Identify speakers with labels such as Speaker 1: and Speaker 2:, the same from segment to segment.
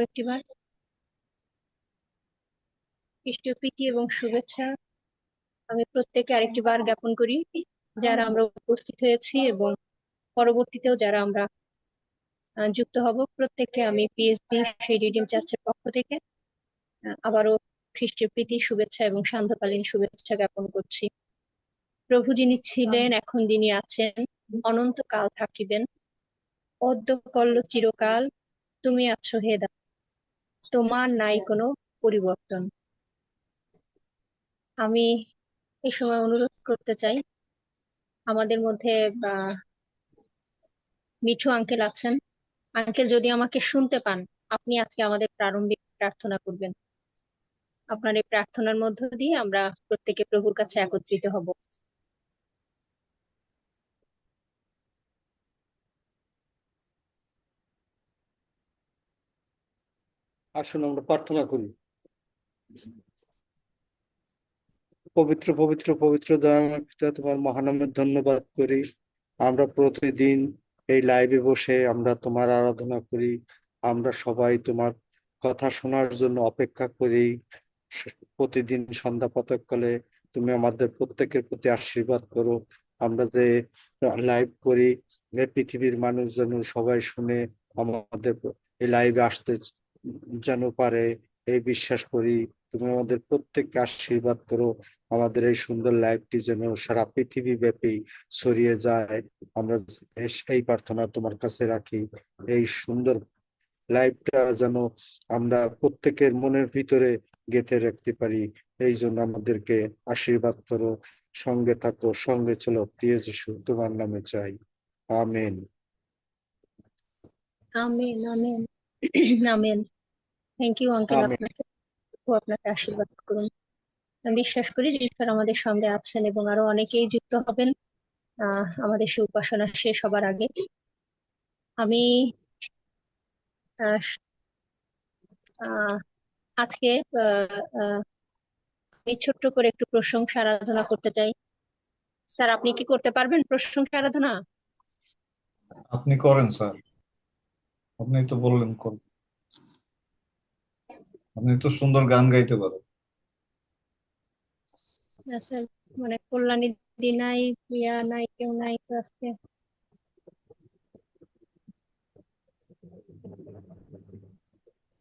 Speaker 1: একটিবার খ্রিস্টীয় প্রীতি এবং শুভেচ্ছা আমি প্রত্যেককে আরেকটি বার জ্ঞাপন করি, যারা আমরা উপস্থিত হয়েছি এবং পরবর্তীতেও যারা আমরা যুক্ত হব। প্রত্যেককে আমি পিএইচডি সেই রিডিং চার্চের পক্ষ থেকে আবারও খ্রিস্টীয় প্রীতি শুভেচ্ছা এবং সান্ধ্যকালীন শুভেচ্ছা জ্ঞাপন করছি। প্রভু যিনি ছিলেন, এখন যিনি আছেন, অনন্তকাল থাকিবেন, অদ্য কল্য চিরকাল তুমি আছো হে দা, তোমার নাই কোনো পরিবর্তন। আমি এই সময় অনুরোধ করতে চাই, আমাদের মধ্যে মিঠু আঙ্কেল আছেন। আঙ্কেল, যদি আমাকে শুনতে পান, আপনি আজকে আমাদের প্রারম্ভিক প্রার্থনা করবেন। আপনার এই প্রার্থনার মধ্য দিয়ে আমরা প্রত্যেকে প্রভুর কাছে একত্রিত হব।
Speaker 2: আসুন আমরা প্রার্থনা করি। পবিত্র পবিত্র পবিত্র দয়াময় পিতা, তোমার মহানামের ধন্যবাদ করি। আমরা প্রতিদিন এই লাইভে বসে আমরা তোমার আরাধনা করি। আমরা সবাই তোমার কথা শোনার জন্য অপেক্ষা করি। প্রতিদিন সন্ধ্যা প্রাতঃকালে তুমি আমাদের প্রত্যেকের প্রতি আশীর্বাদ করো। আমরা যে লাইভ করি, এই পৃথিবীর মানুষ যেন সবাই শুনে আমাদের এই লাইভে আসতে যেন পারে, এই বিশ্বাস করি। তুমি আমাদের প্রত্যেককে আশীর্বাদ করো। আমাদের এই সুন্দর লাইভটি যেন সারা পৃথিবী ব্যাপী ছড়িয়ে যায়। আমরা এই প্রার্থনা তোমার কাছে রাখি। এই সুন্দর লাইভটা যেন আমরা প্রত্যেকের মনের ভিতরে গেঁথে রাখতে পারি। এই জন্য আমাদেরকে আশীর্বাদ করো। সঙ্গে থাকো, সঙ্গে চলো, প্রিয় যিশু, তোমার নামে চাই, amen.
Speaker 1: Amen, amen, amen. Thank you uncle,
Speaker 2: amen.
Speaker 1: আপনাকে আশীর্বাদ করুন। আমি বিশ্বাস করি যে ঈশ্বর আমাদের সঙ্গে আছেন এবং আরো অনেকেই যুক্ত হবেন আমাদের সে উপাসনা শেষ হবার আগে। আমি আহ, আহ, আজকে এই ছোট্ট করে একটু প্রশংসা আরাধনা করতে চাই। স্যার, আপনি কি করতে পারবেন প্রশংসা আরাধনা?
Speaker 3: আপনি করেন স্যার, আপনি তো বললেন করেন। আপনি তো সুন্দর গান গাইতে পারেন।
Speaker 1: না স্যার, মানে কল্যাণী দি নাই, প্রিয়া নাই, কেউ নাই তো আজকে।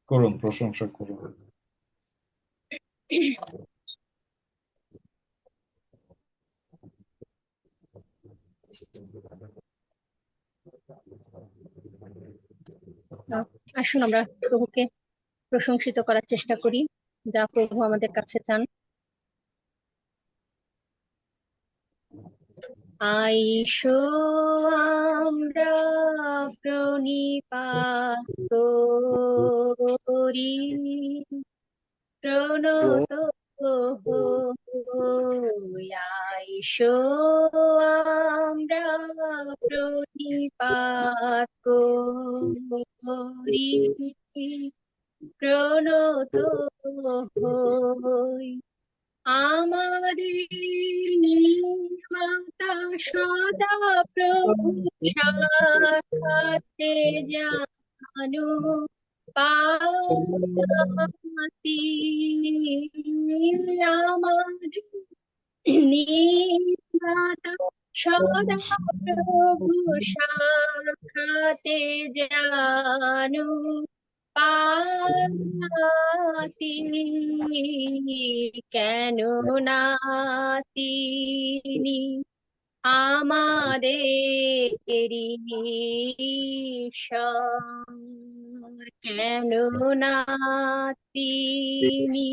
Speaker 3: করুন, প্রশংসা করুন।
Speaker 1: আসুন আমরা প্রভুকে প্রশংসিত করার চেষ্টা করি, যা প্রভু আমাদের কাছে চান। আইসো আমরা প্রণিপাত করি, প্রণত হই। আইসো আমরা প্রণিপাত করি, প্রণত হই। আমাদের নির্মাতা সদা প্রভু সাক্ষাতে জানু পাতি। আমাদের নির্মাতা সদা প্রভু সাক্ষাতে জানু পাতি। কেন না তিনি আমাদের ঈশ্বর, কেন না তিনি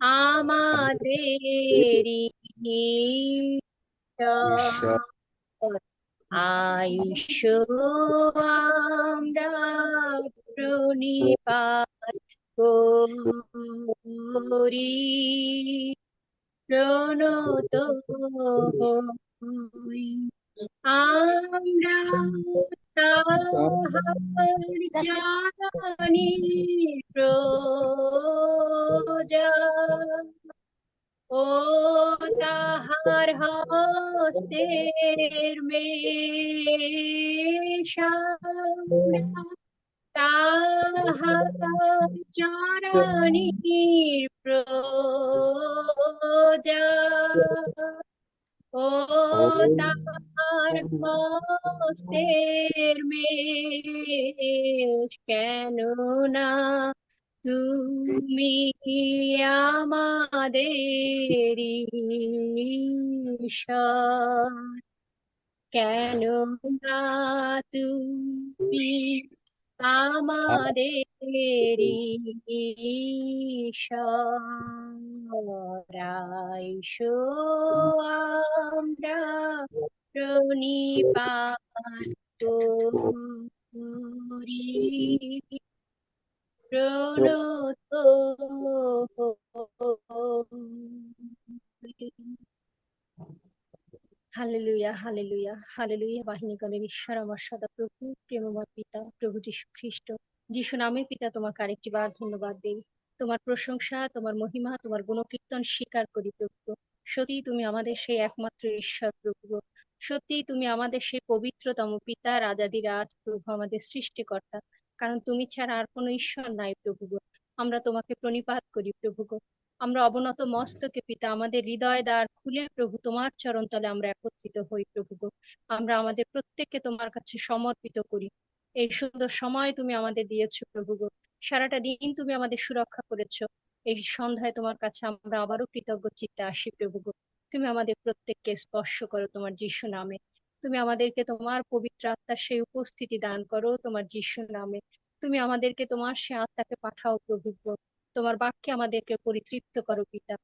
Speaker 1: আমাদের
Speaker 2: ঈশ্বর।
Speaker 1: ঈশ্বর। আইসো আমরা প্রণিপাত করি, প্রণত হই। আমরা তাহার জানি প্রজা, ও তাহার হস্তের মেষা। তাহার তাহার চরণীর প্রজা ও তাহার হস্তের মেষ কেন না তুমি আমাদের ঈশ্বর, কেন না তুমি আমাদের ঈশ্বর, আইসো আমরা প্রণিপাত করি, প্রণত হই। Hallelujah, hallelujah, hallelujah. বাহিনীগণের ঈশ্বর আমার সদাপ্রভু, প্রেমময় পিতা প্রভু যীশু খ্রিস্ট, যীশু নামে পিতা তোমাকে আরেকটি বার ধন্যবাদ দেই। তোমার প্রশংসা, তোমার মহিমা, তোমার গুণকীর্তন স্বীকার করি প্রভু। সত্যি তুমি আমাদের সেই একমাত্র ঈশ্বর প্রভু। সত্যি তুমি আমাদের সেই পবিত্রতম পিতা, রাজাদিরাজ প্রভু, আমাদের সৃষ্টিকর্তা। কারণ তুমি ছাড়া আর কোনো ঈশ্বর নাই প্রভু। আমরা তোমাকে প্রণিপাত করি প্রভু। আমরা অবনত মস্তকে পিতা আমাদের হৃদয় দ্বার খুলে প্রভু তোমার চরণতলে আমরা একত্রিত হই প্রভু গো। আমরা আমাদের প্রত্যেককে তোমার কাছে সমর্পিত করি। এই সুন্দর সময় তুমি আমাদের দিয়েছো প্রভু গো। সারাটা দিন তুমি আমাদের সুরক্ষা করেছো। এই সন্ধ্যায় তোমার কাছে আমরা আবারও কৃতজ্ঞ চিত্তে আসি প্রভু গো। তুমি আমাদের প্রত্যেককে স্পর্শ করো তোমার যিশু নামে। তুমি আমাদেরকে তোমার পবিত্র আত্মার সেই উপস্থিতি দান করো তোমার যিশু নামে। তুমি আমাদেরকে তোমার সে আত্মাকে পাঠাও প্রভু গো। তোমার বাক্যে আমাদেরকে পরিতৃপ্ত করো পিতা।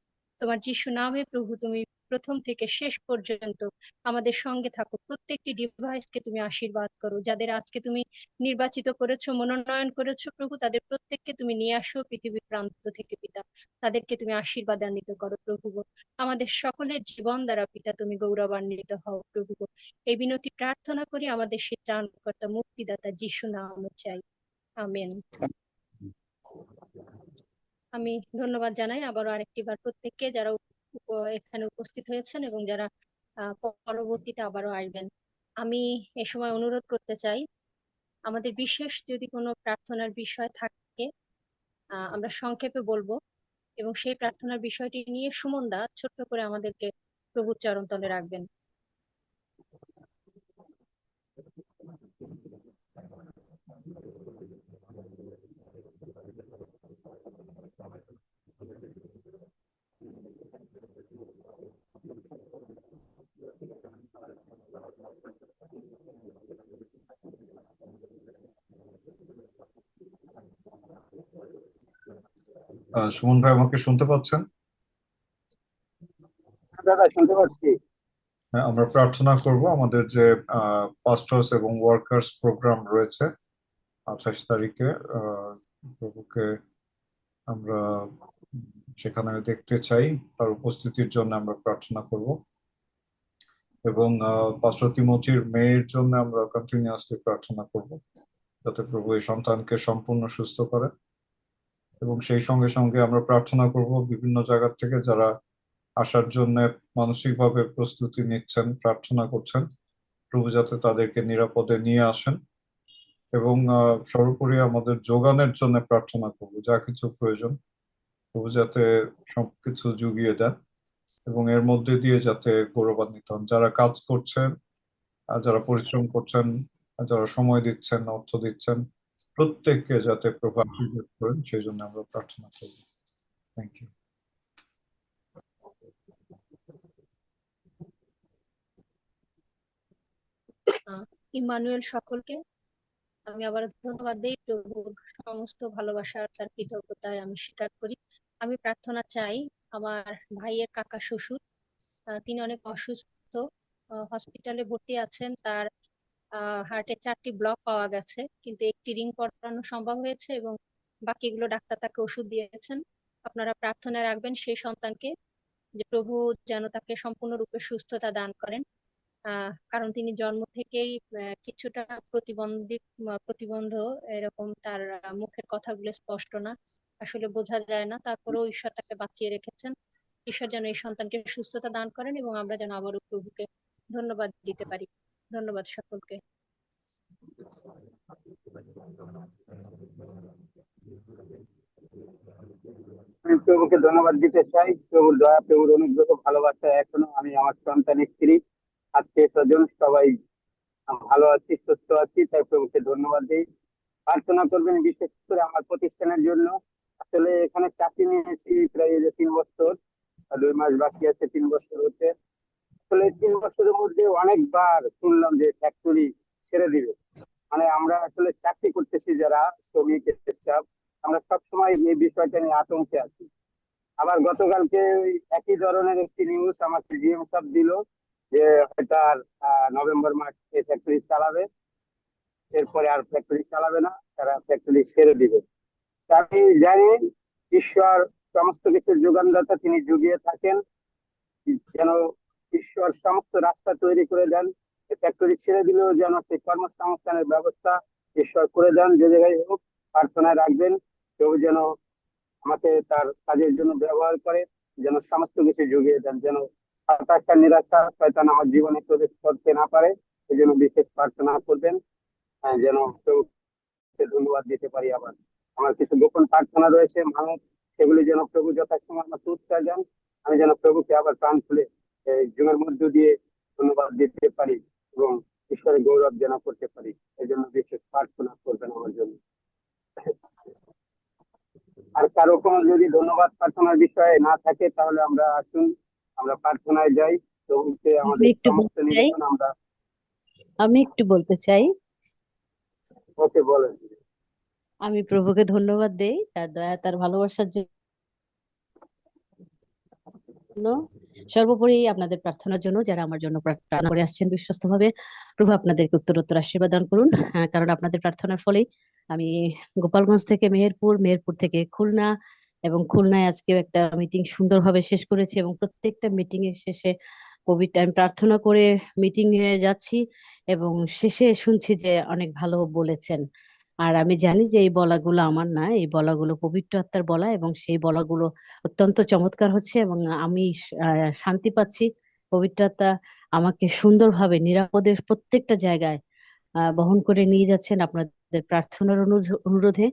Speaker 1: তোমার যিশু নামে প্রভু তুমি প্রথম থেকে শেষ পর্যন্ত আমাদের সঙ্গে থাকো। প্রত্যেকটি ডিভাইসকে তুমি আশীর্বাদ করো। যাদের আজকে তুমি নির্বাচিত করেছো, মনোনয়ন করেছো প্রভু, তাদের প্রত্যেককে তুমি নিয়ে আসো পৃথিবীর প্রান্ত থেকে পিতা। তাদেরকে তুমি আশীর্বাদান্বিত করো প্রভু গো। আমাদের সকলের জীবন দ্বারা পিতা তুমি গৌরবান্বিত হও প্রভু গো। এই বিনতি প্রার্থনা করি আমাদের সেই ত্রাণকর্তা মুক্তিদাতা যিশু নামে চাই, আমেন। আমি ধন্যবাদ জানাই আবারও আরেকটি বার প্রত্যেককে, যারা এখানে উপস্থিত হয়েছেন এবং যারা পরবর্তীতে আবারও আসবেন। আমি এ সময় অনুরোধ করতে চাই, আমাদের বিশেষ যদি কোনো প্রার্থনার বিষয় থাকে আমরা সংক্ষেপে বলবো, এবং সেই প্রার্থনার বিষয়টি নিয়ে সুমন দা ছোট্ট করে আমাদেরকে প্রভুর চরণতলে রাখবেন।
Speaker 3: সুমন ভাই আমাকে শুনতে পাচ্ছেন?
Speaker 2: দাদা শুনতে পাচ্ছি।
Speaker 3: হ্যাঁ, আমরা প্রার্থনা করব আমাদের যে পাস্টর্স এবং ওয়ার্কার্স প্রোগ্রাম রয়েছে 28 তারিখে। প্রভুকে আমরা সেখানে দেখতে চাই, তার উপস্থিতির জন্য আমরা প্রার্থনা করব। এবং পাস্টর তিমথির মেয়ের জন্য আমরা কন্টিনিউয়াসলি প্রার্থনা করব, যাতে প্রভু এই সন্তানকে সম্পূর্ণ সুস্থ করে। এবং সেই সঙ্গে সঙ্গে আমরা প্রার্থনা করব বিভিন্ন জায়গা থেকে যারা আসার জন্য মানসিকভাবে প্রস্তুতি নিচ্ছেন, প্রার্থনা করছেন, প্রভু যাতে তাদেরকে নিরাপদে নিয়ে আসেন। এবং সর্বোপরি আমাদের যোগানের জন্য প্রার্থনা করব, যা কিছু প্রয়োজন প্রভু যাতে সবকিছু জুগিয়ে দেন এবং এর মধ্যে দিয়ে যাতে গৌরবান্বিত হন। যারা কাজ করছেন, যারা পরিশ্রম করছেন, যারা সময় দিচ্ছেন, অর্থ দিচ্ছেন, প্রত্যেককে যাতে প্রভু আশীর্বাদ করেন, সেই জন্য আমরা প্রার্থনা করব। Thank you.
Speaker 1: ইম্মানুয়েল সকলকে আমি আবার ধন্যবাদ দিই। প্রভুর সমস্ত ভালোবাসা তার কৃতজ্ঞতায় আমি স্বীকার করি। আমি প্রার্থনা চাই আমার ভাইয়ের কাকা শ্বশুর, তিনি অনেক অসুস্থ, হসপিটালে ভর্তি আছেন। তার হার্টে 4টি ব্লক পাওয়া গেছে, কিন্তু একটি রিং পরানো সম্ভব হয়েছে এবং বাকিগুলো ডাক্তার তাকে ওষুধ দিয়েছেন। আপনারা প্রার্থনায় রাখবেন সেই সন্তানকে, যে প্রভু যেন তাকে সম্পূর্ণরূপে সুস্থতা দান করেন। কারণ তিনি জন্ম থেকেই কিছুটা প্রতিবন্ধ এরকম, তার মুখের কথাগুলো স্পষ্ট না, আসলে বোঝা যায় না, তারপরেও ঈশ্বর তাকে বাঁচিয়ে রেখেছেন। ঈশ্বর যেন এই সন্তানকে সুস্থতা দান করেন এবং আমরা যেন আবারও প্রভুকে ধন্যবাদ দিতে পারি। ধন্যবাদ সকলকে।
Speaker 4: আমি প্রভুকে ধন্যবাদ দিতে চাই। প্রভুর দয়া, প্রভুর অনুগ্রহ, ভালোবাসা এখনো আমি, আমার সন্তান, স্ত্রী, আত্মীয় স্বজন সবাই ভালো আছি, সুস্থ আছি, তাই প্রভুকে ধন্যবাদ দিই। প্রার্থনা করবেন বিশেষ করে আমার প্রতিষ্ঠানের জন্য। আসলে এখানে চাকরি নিয়েছি প্রায় এই যে 3 বছর, আর 2 মাস বাকি আছে 3 বছর হতে। আসলে 3 বছরের মধ্যে অনেকবার শুনলাম যে ফ্যাক্টরি ছেড়ে দিবে। মানে আমরা আসলে চাকরি করতেছি যারা শ্রমিক স্টাফ, আমরা সবসময় এই বিষয়টা নিয়ে আতঙ্কে আছি। আবার গতকালকে ওই একই ধরনের একটি নিউজ আমাকে জিএম সাহেব দিল যে হয়তো আর নভেম্বর মাস এই ফ্যাক্টরি চালাবে, এরপরে আর ফ্যাক্টরি চালাবে না, তারা ফ্যাক্টরি ছেড়ে দিবে। তা আমি জানি ঈশ্বর সমস্ত কিছুর যোগানদাতা, তিনি জুগিয়ে থাকেন যেন ঈশ্বর সমস্ত রাস্তা তৈরি করে দেন। ফ্যাক্টরি ছেড়ে দিলেও যেন সেই কর্মসংস্থানের ব্যবস্থা ঈশ্বর করে দেন, যে জায়গায় হোক। প্রার্থনায় রাখবেন কেউ যেন আমাকে তার কাজের জন্য ব্যবহার করে, যেন সমস্ত কিছু জুগিয়ে দেন, যেন হতাশা নিরাশা শয়তান আমার জীবনে প্রবেশ করতে না পারে। এই জন্য বিশেষ প্রার্থনা করবেন। যেন প্রভুকে ধন্যবাদ দিতে পারি। আবার আমার কিছু গোপন প্রার্থনা রয়েছে মানুষ, সেগুলি যেন প্রভু যথাসময় আমার উত্তর দেন। আমি যেন প্রভুকে আবার প্রাণ খুলে এই যুগের মধ্য দিয়ে ধন্যবাদ দিতে পারি এবং ঈশ্বরের গৌরব যেন করতে পারি। এই জন্য বিশেষ প্রার্থনা করবেন আমার জন্য। আর কারো কোনো যদি ধন্যবাদ প্রার্থনার বিষয়ে না থাকে তাহলে আমরা আসুন, আমরা প্রার্থনায় যাই। প্রভুকে
Speaker 5: আমি
Speaker 4: আমাদের
Speaker 5: একটু
Speaker 4: সমস্ত
Speaker 5: বলতে চাই
Speaker 4: নিবেদন আমরা।
Speaker 5: আমি একটু বলতে চাই
Speaker 4: ওকে, বলেন।
Speaker 5: আমি প্রভুকে ধন্যবাদ দেই তার দয়া, তার ভালোবাসার জন্য, সর্বোপরি আপনাদের প্রার্থনার জন্য, যারা আমার জন্য প্রার্থনা করে আসছেন বিশ্বস্ত ভাবে। প্রভু আপনাদেরকে উত্তরোত্তর আশীর্বাদ দান করুন। কারণ আপনাদের প্রার্থনার ফলেই আমি গোপালগঞ্জ থেকে মেহেরপুর, মেহেরপুর থেকে খুলনা, এবং খুলনায় আজকেও একটা মিটিং সুন্দরভাবে শেষ করেছি, এবং প্রত্যেকটা মিটিং এর শেষে কোভিড টাইম প্রার্থনা করে মিটিং এ যাচ্ছি, এবং শেষে শুনছি যে অনেক ভালো বলেছেন। আর আমি জানি যে এই বলাগুলো আমার না, এই বলাগুলো পবিত্র আত্মার বলা, এবং সেই বলাগুলো অত্যন্ত চমৎকার হচ্ছে, এবং আমি শান্তি পাচ্ছি। পবিত্র আত্মা আমাকে সুন্দরভাবে নিরাপদে প্রত্যেকটা জায়গায় বহন করে নিয়ে যাচ্ছেন আপনাদের প্রার্থনার অনুরোধে।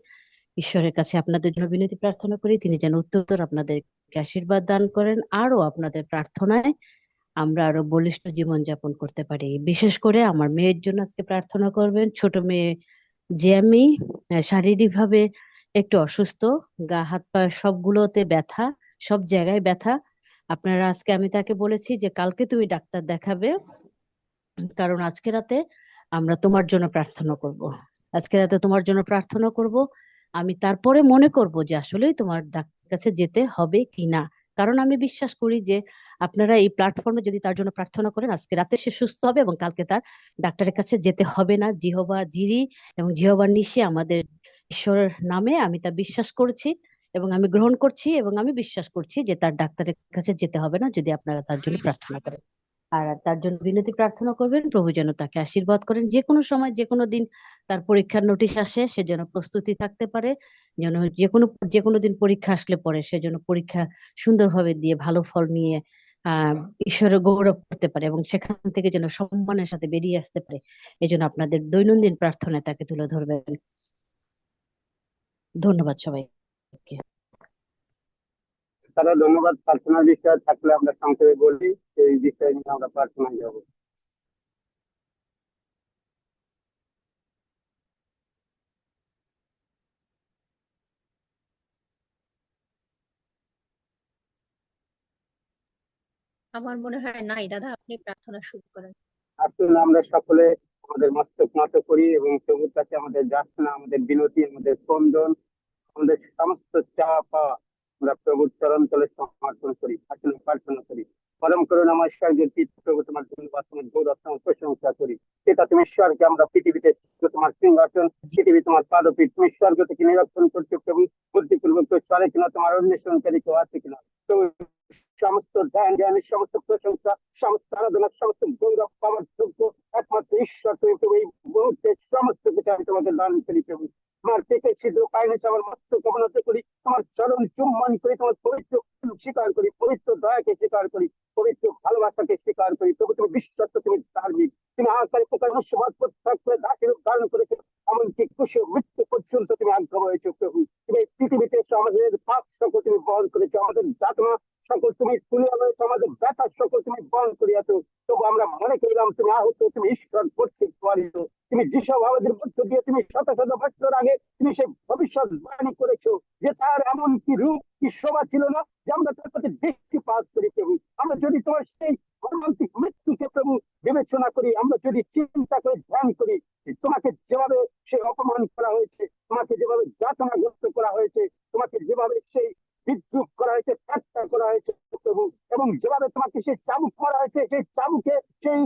Speaker 5: ঈশ্বরের কাছে আপনাদের জন্য বিনতি প্রার্থনা করি, তিনি যেন উত্তর আপনাদেরকে আশীর্বাদ দান করেন, আরো আপনাদের প্রার্থনায় আমরা আরো বলিষ্ঠ জীবন যাপন করতে পারি। বিশেষ করে আমার মেয়ের জন্য আজকে প্রার্থনা করবেন। ছোট মেয়ে যে আমি শারীরিকভাবে একটু অসুস্থ, গা হাত পা সবগুলোতে ব্যথা, সব জায়গায় ব্যথা। আপনারা আজকে, আমি তাকে বলেছি যে কালকে তুমি ডাক্তার দেখাবে, কারণ আজকে রাতে আমরা তোমার জন্য প্রার্থনা করব। আজকে রাতে তোমার জন্য প্রার্থনা করব। আমি তারপরে মনে করব যে আসলেই তোমার ডাক্তার কাছে যেতে হবে কি না। কারণ আমি বিশ্বাস করি যে আপনারা এই প্ল্যাটফর্মে যদি তার জন্য প্রার্থনা করেন, আজকে রাতে সে সুস্থ হবে এবং কালকে তার ডাক্তারের কাছে যেতে হবে না। জিহোবা জিরি এবং জিহোবা নিশি আমাদের ঈশ্বরের নামে আমি তা বিশ্বাস করেছি এবং আমি গ্রহণ করছি, এবং আমি বিশ্বাস করছি যে তার ডাক্তারের কাছে যেতে হবে না যদি আপনারা তার জন্য প্রার্থনা করেন। আর তার জন্য বিনতি প্রার্থনা করবেন, প্রভু যেন তাকে আশীর্বাদ করেন। যে কোনো সময়, যে কোনো দিন তার পরীক্ষার নোটিশ আসে, সে যেন প্রস্তুতি থাকতে পারে, যেন যে কোনো দিন পরীক্ষা আসলে পরে সে যেন পরীক্ষা সুন্দরভাবে দিয়ে ভালো ফল নিয়ে আহ ঈশ্বরের গৌরব করতে পারে, এবং সেখান থেকে যেন সম্মানের সাথে বেরিয়ে আসতে পারে। এই জন্য আপনাদের দৈনন্দিন প্রার্থনায় তাকে তুলে ধরবেন। ধন্যবাদ সবাইকে।
Speaker 4: তারা ধন্যবাদ প্রার্থনার বিষয় থাকলে আমরা সংক্ষেপে বলি, এই বিষয় নিয়ে আমরা প্রার্থনায় যাব।
Speaker 1: আমার মনে হয় নাই দাদা, আপনি প্রার্থনা শুরু করেন।
Speaker 4: আসুন আমরা সকলে আমাদের মস্তক নত করি এবং প্রভুর কাছে আমাদের যাচনা, আমাদের বিনতি, আমাদের ক্রন্দন, আমাদের সমস্ত চাওয়া পাওয়া আমরা প্রভুর চরণ তলে সমর্পণ করি। আসলে প্রার্থনা করি। পরম করুণাময় স্বর্গের পিতা প্রভু, তোমার ধন্যবাদ, তোমার গৌরব, তোমার প্রশংসা করি। পিতা, তুমি ঈশ্বরকে, আমরা পৃথিবীতে তোমার সিংহাসন, পৃথিবী তোমার পাদপীঠ। তুমি স্বর্গ থেকে নিরীক্ষণ করছো প্রভু, বুদ্ধিপূর্বক কেউ চলে কিনা, তোমার অন্বেষণকারী কেউ আছে কিনা। তো সমস্ত ধ্যান জ্ঞানের, সমস্ত প্রশংসা, সমস্ত আরাধনা, সমস্ত গৌরব পাওয়ার যোগ্য একমাত্র ঈশ্বর তুমি প্রভু। এই মুহূর্তে সমস্ত কিছু আমি তোমাকে দান করি প্রভু। আমার পেটে ছিদ্র কাহিনী, আমার মস্তক অবনত করি, তোমার চরণ চুম্বন করি, তোমার পবিত্র স্বীকার করি, পবিত্র দয়াকে স্বীকার করি, পবিত্র ভালোবাসাকে স্বীকার করি। তবু তুমি বিশ্বস্ত, তুমি ধার্মিক, তুমি আকারে প্রকার মুসলমান প্রত্যাগ করে দাসের রূপ ধারণ করেছো, এমনকি খুশি মৃত্যু পর্যন্ত তুমি আগ্রহ হয়েছো প্রভু। তুমি পৃথিবীতে এসে আমাদের পাপ সকল তুমি বহন করেছো, আমাদের যাতনা সকল তুমি তুলে রয়েছে, আমাদের ব্যথা সকল তুমি বহন করিয়াছ। তবু আমরা মনে করিলাম তুমি আহত, তুমি ঈশ্বর কর্তৃক পালিত। তুমি যেসব আমাদের মধ্য দিয়ে তুমি শত শত বছর আগে তুমি সেই ভবিষ্যৎ বাণী করেছো যে তার এমন কি রূপ কি শোভা ছিল না যে আমরা তার প্রতি দৃষ্টিপাত করি প্রভু। আমরা যদি তোমার সেই মর্মান্তিক মৃত্যুকে প্রভু বিবেচনা করি, আমরা যদি চিন্তা করে ধ্যান করি, তোমাকে যেভাবে সেই অপমান করা হয়েছে, তোমাকে যেভাবে যাতনাগ্রস্ত করা হয়েছে, তোমাকে যেভাবে সেই বিদ্রুপ করা হয়েছে, ঠাট্টা করা হয়েছে প্রভু, এবং যেভাবে তোমাকে সেই চাবুক করা হয়েছে, সেই চাবুকে সেই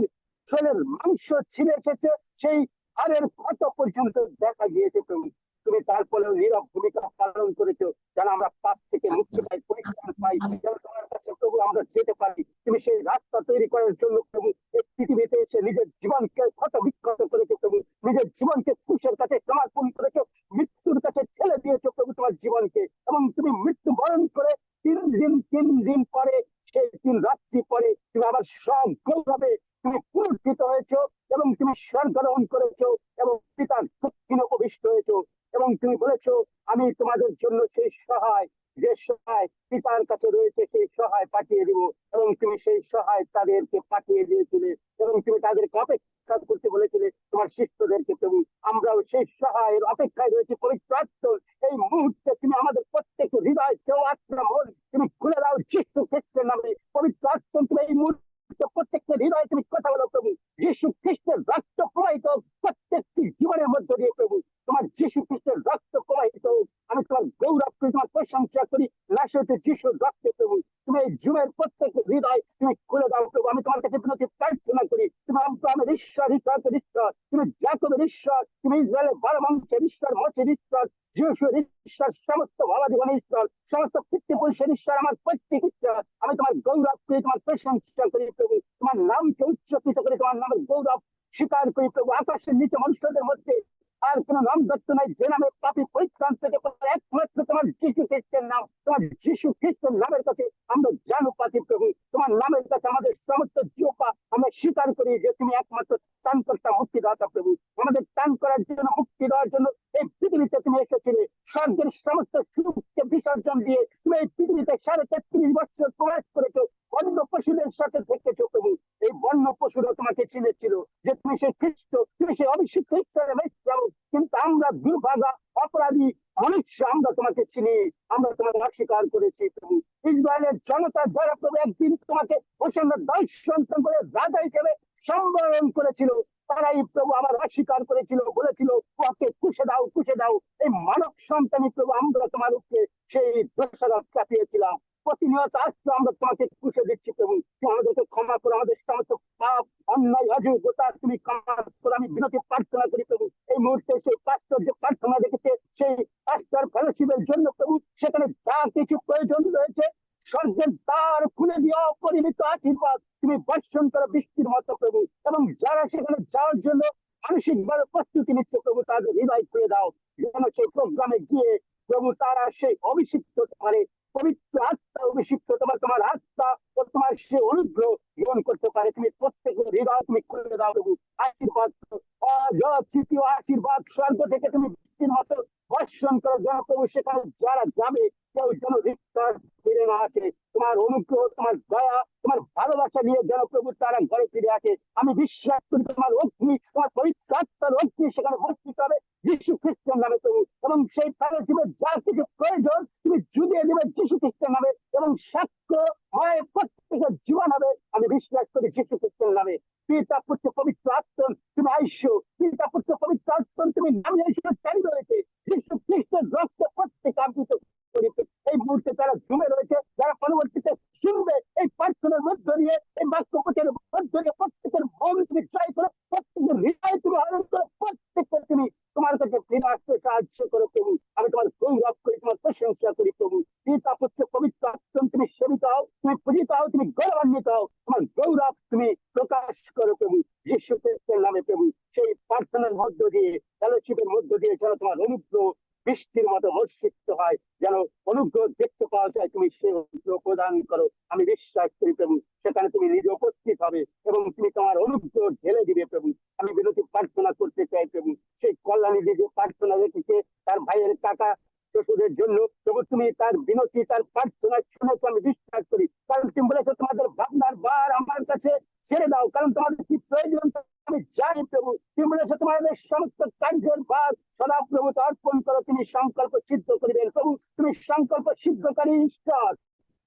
Speaker 4: শরীরের মাংস ছিঁড়ে এসেছে, সেই হাড়ের ক্ষত পর্যন্ত দেখা গিয়েছে প্রভু। তুমি তারপরেও নীরব ভূমিকা পালন করেছো যেন আমরা পাপ থেকে মুক্তি পাই, পরিত্রাণ পাই, যেন তোমার কাছে প্রভু আমরা যেতে পারি। তুমি সেই রাস্তা তৈরি করার জন্য প্রভু এই পৃথিবীতে এসে নিজের জীবনকে ক্ষত বিক্ষত করেছো প্রভু, নিজের জীবনকে ক্রুশের কাছে সমর্পণ করেছো, মৃত্যুর কাছে ছেড়ে দিয়েছো প্রভু তোমার জীবনকে, এবং তুমি মৃত্যু বরণ করে 3 দিন পরে, সেই 3 রাত্রি পরে তুমি আবার সগৌরবে তুমি পুনরুত্থিত হয়েছো, এবং তুমি স্বর্গারোহণ করেছো, এবং পিতার দক্ষিণে উপবিষ্ট হয়েছো, এবং তুমি বলেছো আমি তোমাদের জন্য সেই সহায়, যে সহায় পিতার কাছে রয়েছে সেই সহায় পাঠিয়ে দিব, এবং তুমি সেই সহায় তাদেরকে পাঠিয়ে দিয়েছিলে, এবং তুমি তাদেরকে অপেক্ষা করতে বলেছিলে তোমার শিষ্যদেরকে প্রভু। আমরাও সেই সহায়ের অপেক্ষায় রয়েছি পবিত্র আত্মার। এই মুহূর্তে তুমি আমাদের প্রত্যেক হৃদয় কেউ আত্মা মন তুমি খুলে দাও যিশু খ্রিস্টের নামে। পবিত্র আত্মা তুমি এই মুহূর্তে প্রত্যেকটা হৃদয় তুমি কথা বলো প্রভু। যিশু খ্রিস্টের রক্ত প্রবাহিত প্রত্যেকটি জীবনের মধ্য দিয়ে প্রভু, তোমার যিশু খ্রিস্টের রক্ত প্রবাহিত। আমি তোমার গৌরব করি, তোমার প্রশংসা করি, নাশতে যিশুর রক্তে প্রভু। তুমি এই যুগের প্রত্যেক হৃদয় তুমি খুলে দাও প্রভু। আমি তোমার কাছে বিনতি প্রার্থনা করি, তুমি আব্রাহামের ঈশ্বর, ইসহাকের ঈশ্বর, তুমি যাকবের ঈশ্বর, তুমি ইসরায়েলের 12 বংশের ঈশ্বর, মোশের ঈশ্বর, যিশুর ঈশ্বর, সমস্ত ভাবাদিগণের ঈশ্বর, সমস্ত পিতৃপুরুষের ঈশ্বর, আমার প্রত্যেক ঈশ্বর। আমি তোমার গৌরব করি, তোমার প্রশংসা করি প্রভু, তোমার নামকে উচ্চকিত করে তোমার নামের গৌরব স্বীকার করি প্রভু। আকাশের নিচে মনুষ্যদের মধ্যে আর কোন নাম দত্ত নাই যে নামে পাপী পরিত্রাণ পেতে পারে, একমাত্র তোমার যিশু খ্রিস্টের নাম। তোমার যিশু খ্রিস্টের নামের কাছে আমরা জানু পাতি প্রভু, তোমার নামের কাছে আমাদের সমস্ত জীবপা আমরা স্বীকার করি যে তুমি একমাত্র ত্রাণকর্তা, মুক্তিদাতা প্রভু। আমাদের ত্রাণ করার জন্য, মুক্তি দেওয়ার জন্য এই পৃথিবীতে তুমি এসেছিলে। স্বর্গের সমস্ত সুখকে বিসর্জন দিয়ে তুমি এই পৃথিবীতে 33.5 বছর প্রবেশ করেছো, অন্য পশুদের সাথে থেকেছো প্রভু। এই বন্য পশুরা তোমাকে চিনেছিল যে তুমি সেই খ্রিস্ট, তুমি সেই অভিষিক্ত ঈশ্বরের মেসিয়া। কিন্তু আমরা দুর্ভাগা অপরাধী মনুষ্য, আমরা তোমাকে চিনি, আমরা তোমাকে অস্বীকার করেছি প্রভু। ইসরায়েলের জনতা যারা প্রভু একদিন তোমাকে হোসেন দর্শন করে রাজা হিসেবে সম্বরণ করেছিল, তারাই প্রভু আবার অস্বীকার করেছিল, বলেছিল ওকে কুশে দাও, কুশে দাও। এই মানব সন্তানই প্রভু আমরা তোমার উপরে সেই দোষারোপ চাপিয়েছিলাম। প্রতিনিয়ত আজকে আমরা তোমাকে কুশে দিচ্ছি প্রভু, তুমি আমাদেরকে ক্ষমা করো, আমাদের সমস্ত পাপ অন্যায় অযোগ্যতা তুমি ক্ষমা করো। আমি বিনতি প্রার্থনা করি প্রভু, এই মুহূর্তে সেই পাস্টর যে প্রার্থনা দেখেছে সেই পাস্টর ফেলোশিপের জন্য প্রভু, সেখানে যা কিছু প্রয়োজন রয়েছে স্বর্গের দ্বার খুলে দিয়ে অপরিমিত আশীর্বাদ তুমি বর্ষণ করো বৃষ্টির মতো প্রভু, এবং যারা সেখানে যাওয়ার জন্য মানসিকভাবে প্রস্তুতি নিচ্ছে প্রভু তাদের হৃদয় খুলে দাও, যেন সেই প্রোগ্রামে গিয়ে প্রভু তারা সেই অভিষিক্ত হতে পারে, পবিত্র আত্মা অভিষিক্ত তোমার, তোমার আত্মা ও তোমার সে অনুগ্রহ গ্রহণ করতে পারে। তুমি প্রত্যেকের হৃদয় তুমি খুলে দাও প্রভু, আশীর্বাদ তৃতীয় আশীর্বাদ স্বর্গ থেকে তুমি বৃষ্টির মতো বর্ষণ করো যেন প্রভু সেখানে যারা যাবে কেউ যেন রিক্তার ফিরে না আসে। তোমার অনুগ্রহ, তোমার দয়া, তোমার ভালোবাসা নিয়ে যেন প্রভু তারা ঘরে ফিরে আসে। আমি বিশ্বাস করি তোমার অগ্নি, তোমার পবিত্র আত্মার অগ্নি সেখানে বর্ষিত হবে যিশু খ্রিস্টের নামে প্রভু, এবং সেই ফেলোশিপের যা কিছু প্রয়োজন তুমি জুড়িয়ে দেবে যিশু খ্রিস্টের নামে, এবং সাক্ষ্য হয় প্রত্যেকের জীবন হবে। আমি বিশ্বাস করি যিশু খ্রিস্টের নামে। পিতা পুত্র পবিত্র আত্মন তুমি আইসো, পিতা পুত্র পবিত্র আত্মন তুমি নামে এসে চালু রয়েছে যিশু খ্রিস্টের রক্ত প্রত্যেক আবৃত করিতে। এই মুহূর্তে যারা জুমে রয়েছে, যারা পরবর্তীতে শুনবে এই প্রার্থনার মধ্য দিয়ে, এই বাক্যপথের মধ্য দিয়ে প্রত্যেকের মন তুমি জয় করো, প্রত্যেকের হৃদয় তুমি হরণ করো, প্রত্যেককে তুমি তোমার কাছে ফিরে আসতে সাহায্য করো প্রভু। আমি তোমার গৌরব করি, তোমার প্রশংসা করি প্রভু। পিতা পুত্র পবিত্র আত্মন তুমি সেবিত হও, তুমি পূজিত হও, তুমি গৌরবান্বিত হও, তোমার গৌরব তুমি প্রকাশ করো প্রভু যিশু খ্রিস্টের নামে প্রভু। সেই প্রার্থনার মধ্য দিয়ে, ফেলোশিপের মধ্য দিয়ে যেন তোমার অনুগ্রহ বৃষ্টির মতো বর্ষিত হয়, যেন অনুগ্রহ দেখতে পাওয়া যায়, তুমি সে অনুগ্রহ প্রদান করো। আমি বিশ্বাস করি প্রভু সেখানে তুমি নিজে উপস্থিত হবে এবং তুমি তোমার অনুগ্রহ ঢেলে দিবে প্রভু। আমি বিনতি প্রার্থনা করতে চাই প্রভু, সেই কল্যাণী যে প্রার্থনা রেখেছে তার ভাইয়ের কাকা শ্বশুরের জন্য প্রভু তুমি তার বিনতি তার প্রার্থনা শুনেছো আমি বিশ্বাস করি, কারণ তুমি বলেছো তোমাদের ভাবনার বার আমার কাছে ছেড়ে দাও, কারণ তোমাদের কি প্রয়োজন তা আমি জানি প্রভু। তুমি বলেছো তোমাদের সমস্ত কার্যের ভার সদা প্রভু অর্পণ করো, তিনি সংকল্প সিদ্ধ করিবেন প্রভু। তুমি সংকল্প সিদ্ধকারী ঈশ্বর,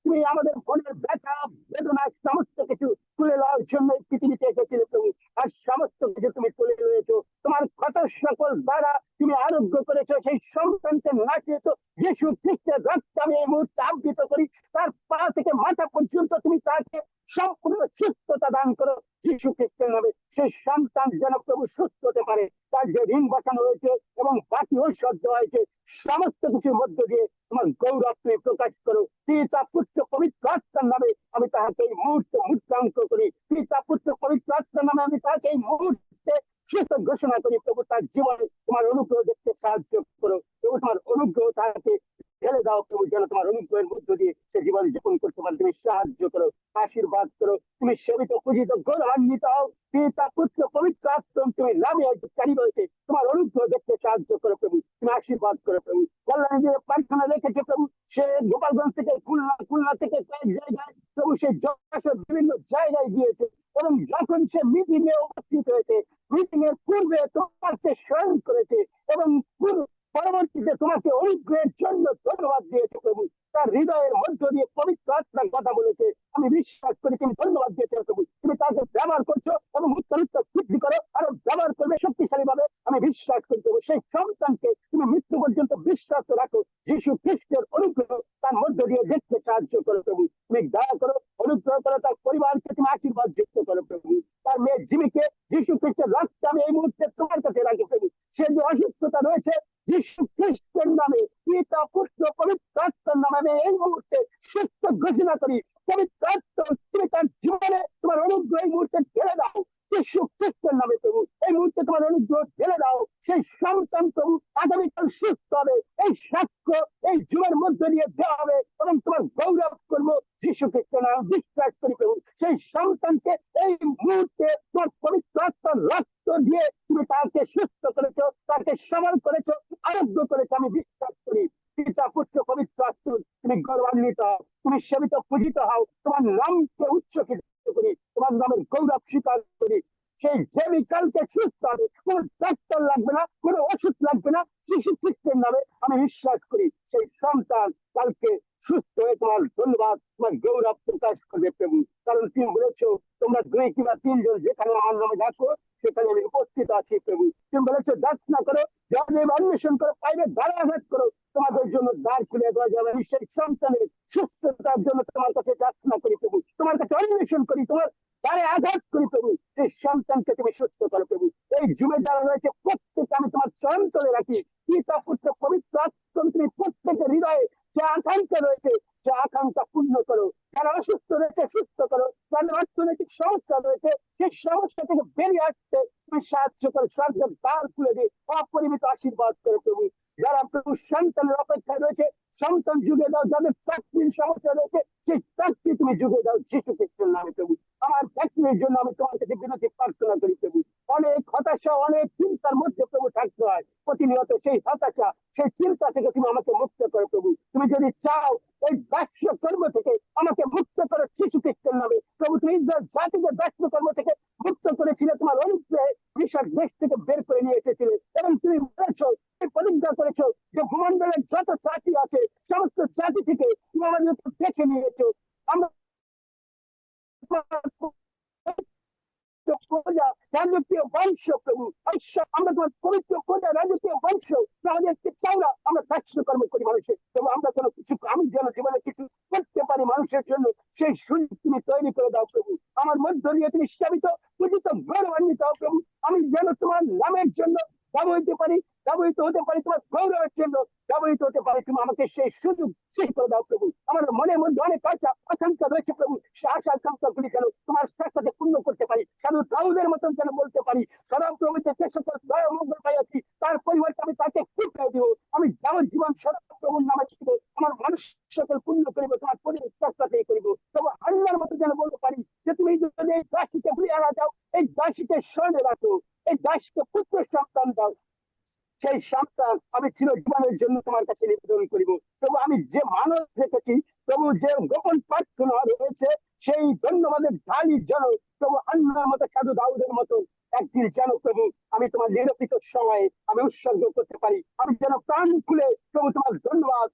Speaker 4: তুমি আমাদের মনের ব্যথা বেদনা সমস্ত কিছু তুলে নেওয়ার জন্য এই পৃথিবীতে এসেছিলে প্রভু, আর সমস্ত কিছু তুমি তুলে নিয়েছো তোমার ক্ষত সকল দ্বারা তুমি আরোগ্য করেছো। সেই সন্তানকে নাচিয়েছ যিশু খ্রিস্টের রক্তে আমি এই মুহূর্তে আবৃত করি, তার পা থেকে মাথা পর্যন্ত তুমি তাকে সম্পূর্ণ সুস্থতা দান করো যিশু খ্রিস্টের নামে। সেই সন্তান যেন প্রভু সুস্থ হতে পারে, তার যে ঋণ বসানো হয়েছে এবং বাকি ঔষধ দেওয়া হয়েছে সমস্ত কিছুর মধ্য দিয়ে তোমার গৌরব তুমি প্রকাশ করো। পিতা পুত্র পবিত্র আত্মার নামে আমি তাহাকে এই মুহূর্তে মুদ্রাঙ্ক করি, পিতা পুত্র পবিত্র আত্মার নামে আমি তাহাকে এই মুহূর্তে সুস্থ ঘোষণা করি প্রভু। তার জীবনে তোমার অনুগ্রহ দেখতে সাহায্য করো প্রভু, তোমার অনুগ্রহ তাহাকে ঢেলে দাও প্রভু, যেন তোমার অনুগ্রহের মধ্য দিয়ে সে জীবন যাপন করতে পারে। তুমি সাহায্য করো, আশীর্বাদ করো, তুমি সেবিত পূজিত গৌরবান্বিত হও। পিতা পুত্র পবিত্র আত্মা তুমি নামে চারিদিকে তোমার অনুগ্রহ দেখতে সাহায্য করো প্রভু, তুমি আশীর্বাদ করো প্রভু। কল্যাণী যে প্রার্থনা রেখেছে প্রভু, সে গোপালগঞ্জ থেকে খুলনা থেকে কয়েক জায়গায় প্রভু সে যশোর বিভিন্ন জায়গায় গিয়েছে, এবং যখন সে মিটিং এ উপস্থিত হয়েছে, মিটিং এর পূর্বে তোমাকে স্মরণ করেছে এবং পরবর্তীতে তোমাকে অনুগ্রহের জন্য ধন্যবাদ দিয়েছে প্রভু। তার হৃদয়ের মধ্য দিয়ে পবিত্র আত্মার কথা বলেছে, আমি বিশ্বাস করি তুমি ধন্যবাদ দিয়েছে প্রভু। তুমি তাকে ব্যবহার করছো এবং উত্তর বৃদ্ধি করো, আরো ব্যবহার করবে শক্তিশালী ভাবে আমি বিশ্বাস করি প্রভু। সেই সন্তানকে তুমি মৃত্যু পর্যন্ত বিশ্বাস রাখো, যিশু খ্রিস্টের অনুগ্রহ তার মধ্য দিয়ে দেখতে সাহায্য করো প্রভু। তুমি দয়া করো, অনুগ্রহ করো, তার পরিবারকে তুমি আশীর্বাদ যুক্ত করো প্রভু। তার মেয়ে জিমিকে যিশু খ্রিস্টের রক্তে আমি এই মুহূর্তে তোমার কাছে রাখি প্রভু। সে যে অসুস্থতা রয়েছে যিশু খ্রিস্টের নামে, পিতা পুত্র পবিত্র আত্মার নামে আমি এই মুহূর্তে সুস্থ ঘোষণা করি। পবিত্র আত্মা তুমি তার জীবনে তোমার অনুগ্রহ এই মুহূর্তে ঢেলে দাও যিশু খ্রিস্টের নামে প্রভু। এই মুহূর্তে তোমার অনুগ্রহ ঢেলে দাও, সেই সন্তান প্রভু আগামীকাল সুস্থ হবে, এই সাক্ষ্য এই যুগের মধ্যে দিয়ে দেওয়া হবে এবং তোমার গৌরব করবো যিশু খ্রিস্টের নামে বিশ্বাস করি প্রভু। সেই সন্তানকে এই মুহূর্তে তোমার পবিত্র আত্মার রক্ত দিয়ে তুমি তাকে সুস্থ করেছো, তাকে সবল করেছো, আরোগ্য করেছো আমি বিশ্বাস করি। পিতা পুত্র পবিত্র আত্মা তুমি গৌরবান্বিত হও, তুমি সেবিত পূজিত হও, তোমার নামকে উচ্চকিত করি, তোমার নামের গৌরব স্বীকার করি। সেই জেমিকালকে সুস্থ হবে, কোন ডাক্তার লাগবে না, কোন ওষুধ লাগবে না, শিশু খ্রিস্টের নামে আমি বিশ্বাস করি। সেই সন্তান কালকে সুস্থ হয়ে তোমার ধন্যবাদ তোমার গৌরব প্রকাশ করবে প্রভু, কারণ তুমি বলেছো তোমরা 2 কিংবা 3 জন যেখানে আমার নামে ডাকো সেখানে আমি উপস্থিত আছি প্রভু। তুমি বলেছো যাচনা করো, যাদের অন্বেষণ করো, পাইবে দ্বারে আঘাত করো, তোমাদের জন্য দ্বার খুলে দেওয়া যাবে। আমি সেই সন্তানের সুস্থতার জন্য তোমার কাছে যাচনা করি প্রভু, তোমার কাছে অন্বেষণ করি, তোমার দ্বারে আঘাত করি প্রভু। সেই সন্তানকে তুমি সুস্থ করো প্রভু। এই জুমে যারা রয়েছে প্রত্যেকে আমি তোমার চরণ তলে রাখি, পিতা পুত্র পবিত্র আত্মা তুমি প্রত্যেকের হৃদয়ে যে আকাঙ্ক্ষা রয়েছে সে আকাঙ্ক্ষা পূর্ণ করো। যারা অসুস্থ রয়েছে সুস্থ করো, যাদের অর্থনৈতিক সমস্যা রয়েছে সেই সমস্যা থেকে বেরিয়ে আসতে তুমি সাহায্য করো, স্বর্গের দ্বার খুলে দিয়ে অপরিমিত আশীর্বাদ করো প্রভু। যারা প্রভু সন্তানের অপেক্ষায় রয়েছে সন্তান যুগে দাও, যাদের চাকরির সমস্যা রয়েছে সেই চাকরি তুমি যুগে দাও যিশু খ্রিস্টের নামে প্রভু। আমার চাকরির জন্য আমি তোমার কাছে বিনতি প্রার্থনা করি প্রভু। অনেক হতাশা অনেক চিন্তার মধ্যে প্রভু থাকতে হয় প্রতিনিয়ত, সেই হতাশা সেই চিন্তা থেকে তুমি আমাকে মুক্ত করো প্রভু। তুমি যদি চাও এই দাস্য কর্ম থেকে আমাকে মুক্ত করো যিশু খ্রিস্টের নামে প্রভু। তুমি ইসরায়েল জাতিকে দাস্য কর্ম থেকে মুক্ত করেছিলে, তোমার অনুগ্রহে মিশর দেশ থেকে বের করে নিয়ে এসেছিলে, এবং তুমি বলেছো প্রতিজ্ঞা করেছো যে ভূমণ্ডলের যত জাতি আছে সমস্ত জাতি থেকে তুমি আমাদেরকে বেছে নিয়েছো। আমরা প্রজা রাজকীয় বংশ প্রভু, আমরা তোমার পবিত্র প্রজা রাজকীয় বংশ, আমাদেরকে চাও না আমরা দাস্য কর্ম করি মানুষের, এবং আমরা যেন কিছু আমি যেন জীবনে কিছু করতে পারি মানুষের জন্য সেই সুযোগ তুমি তৈরি করে দাও প্রভু। আমার মধ্য দিয়ে তুমি সেবিত পূজিত গৌরবান্বিত হও প্রভু। আমি যেন তোমার নামের জন্য ব্যবহৃত পারি, ব্যবহৃত হতে পারি তোমার গৌরবের জন্য ব্যবহৃত হতে পারি। তুমি আমাকে সেই সুযোগ সৃষ্টি করে দাও প্রভু। আমার মনের মধ্যে অনেক আকাঙ্ক্ষা রয়েছে প্রভু, সে আশা আকাঙ্ক্ষা গুলি যেন তোমার সাথে পূর্ণ করতে পারি, সাধু দাউদের মতন যেন বলতে পারি সদা প্রভুতে যে সকল দয়া মঙ্গল পাইয়াছি তার পরিবর্তে আমি তাকে ফুটে দিব। আমি যাবজ্জীবন সদা প্রভুর নামে ছিল, আমার মানুষ সকল পূর্ণ করিব, তোমার পরিচর্যাতেই করিব। তবে আল্লাহর মতো যেন বলতে পারি যে তুমি যদি এই দাসীকে ভুলিয়ে যাও, এই দাসীকে স্মরণে রাখো, এই দাসীকে পুত্র সন্তান দাও, সে সেই সন্তান আমি চিরজীবনের জন্য তোমার কাছে নিবেদন করিব। প্রভু আমি যে মানব রেখেছি, প্রভু যে গোপন প্রার্থনা রয়েছে, সেই ধন্যবাদের ঢালি যেন প্রভু হান্নার মতো, সাধু দাউদের মতো একদিন যেন প্রভু আমি তোমার নিরূপিত সময়ে আমি উৎসর্গ করতে পারি। আমি যেন প্রাণ খুলে প্রভু তোমার ধন্যবাদ,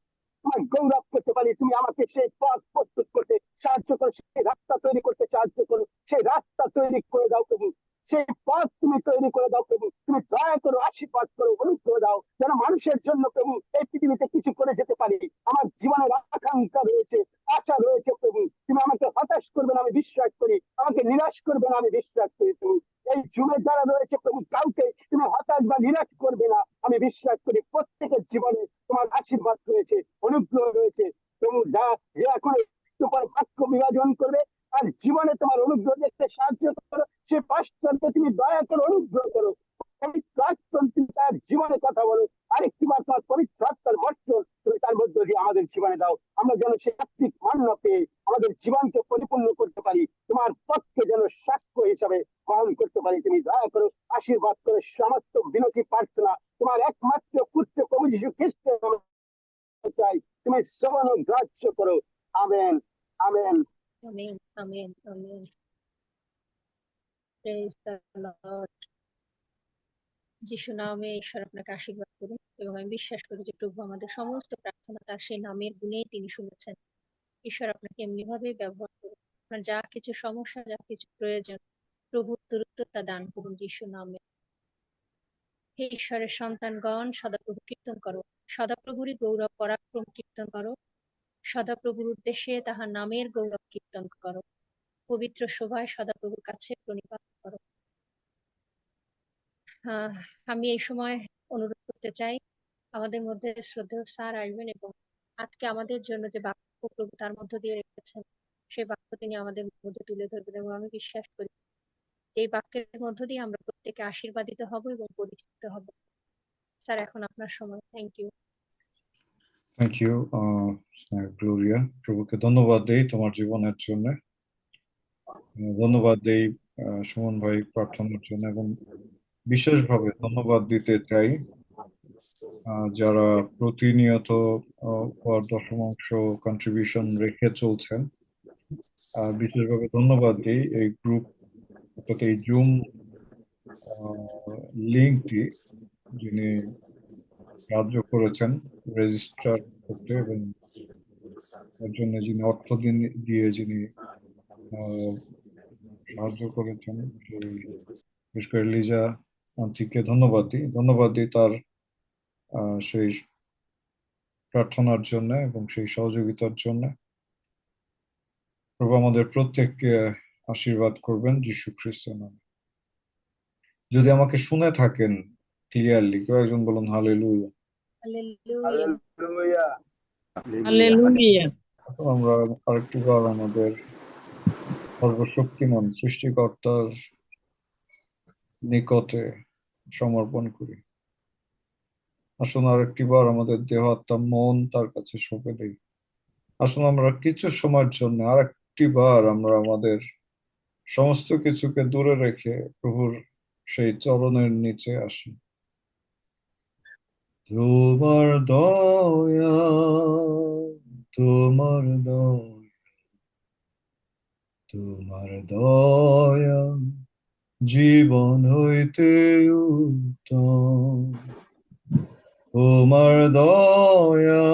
Speaker 4: তোমার গৌরব করতে পারি। তুমি আমাকে সেই পথ প্রস্তুত করতে সাহায্য করো, সেই রাস্তা তৈরি করতে সাহায্য করো, সেই রাস্তা তৈরি করে দাও প্রভু, সেই পথ তুমি তৈরি করে দাও প্রভু। তুমি দয়া করো, আশীর্বাদ করো, অনুগ্রহ দাও, যেন মানুষের জন্য প্রভু এই পৃথিবীতে কিছু করে যেতে পারি। আমার জীবনের আকাঙ্ক্ষা রয়েছে, আশা রয়েছে প্রভু। তুমি আমাকে হতাশ করবে না, আমি বিশ্বাস করি। আমাকে নিরাশ করবে না, আমি বিশ্বাস করি প্রভু। এই যুগে যারা রয়েছে প্রভু, কাউকে তুমি হতাশ বা নিরাশ করবে না, আমি বিশ্বাস করি। প্রত্যেকের জীবনে তোমার আশীর্বাদ রয়েছে, অনুগ্রহ রয়েছে প্রভু। যা যে এখন একটু পরে বাক্য বিভাজন করবে, আর জীবনে তোমার অনুগ্রহ দেখতে সাহায্য করো। সে পাশ্চাত্যকে তুমি দয়া করো, অনুগ্রহ করো। পবিত্র আত্মা তুমি তার জীবনে কথা বলো। আরেকটি বার তোমার পবিত্র আত্মার বর্ষণ তুমি তার মধ্য দিয়ে আমাদের জীবনে দাও। আমরা যেন সেই আত্মিক মান্য পেয়ে আমাদের জীবনকে পরিপূর্ণ করতে পারি, তোমার পথকে যেন সাক্ষ্য হিসাবে গ্রহণ করতে পারি। তুমি দয়া করো, আশীর্বাদ করো। সমস্ত বিনতি প্রার্থনা তোমার একমাত্র পুত্র প্রভু যীশু খ্রিস্টের নামে চাই। তুমি শ্রবণ ও গ্রাহ্য করো। Amen, amen.
Speaker 1: Amen, amen, amen. Praise the lord. যিশু নামে ঈশ্বর আপনাকে আশীর্বাদ করুন, এবং আমি বিশ্বাস করি যে প্রভু আমাদের সমস্ত প্রার্থনা তার সেই নামের গুণেই তিনি শুনেছেন। ঈশ্বর আপনাকে এমনি ভাবে ব্যবহার করুন। আপনার যা কিছু সমস্যা, যা কিছু প্রয়োজন, প্রভু উত্তর তা দান করুন যিশু নামে। হে ঈশ্বরের সন্তানগণ, সদাপ্রভু কীর্তন করো, সদাপ্রভুরই গৌরব পরাক্রম কীর্তন করো, সদাপ্রভুর উদ্দেশ্যে তাহার নামের গৌরব কীর্তন করো, পবিত্র শোভায় সদাপ্রভুর কাছে প্রণিপাত করো। আমি এই সময় অনুরোধ করতে চাই, আমাদের মধ্যে শ্রদ্ধেয় স্যার আসবেন এবং আজকে আমাদের জন্য যে বাক্য প্রভু তার মধ্য দিয়ে রেখেছেন, সেই বাক্য তিনি আমাদের মধ্যে তুলে ধরবেন। এবং আমি বিশ্বাস করি যে এই বাক্যের মধ্য দিয়ে আমরা প্রত্যেকে আশীর্বাদিত হব এবং পরিচিত হব। স্যার, এখন আপনার সময়। Thank you.
Speaker 3: Thank you Gloria. প্রভুকে ধন্যবাদ দেই তোমার জীবনের জন্য, ধন্যবাদ দেই সুমন ভাই প্রার্থনার জন্য, এবং বিশেষভাবে ধন্যবাদ দিতে চাই যারা প্রতিনিয়ত দশমাংশ কন্ট্রিবিউশন রেখে চলছেন। বিশেষভাবে ধন্যবাদ দিই এই গ্রুপ, অর্থাৎ এই জুম লিঙ্কটি যিনি সাহায্য করেছেন রেজিস্টার করতে, এবং তার জন্য যিনি অর্থ দিয়ে যিনি সাহায্য করেছেন, বিশেষ করে লিজা আন্টিকে ধন্যবাদ দিই তার সেই প্রার্থনার জন্য এবং সেই সহযোগিতার জন্য। প্রভু আমাদের প্রত্যেককে আশীর্বাদ করবেন যিশু খ্রিস্টের নামে। যদি আমাকে শুনে থাকেন ক্লিয়ারলি, কেউ একজন বলুন হালেলুয়া।
Speaker 1: হালেলুয়া।
Speaker 4: হালেলুয়া।
Speaker 5: হালেলুয়া।
Speaker 3: এখন আমরা আরেকটিবার আমাদের সর্বশক্তিমান সৃষ্টিকর্তার নিকটে সমর্পণ করি। আসুন আরেকটিবার আমাদের দেহ, আত্মা, মন তার কাছে সঁপে দেই। আসুন আমরা কিছু সময়ের জন্য আরেকটিবার আমরা আমাদের সমস্ত কিছুকে দূরে রেখে প্রভুর সেই চরণের নিচে আসি। তোমার দয়া, তোমার দয়া, তোমার দয়া জীবন হইতে উত্তম। তোমার দয়া,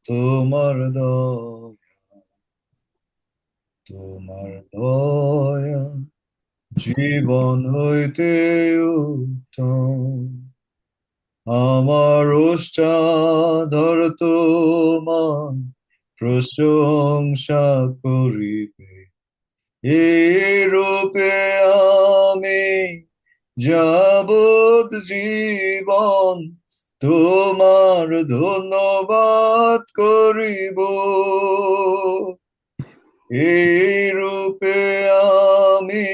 Speaker 3: তোমার দয়া, তোমার দয়া জীবন হইতে উত্তম। আমার ওষ্ঠাধর তোমার প্রশংসা করিবে, এই রূপে আমি যাবৎ জীবন তোমার ধন্যবাদ করিব। এই রূপে আমি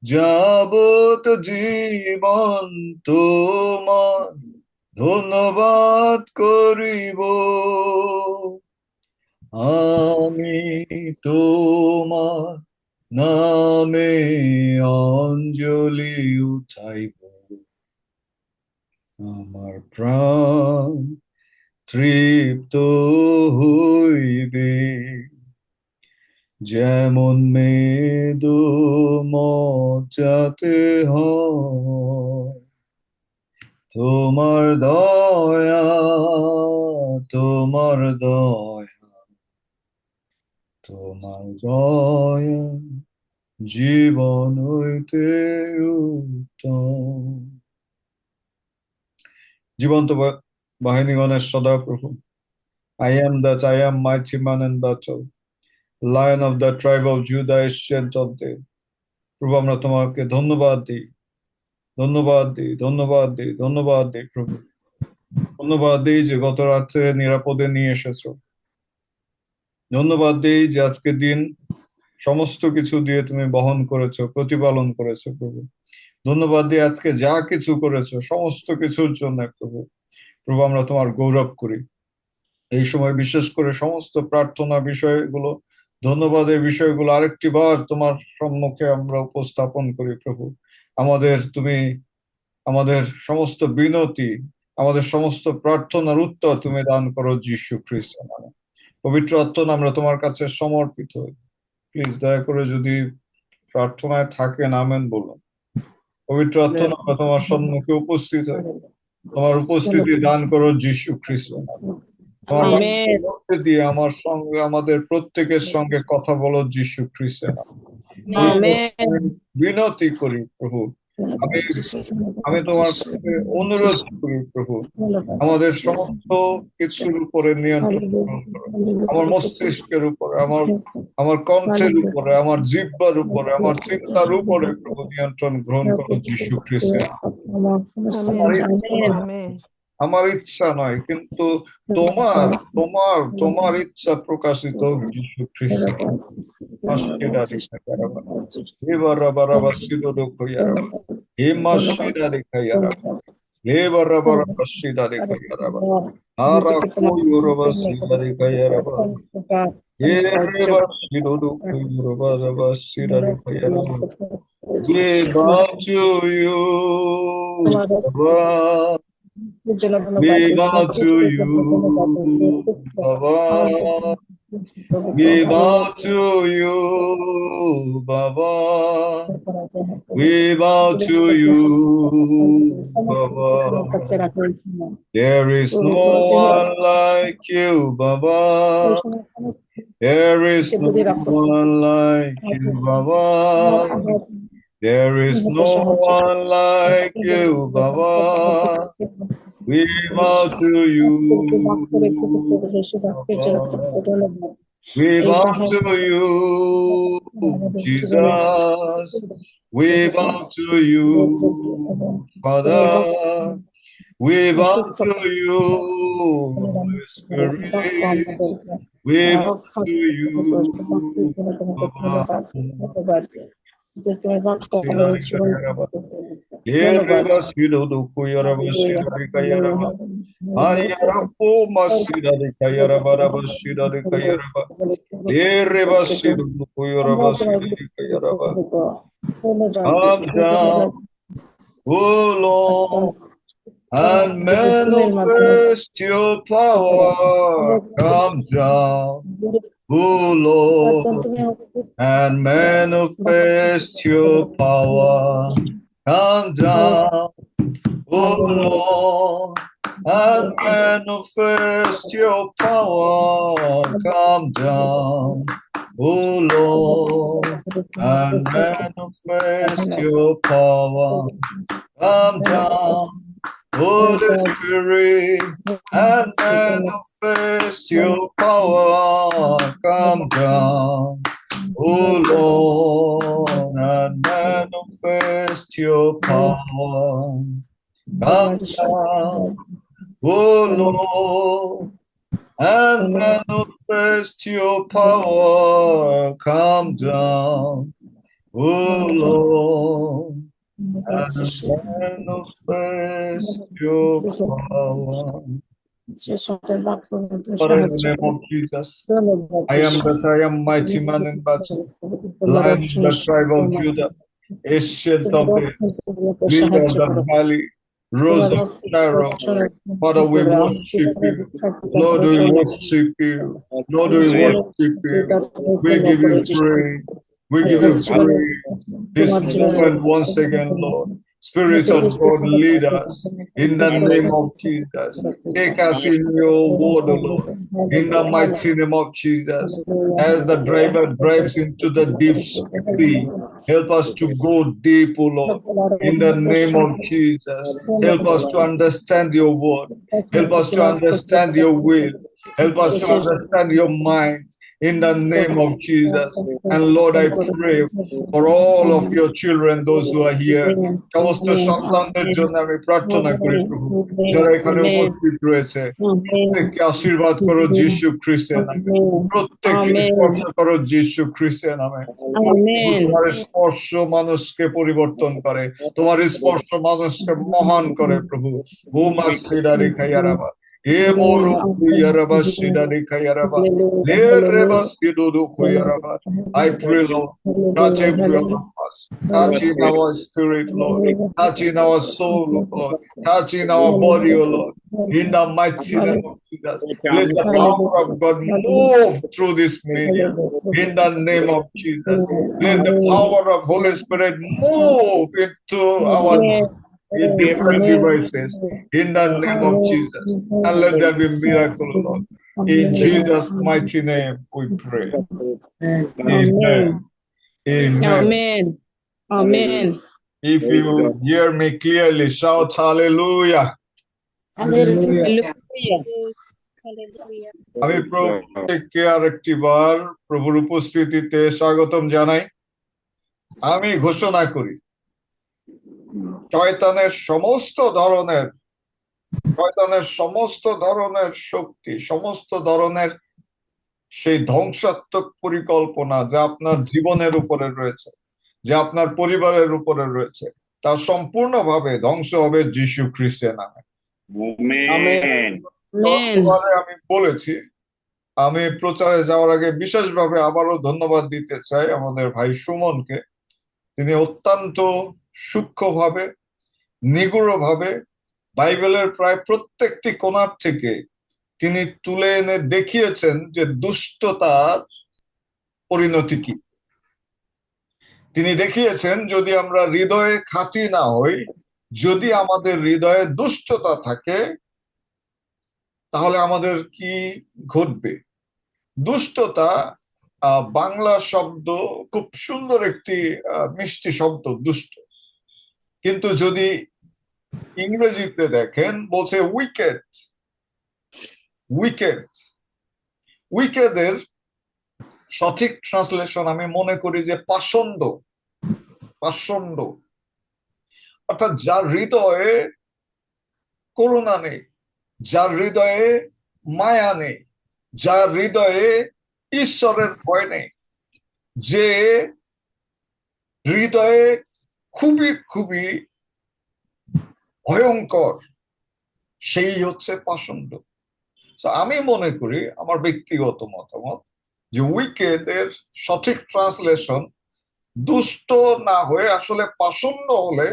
Speaker 3: যাবৎ জীবন তোমার ধন্যবাদ করিব। আমি তোমার নামে অঞ্জলি উঠাইব, আমার প্রাণ তৃপ্ত হইবে, যেমন মেদো মজ্জাতে হয়। তোমার দয়া, তোমার দয়া, তোমার দয়া জীবন হইতে উত্তম। জীবন্ত বাহিনীগণের সদা প্রভু, I am that I am, mighty man in battle, Lion of the tribe of Judah, ancient of days. প্রভু আমরা তোমাকে ধন্যবাদ দিই, ধন্যবাদ দিই, ধন্যবাদ দিই, ধন্যবাদ দিই প্রভু। ধন্যবাদ দিই যে গত রাত্রে নিরাপদে নিয়ে এসেছো। ধন্যবাদ দিই যে আজকের দিন সমস্ত কিছু দিয়ে তুমি বহন করেছো, প্রতিপালন করেছো প্রভু। ধন্যবাদ দিই আজকে যা কিছু করেছো সমস্ত কিছুর জন্য প্রভু। প্রভু আমরা তোমার গৌরব করি। এই সময় বিশেষ করে সমস্ত প্রার্থনা বিষয়গুলো, ধন্যবাদের বিষয়গুলো আরেকটি বার তোমার সম্মুখে আমরা উপস্থাপন করি প্রভু। তুমি আমাদের সমস্ত বিনতি, আমাদের সমস্ত প্রার্থনার উত্তর তুমি দান করো যীশু খ্রিস্ট নামে। পবিত্র আত্মা আমরা তোমার কাছে সমর্পিত হই। প্লিজ দয়া করে যদি প্রার্থনায় থাকেন আমেন বলুন। পবিত্র আত্মা আমরা তোমার সম্মুখে উপস্থিত হই। তোমার উপস্থিতি দান করো যীশু খ্রিস্ট নামে। তোমার বাক্যের মধ্যে দিয়ে আমার সঙ্গে, আমাদের প্রত্যেকের সঙ্গে কথা বলো যীশু খ্রিস্টের নামে। বিনতি করি প্রভু, আমি তোমার কাছে অনুরোধ করি প্রভু, আমাদের সমস্ত কিছুর উপরে নিয়ন্ত্রণ গ্রহণ করো। আমার মস্তিষ্কের উপরে, আমার কণ্ঠের উপরে, আমার জিহ্বার উপরে, আমার চিন্তার উপরে প্রভু নিয়ন্ত্রণ গ্রহণ করো যীশু খ্রিস্টের নামে। আমার ইচ্ছা নয়, কিন্তু তোমার তোমার তোমার ইচ্ছা প্রকাশিত যীশু খ্রিস্ট। We bow to you, Baba. We bow to you, Baba. We bow to you, Baba. There is no one like you, Baba. There is no one like you, Baba. There is no one like you, Baba. We bow to you, Baba. We bow to you, Jesus. We bow to you, Father. We bow to you, Holy Spirit. We bow to you, Baba. Come down, oh Lord, and manifest your power. Come down, oh Lord, and manifest your power. Come down, oh Lord, and manifest your power. Come down, oh Lord, and manifest your power. Come down, Holy Spirit, and manifest your power. Come down, oh Lord, and manifest your power. Come down, oh Lord, and manifest your power. Come down, oh Lord, and manifest your power. Father, in the name of Jesus, I am that I am, mighty man in battle, Lion of the tribe of Judah, ancient of days, lily of the valley, Rose of Sharon. Father, we worship you. Lord, we worship you. Lord, we worship you. We give you praise. We give you praise. This moment once again, Lord. Spirit of God, lead us in the name of Jesus. Take us in your word, Lord, in the mighty name of Jesus. As the driver drives into the deep sea, help us to go deep, O Lord, in the name of Jesus. Help us to understand your word. Help us to understand your will. Help us to understand your mind in the name of Jesus. And Lord, I pray for all of your children, those who are here, সমস্ত সন্তানদের জন্য আমি প্রার্থনা করি প্রভু, যারা এখানে উপস্থিত রয়েছে, প্রত্যেককে আশীর্বাদ করো যিশু খ্রিস্টের নামে, প্রত্যেককে স্পর্শ করো যিশু খ্রিস্টের নামে। তোমার স্পর্শ মানুষকে পরিবর্তন করে, তোমার স্পর্শ মানুষকে মহান করে প্রভু। ভূমা সিডারি খাইয়ারাবা এ মোরো কুইয়ারাবা সিডারি খাইয়ারাবা লে Reba সিডুদু কুইয়ারাবা। I pray, Lord, touch every one of us, touch in our spirit, Lord, touch in our soul, Lord, touch in our body, O Lord, in the mighty name of Jesus. Let the power of God move through this medium, in the name of Jesus. Let the power of Holy Spirit move into our different devices, in the name of Jesus. And let there be miracle, Lord. In Jesus' mighty name we pray. Amen. Amen.
Speaker 5: Amen.
Speaker 3: If you hear me clearly, shout hallelujah.
Speaker 5: Hallelujah.
Speaker 1: Hallelujah.
Speaker 3: আমি প্রত্যেককে আরেকটিবার প্রভুর উপস্থিতিতে স্বাগতম জানাই। আমি ঘোষণা করি, শয়তানের সমস্ত ধরনের শক্তি, সমস্ত ধরনের সেই ধ্বংসাত্মক পরিকল্পনা যা আপনার জীবনের উপরে রয়েছে, যা আপনার পরিবারের উপরে রয়েছে, তা সম্পূর্ণভাবে ধ্বংস হবে যিশু খ্রিস্টের নামে। আমি বলেছি, আমি প্রচারে যাওয়ার আগে বিশেষভাবে আবারও ধন্যবাদ দিতে চাই আমাদের ভাই সুমনকে। তিনি অত্যন্ত সূক্ষ্মভাবে, নিগুড়ভাবে বাইবেলের প্রায় প্রত্যেকটি কোণার থেকে তিনি তুলে এনে দেখিয়েছেন যে দুষ্টতার পরিণতি কি। তিনি দেখিয়েছেন যদি আমরা হৃদয়ে খাঁটি না হই, যদি আমাদের হৃদয়ে দুষ্টতা থাকে, তাহলে আমাদের কি ঘটবে। দুষ্টতা বাংলা শব্দ, খুব সুন্দর একটি মিষ্টি শব্দ দুষ্ট, কিন্তু যদি ইংরেজিতে দেখেন বলছে উইকেড। উইকেডের সঠিক ট্রান্সলেশন আমি মনে করি যে পাষণ্ড। অর্থাৎ যার হৃদয়ে করুণা নেই, যার হৃদয়ে মায়া নেই, যার হৃদয়ে ঈশ্বরের ভয় নেই, যে হৃদয়ে খুবই খুবই ভয়ঙ্কর, সেই হচ্ছে পাষণ্ড। আমি মনে করি, আমার ব্যক্তিগত মতামত, যে উইকেডের সঠিক ট্রান্সলেশন দুষ্ট না হয়ে আসলে পাষণ্ড হলে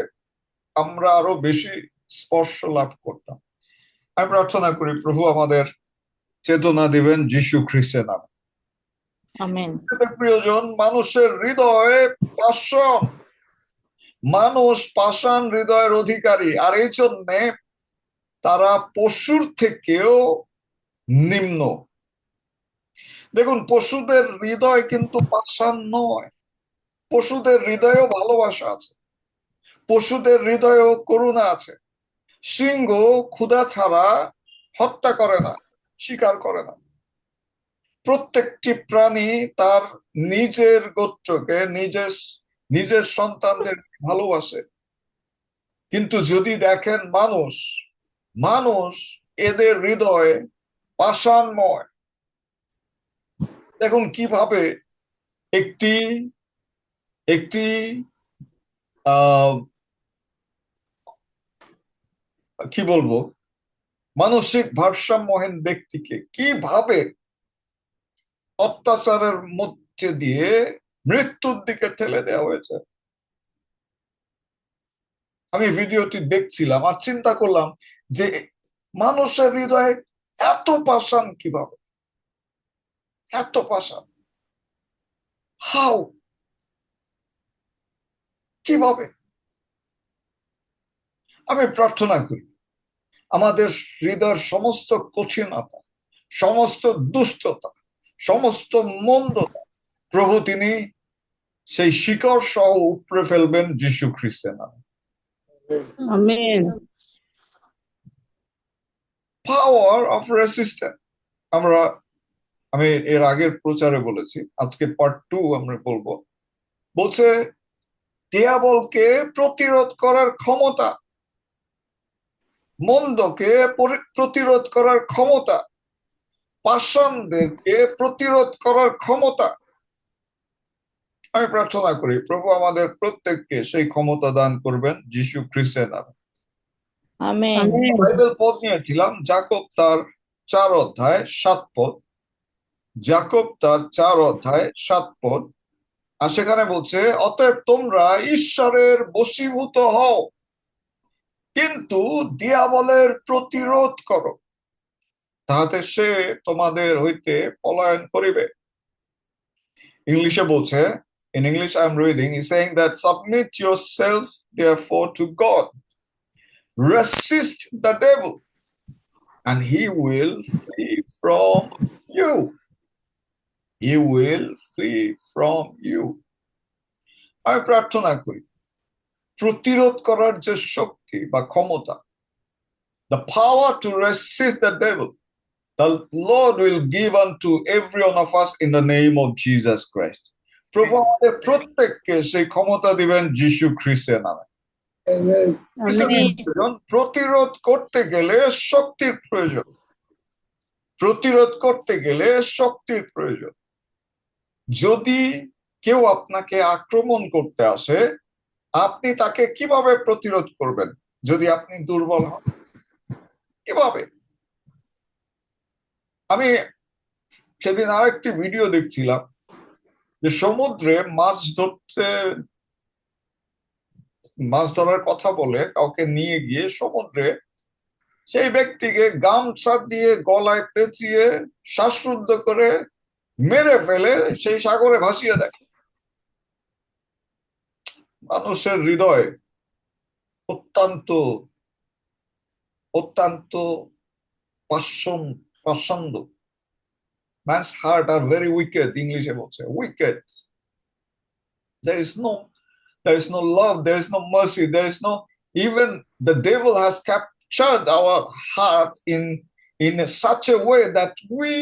Speaker 3: আমরা আরো বেশি স্পর্শ লাভ করতাম। আমি প্রার্থনা করি প্রভু আমাদের চেতনা দিবেন যিশু খ্রিস্টের নামে।
Speaker 5: আমেন।
Speaker 3: প্রিয়জন, মানুষের হৃদয়ে পাষাণ, মানুষ পাষাণ হৃদয়ের অধিকারী, আর এই জন্যে তারা পশুর থেকেও নিম্ন। দেখুন, পশুদের হৃদয় কিন্তু পাষাণ নয়, পশুদের হৃদয়েও ভালোবাসা আছে, পশুদের হৃদয়েও করুণা আছে। সিংহ ক্ষুধা ছাড়া হত্যা করে না, শিকার করে না। প্রত্যেকটি প্রাণী তার নিজের গোত্রকে, নিজের সন্তানদের ভালোবাসে। কিন্তু যদি দেখেন মানুষ এদের হৃদয় পাষাণময়। দেখুন কিভাবে একটি কি বলবো, মানসিক ভারসাম্যহীন ব্যক্তিকে কিভাবে অত্যাচারের মধ্যে দিয়ে মৃত্যুর দিকে ঠেলে দেওয়া হয়েছে। আমি ভিডিওটি দেখছিলাম আর চিন্তা করলাম যে মানুষের হৃদয়ে এত পাষাণ কিভাবে, এত পাষাণ, হাউ, কিভাবে? আমি প্রার্থনা করি আমাদের হৃদয়ের সমস্ত কঠিনতা, সমস্ত দুষ্টতা, সমস্ত মন্দতা প্রভু তিনি সেই শিকড় সহ উপড়ে ফেলবেন যীশু খ্রিস্টের নামে।
Speaker 5: আমেন।
Speaker 3: Power of resistance. আমি এর আগের প্রচারে বলেছি, আজকে পার্ট 2 আমরা বলবো। বলছে দিয়াবলকে প্রতিরোধ করার ক্ষমতা, মন্দকে প্রতিরোধ করার ক্ষমতা, পাষাণদেরকে প্রতিরোধ করার ক্ষমতা। আমি প্রার্থনা করি প্রভু আমাদের প্রত্যেককে সেই ক্ষমতা দান করবেন যীশু খ্রিস্টের নামে।
Speaker 6: আমেন।
Speaker 3: বাইবেল পদ নিয়েছিলাম যাকব তার 4 অধ্যায় 7 পদ, যাকব তার 4 অধ্যায় 7 পদ। আর সেখানে বলছে অতএব তোমরা ঈশ্বরের বশীভূত হও, কিন্তু দিয়াবলের প্রতিরোধ করো, তাহাতে সে তোমাদের হইতে পলায়ন করিবে। ইংলিশে বলছে, in English I'm reading, he's saying that submit yourself therefore to God, resist the devil and he will flee from you. He will flee from you. আমি প্রার্থনা করি প্রতিরোধ করার যে শক্তি বা ক্ষমতা, the power to resist the devil, the Lord will give unto every one of us in the name of Jesus Christ. প্রভু আমাদের প্রত্যেককে সেই ক্ষমতা দিবেন যীশু খ্রিস্টের নামে। প্রতিরোধ করতে গেলে শক্তির প্রয়োজন, প্রতিরোধ করতে গেলে শক্তির প্রয়োজন। যদি কেউ আপনাকে আক্রমণ করতে আসে, আপনি তাকে কিভাবে প্রতিরোধ করবেন যদি আপনি দুর্বল হন? কিভাবে? আমি সেদিন আরেকটি ভিডিও দেখছিলাম যে সমুদ্রে মাছ ধরার কথা বলে কাউকে নিয়ে গিয়ে সমুদ্রে সেই ব্যক্তিকে গামছা দিয়ে গলায় পেঁচিয়ে শ্বাসরুদ্ধ করে মেরে ফেলে সেই সাগরে ভাসিয়ে দেয়। মানুষের হৃদয় অত্যন্ত অত্যন্ত পাষণ্ড। Man's heart are very wicked, ইংলিশে বলছে wicked. There is no love, there is no mercy, there is no, even the devil has captured our heart in such a way that we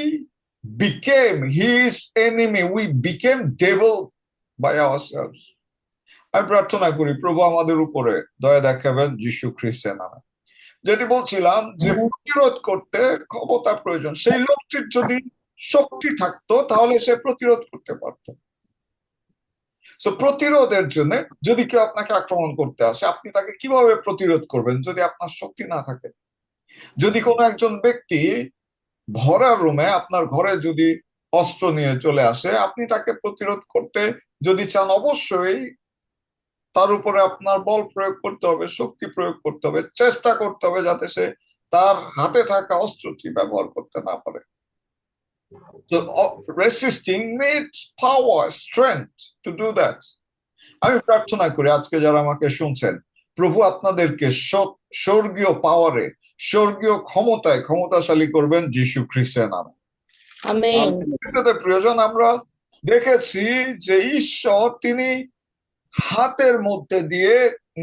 Speaker 3: became his enemy, we became devil by ourselves. আমি প্রার্থনা করি প্রভু আমাদের উপরে দয়া দেখাবেন যীশু খ্রিস্টের নামে। যেটি বলছিলাম যে প্রতিরোধ করতে ক্ষমতা প্রয়োজন, সেই লোকটির যদি শক্তি থাকতো তাহলে সে প্রতিরোধ করতে পারতো। সো প্রতিরোধের জন্য যদি কেউ আপনাকে আক্রমণ করতে আসে, আপনি তাকে কিভাবে প্রতিরোধ করবেন যদি আপনার শক্তি না থাকে? যদি কোনো একজন ব্যক্তি ভরা রুমে আপনার ঘরে যদি অস্ত্র নিয়ে চলে আসে, আপনি তাকে প্রতিরোধ করতে যদি চান, অবশ্যই তার উপরে আপনার বল প্রয়োগ করতে হবে, শক্তি প্রয়োগ করতে হবে, চেষ্টা করতে হবে যাতে সে তার হাতে থাকা অস্ত্রটি ব্যবহার করতে না পারে। So resisting needs power, strength to do that. আমি প্রার্থনা করি আজকে যারা আমাকে শুনছেন, প্রভু আপনাদেরকে স্বর্গীয় পাওয়ারে, স্বর্গীয় ক্ষমতায় ক্ষমতাশালী করবেন যীশু খ্রিস্টের নামে।
Speaker 6: আমেন।
Speaker 3: প্রিয়জন, আমরা দেখেছি যে ঈশ্বর তিনি হাতের মধ্যে দিয়ে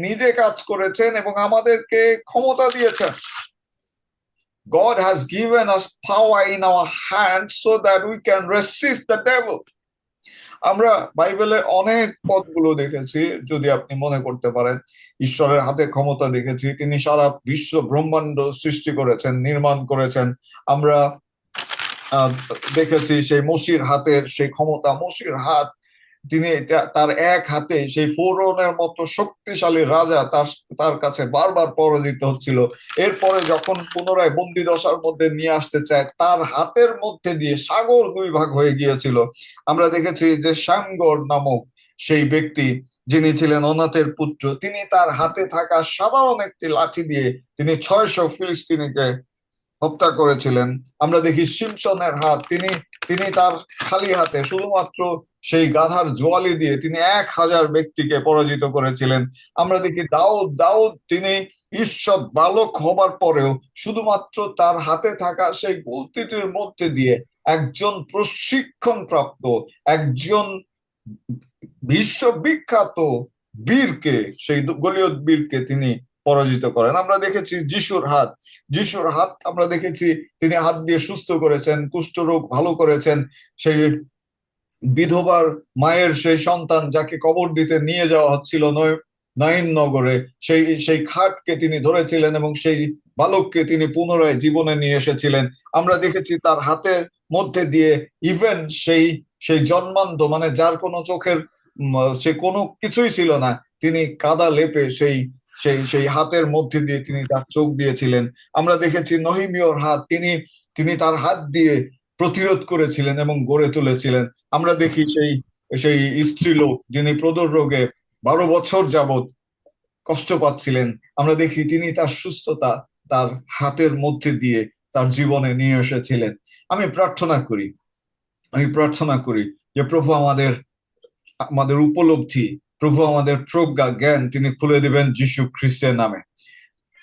Speaker 3: নিজে কাজ করেছেন এবং আমাদেরকে ক্ষমতা দিয়েছেন। God has given us power in our hands so that we can resist the devil. আমরা বাইবেলের অনেক পদগুলো দেখেছি, যদি আপনি মনে করতে পারেন ঈশ্বরের হাতে ক্ষমতা দেখেছি। তিনি সারা বিশ্ব ব্রহ্মাণ্ড সৃষ্টি করেছেন, নির্মাণ করেছেন। আমরা দেখেছি সেই মসির হাতের সেই ক্ষমতা, মসির হাত, তিনি তার এক হাতে সেই ফোরনের মতো শক্তিশালী রাজা তার কাছে বারবার পরাজিত হচ্ছিল। এরপরে যখন পুনরায় বন্দি দশার মধ্যে নিয়ে আসতে চায়, তার হাতের মধ্যে দিয়ে সাগর 2 ভাগ হয়ে গিয়েছিল। আমরা দেখেছি যে শ্যামগড় নামক সেই ব্যক্তি যিনি ছিলেন অনাথের পুত্র, তিনি তার হাতে থাকা সাধারণ একটি লাঠি দিয়ে তিনি 600 ফিলিস্তিনিকে হত্যা করেছিলেন। আমরা দেখি সিমসনের হাত, তিনি তিনি তার খালি হাতে শুধুমাত্র সেই গাধার জোয়ালি দিয়ে তিনি 1000 ব্যক্তিকে পরাজিত করেছিলেন। আমরা দেখি দাউদ তিনি ঈর্ষৎ বালক হবার পরেও শুধুমাত্র তার হাতে থাকা সেই গলতিটির মধ্যে দিয়ে একজন প্রশিক্ষণ প্রাপ্ত, একজন বিশ্ববিখ্যাত বীরকে, সেই গলিয়ত বীরকে তিনি পরাজিত করেন। আমরা দেখেছি যিশুর হাত আমরা দেখেছি তিনি হাত দিয়ে সুস্থ করেছেন, কুষ্ঠরোগ ভালো করেছেন। সেই বিধবার মায়ের সেই সন্তান যাকে কবর দিতে নিয়ে যাওয়া হচ্ছিল নাইন নগরে, সেই খাটকে তিনি ধরেছিলেন এবং সেই বালককে তিনি পুনরায় জীবনে নিয়ে এসেছিলেন। আমরা দেখেছি তার হাতের মধ্যে দিয়ে ইভেন সেই জন্মান্ধ, মানে যার কোনো চোখের সে কোনো কিছুই ছিল না, তিনি কাদা লেপে সেই হাতের মধ্যে দিয়ে তিনি তার চোখ দিয়েছিলেন। আমরা দেখেছি নহিমিয়র হাত, তিনি তার হাত দিয়ে প্রতিরোধ করেছিলেন এবং গড়ে তুলেছিলেন। আমরা দেখি সেই স্ত্রীলোক যিনি প্রদর রোগে 12 বছর যাবৎ কষ্ট পাচ্ছিলেন, আমরা দেখি তিনি তার সুস্থতা তার হাতের মধ্যে দিয়ে তার জীবনে নিয়ে এসেছিলেন। আমি প্রার্থনা করি যে প্রভু আমাদের উপলব্ধি, প্রভু আমাদের প্রজ্ঞা জ্ঞান তিনি খুলে দিবেন যিশু খ্রিস্টের নামে।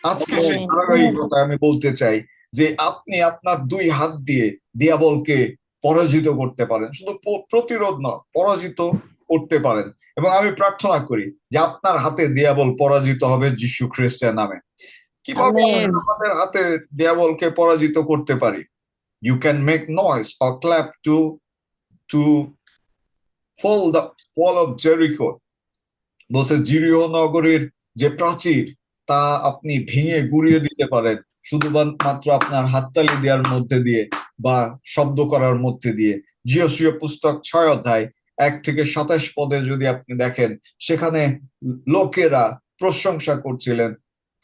Speaker 3: আজকে সেই ধারাবাহিকতা আমি বলতে চাই যে আপনি আপনার 2 হাত দিয়ে দিয়াবলকে পরাজিত করতে পারেন, শুধু প্রতিরোধ না, পরাজিত করতে পারেন। এবং আমি প্রার্থনা করি যে আপনার হাতে দিয়াবল পরাজিত হবে যিশু খ্রিস্টের নামে। কিভাবে
Speaker 6: আমেন।
Speaker 3: আমাদের হাতে দিয়াবলকে পরাজিত করতে পারি? You can make noise or clap to fall the wall of Jericho. বলছে জিরিও নগরীর যে প্রাচীর তা আপনি ভেঙে গুড়িয়ে দিতে পারেন শুধুমাত্র আপনার হাততালি দেওয়ার মধ্যে দিয়ে বা শব্দ করার মধ্যে দিয়ে। জিওসীয় পুস্তক 6 অধ্যায় 1 থেকে 27 পদে যদি আপনি দেখেন, সেখানে লোকেরা প্রশংসা করছিলেন,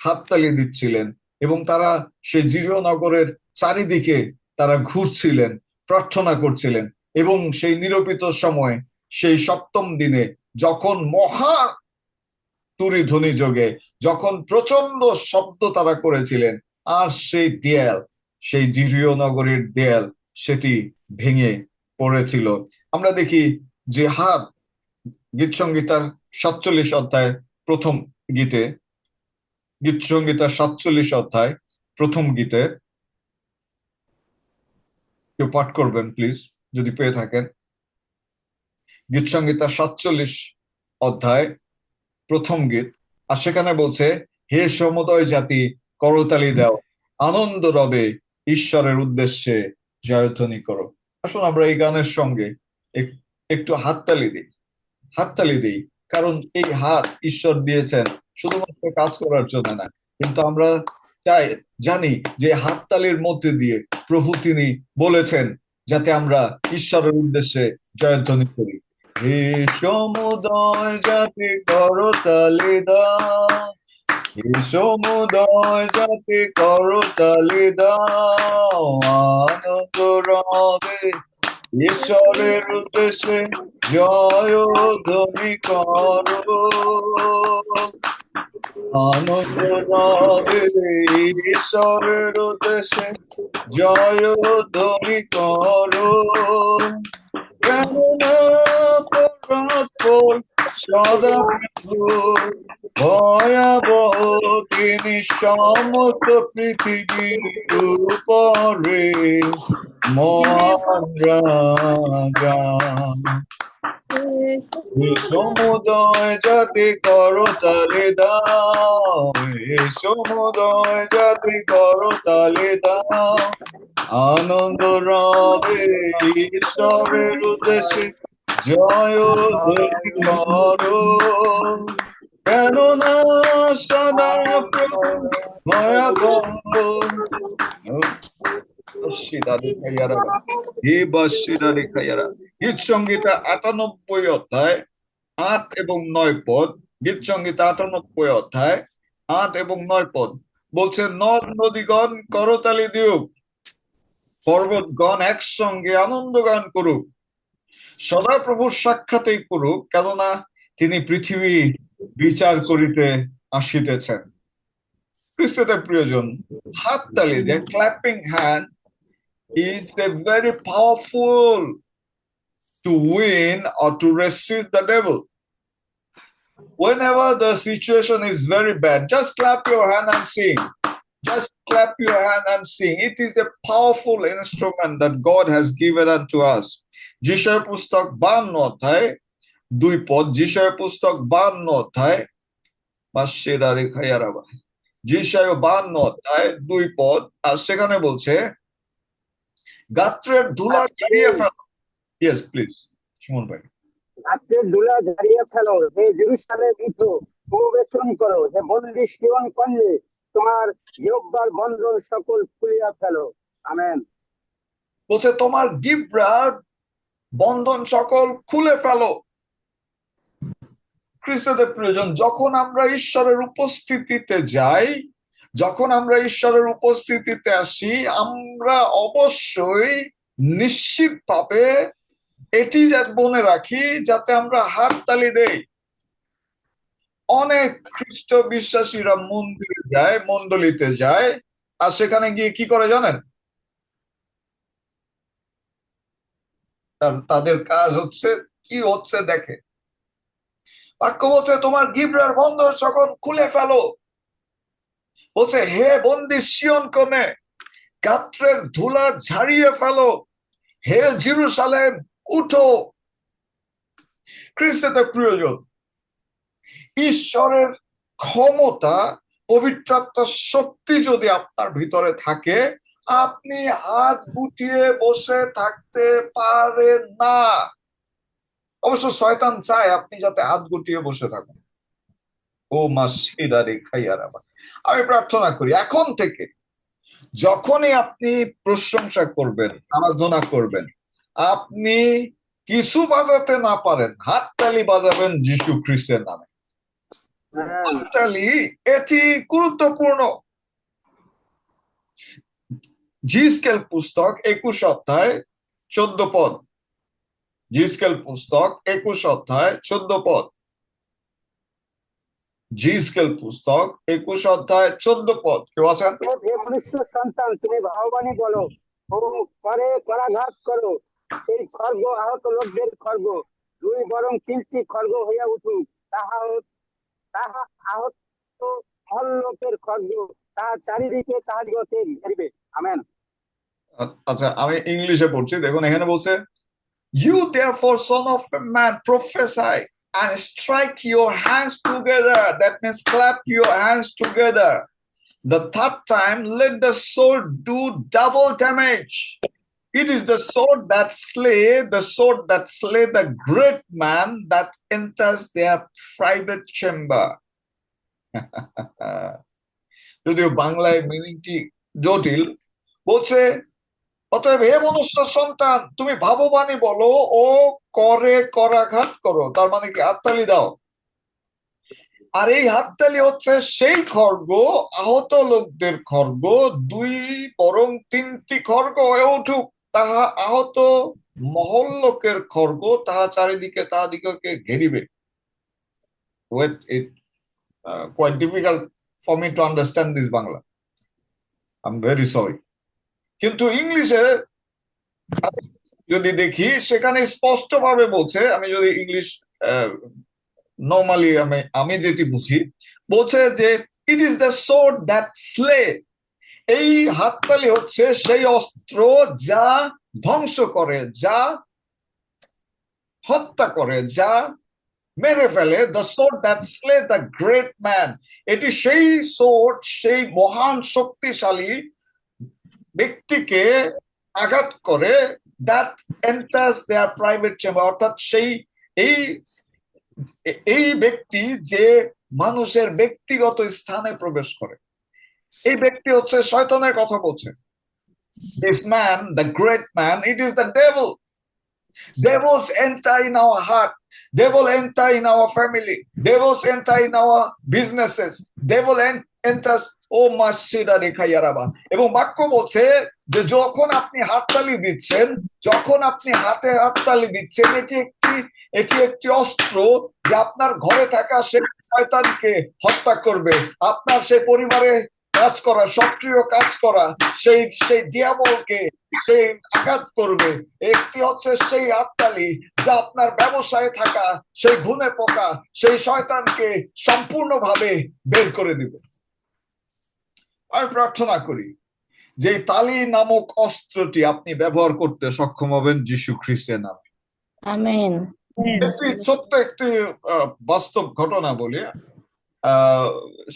Speaker 3: হাততালি দিচ্ছিলেন এবং তারা সেই জিরিও নগরের চারিদিকে তারা ঘুরছিলেন, প্রার্থনা করছিলেন। এবং সেই নিরূপিত সময়, সেই 7ম দিনে যখন মহা তুরি ধ্বনি যোগে, যখন প্রচন্ড শব্দ তারা করেছিলেন, আর সেই জিরিও নগরীর দেয়াল সেটি ভেঙে পড়েছিল। আমরা দেখি যে হাত, গীতসংহিতার 47 অধ্যায় প্রথম গীতে, গীতসংহিতার 47 অধ্যায় প্রথম গীতে, কেউ পাঠ করবেন প্লিজ যদি পেয়ে থাকেন। গীতসংহিতার 47 অধ্যায় প্রথম গীত, আর সেখানে বলছে, হে সমুদয় জাতি করতালি দাও, আনন্দ রবে ঈশ্বরের উদ্দেশ্যে জয়ধ্বনি করো। আসুন আমরা এই গানের সঙ্গে একটু হাততালি দিই, কারণ এই হাত ঈশ্বর দিয়েছেন শুধুমাত্র কাজ করার জন্য না, কিন্তু আমরা জানি যে হাততালির মধ্যে দিয়ে প্রভু তিনি বলেছেন যাতে আমরা ঈশ্বরের উদ্দেশ্যে জয়ধ্বনি করি। হে সমুদয় জাতি করতালি দাও, হে সমুদয় জাতি করতালি দাও, আনন্দ রবে ঈশ্বরের উদ্দেশ্যে জয়ধ্বনি করো, আনন্দ রবে ঈশ্বরের উদ্দেশ্যে জয়ধ্বনি করো। কেননা পরাৎপর সদা ভয়াবহ তিনি সমস্ত পৃথিবীর উপরে মহান রাজা। সমুদয় জাতি করতালি দাও, সমুদয় জাতি করতালি দাও, আনন্দ রবে ঈশ্বরের উদ্দেশ্যে জয়ধ্বনি করো। কেননা সদা প্রভু ভয়াবহ। গীতসংহিতা 98 অধ্যায় 8 এবং 9 পদ, গীতসংহিতা 98 অধ্যায় 8 এবং 9 পদ বলছে, নদ নদীগণ করতালি দিউক, পর্বতগণ একসঙ্গে আনন্দ গান করুক, সদা প্রভুর সাক্ষাতেই করুক, কেননা তিনি পৃথিবী বিচার করিতে আসিতেছেন। খ্রিস্টদের প্রিয়জন, হাততালি দিয়ে clapping hand is a very powerful to win or to resist the devil. Whenever the situation is very bad, just clap your hand and sing. Just clap your hand and sing. It is a powerful instrument that God has given unto us. যিশায়া পুস্তক 52 অধ্যায় 2 পদ, যিশায়া পুস্তক 52 অধ্যায় মাসেরা রেখায়ারাবা, যিশায়া 52 অধ্যায় 2 পদ, আর সেখানে বলছে গাত্রের ধুলা ঝাড়িয়ে ফেলো। ইয়েস প্লিজ সুমন ভাই।
Speaker 4: গাত্রের ধুলা ঝাড়িয়ে ফেলো, হে জেরুজালেম উঠো, প্রবেশন করো, হে বন্দী সিয়ন কন্যে, তোমার ইহ্বার বন্ধন সকল খুলিয়া ফেলো। আমেন।
Speaker 3: বলছে তোমার গিবরার বন্ধন সকল খুলে ফেলো। খ্রিস্টদের প্রয়োজন, যখন আমরা ঈশ্বরের উপস্থিতিতে যাই, যখন আমরা ঈশ্বরের উপস্থিতিতে আসি, আমরা অবশ্যই নিশ্চিতভাবে এটি মনে রাখি যাতে আমরা হাততালি দেই। অনেক খ্রিস্ট বিশ্বাসীরা মন্দিরে যায়, মণ্ডলীতে যায়, আর সেখানে গিয়ে কি করে জানেন? তাদের কাজ হচ্ছে কি হচ্ছে দেখে। বাক্য বলছে তোমার গিবরার বন্ধন সকল খুলে ফেলো। বলছে হে বন্দী সিয়ন কনে, গাত্রের ধুলা ঝাড়িয়ে ফেলো, হে জেরুজালেম উঠো। খ্রিস্টদের প্রিয়জন, ঈশ্বরের ক্ষমতা, পবিত্র আত্মার শক্তি যদি আপনার ভিতরে থাকে, আপনি হাত গুটিয়ে বসে থাকতে পারেন না। অবশ্য শয়তান চায় আপনি যাতে হাত গুটিয়ে বসে থাকুন। ও মাসিদারে খাইয়ারাবা, আমি প্রার্থনা করি এখন থেকে যখনই আপনি প্রশংসা করবেন, আরাধনা করবেন, আপনি কিছু বাজাতে না পারেন, হাততালি বাজাবেন যীশু খ্রিস্টের নামে। হাততালি এটি গুরুত্বপূর্ণ। জিসকেল পুস্তক 21 অধ্যায় 14 পদ, জিসকেল পুস্তক 21 অধ্যায় 14 পদ, জিসকেল পুস্তক 21 অধ্যায় 14 পদ। কেউ আছেন?
Speaker 4: হে মনুষ্য সন্তান, তুমি ভাববাণী বলো ও করে করাঘাত করো, সেই খর্গ আহত লোকদের খর্গ দুই বরং 3টি খর্গ হইয়া উঠুক, তাহা তাহা আহত মহল লোকের খর্গ, তাহা চারিদিকে তাহাদিগকে ঘেরিবে। আমেন।
Speaker 3: আচ্ছা, আমি ইংলিশে পড়ছি, দেখুন এখানে বলছে You therefore son of a man prophesy and strike your hands together. That means clap your hands together. The third time let the sword do double damage. It is the sword that slay the great man that enters their private chamber. যদিও বাংলায় মিনিংটি জটিল। বলছে অতএব হে মনুষ্য সন্তান, তুমি ভাববাণী বলো ও করে করাঘাত করো। তার মানে কি? হাততালি দাও। আর এই হাততালি হচ্ছে সেই খড়গ, আহত লোকদের খড়গ, দুই বরং 3টি খড়গ হয়ে উঠুক, তাহা আহত মহল লোকের খড়গ, তাহা চারিদিকে তাহাদিগকে ঘেরিবে। Wait, it quite difficult for me to understand this Bangla. I'm very sorry. কিন্তু ইংলিশে যদি দেখি সেখানে স্পষ্ট ভাবে বলছে, আমি যদি ইংলিশ নর্মালি আমি যেটি বুঝি, বলছে যে it is the sword that slay. এই হাততালি হচ্ছে সেই অস্ত্র যা ধ্বংস করে, যা হত্যা করে, যা মেরে ফেলে। The sword that slay the great man. এটি সেই সোর্ড, সেই মহান শক্তিশালী ব্যক্তিকে আঘাত করে, that enters their private chamber. অর্থাৎ এই ব্যক্তি যে মানুষের ব্যক্তিগত স্থানে প্রবেশ করে, এই ব্যক্তি হচ্ছে শয়তানের কথা বলছে। This man, the great man, it is the devil. Devils enter in our heart. Devil enter in our family. Devils enter in our businesses. Devil enters ও মাসিদা রেখাইয়ারাবা। এবং বাক্য বলছে যে যখন আপনি হাততালি দিচ্ছেন, যখন আপনি হাতে হাততালি দিচ্ছেন, এটি একটি অস্ত্র যে আপনার ঘরে থাকা সেই শয়তানকে হত্যা করবে, আপনার সেই পরিবারে কাজ করা, সক্রিয় কাজ করা সেই সেই দিয়াবলকে সেই আঘাত করবে। একটি হচ্ছে সেই হাততালি যা আপনার ব্যবসায়ে থাকা সেই ঘুনে পোকা, সেই শয়তানকে সম্পূর্ণভাবে বের করে দিবে। আমি প্রার্থনা করি যে তালি নামক অস্ত্রটি আপনি ব্যবহার করতে সক্ষম হবেন যীশু খ্রিস্টের নামে।
Speaker 6: আমেন।
Speaker 3: ছোট্ট একটি বাস্তব ঘটনা বলি।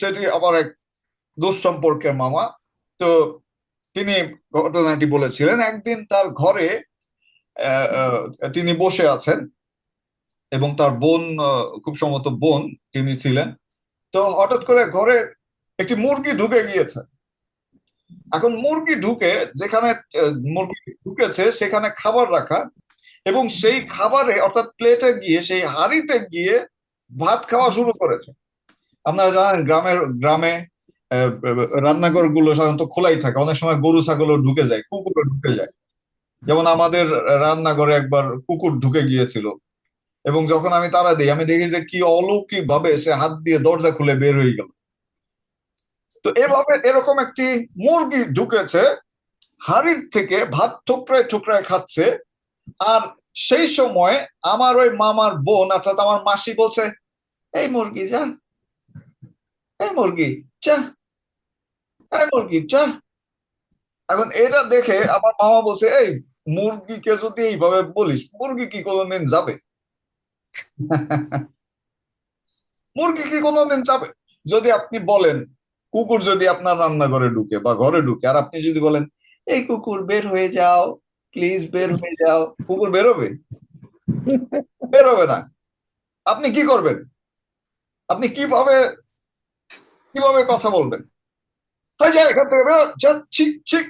Speaker 3: সেটি আমার এক দুঃসম্পর্কের মামা। তো তিনি ঘটনাটি বলেছিলেন, একদিন তার ঘরে তিনি বসে আছেন এবং তার বোন, খুব সম্ভবত বোন তিনি ছিলেন। তো হঠাৎ করে ঘরে একটি মুরগি ঢুকে গিয়েছে। এখন মুরগি ঢুকে যেখানে মুরগি ঢুকেছে সেখানে খাবার রাখা, এবং সেই খাবারে অর্থাৎ প্লেটে গিয়ে সেই হাঁড়িতে গিয়ে ভাত খাওয়া শুরু করেছে। আপনারা জানেন গ্রামে রান্নাঘর গুলো সাধারণত খোলাই থাকে, অনেক সময় গরু ছাগলও ঢুকে যায়, কুকুরও ঢুকে যায়। যেমন আমাদের রান্নাঘরে একবার কুকুর ঢুকে গিয়েছিল, এবং যখন আমি তাড়া দিই আমি দেখি যে কি অলৌকিক ভাবে সে হাত দিয়ে দরজা খুলে বের হয়ে গেল। তো এরকম একটি মুরগি ঢুকেছে, হাড়ির থেকে ভাত ঠুকরায় ঠুকরায় খাচ্ছে। আর সেই সময় আমার ওই মামার বোন অর্থাৎ আমার মাসি বলছে, এই মুরগি যা, এই মুরগি চা, এই মুরগি চা। এখন এটা দেখে আমার মামা বলছে, এই মুরগিকে যদি এইভাবে বলিস, মুরগি কি কোনোদিন যাবে? মুরগি কি কোনোদিন যাবে? যদি আপনি বলেন, কুকুর যদি আপনার রান্নাঘরে ঢুকে বা ঘরে ঢুকে, আর আপনি যদি বলেন, এই কুকুর বের হয়ে যাও, প্লিজ বের হয়ে যাও, কুকুর বেরোবে? বেরোবে না। আপনি কি করবেন? আপনি কিভাবে কিভাবে কথা বলবেন? হয়ে যায় এখান থেকে, বেরো, ছিক ছিক,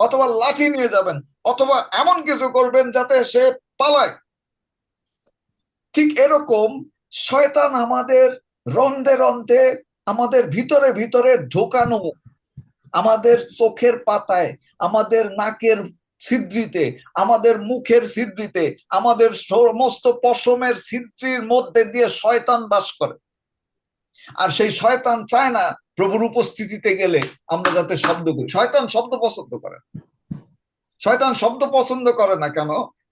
Speaker 3: অথবা লাঠি নিয়ে যাবেন, অথবা এমন কিছু করবেন যাতে সে পালায়। ঠিক এরকম শয়তান আমাদের রন্ধে রন্ধে, আমাদের ভিতরে ভিতরে ঢোকানো, আমাদের চোখের পাতায়, আমাদের নাকের ছিদ্রিতে, আমাদের মুখের ছিদ্রিতে, আমাদের সমস্ত পশমের ছিদ্রির মধ্যে দিয়ে শয়তান বাস করে। আর সেই শয়তান চায় না প্রভুর উপস্থিতিতে গেলে আমরা যাতে শব্দ করি। শয়তান শব্দ পছন্দ করে। শয়তান শব্দ পছন্দ করে না কেন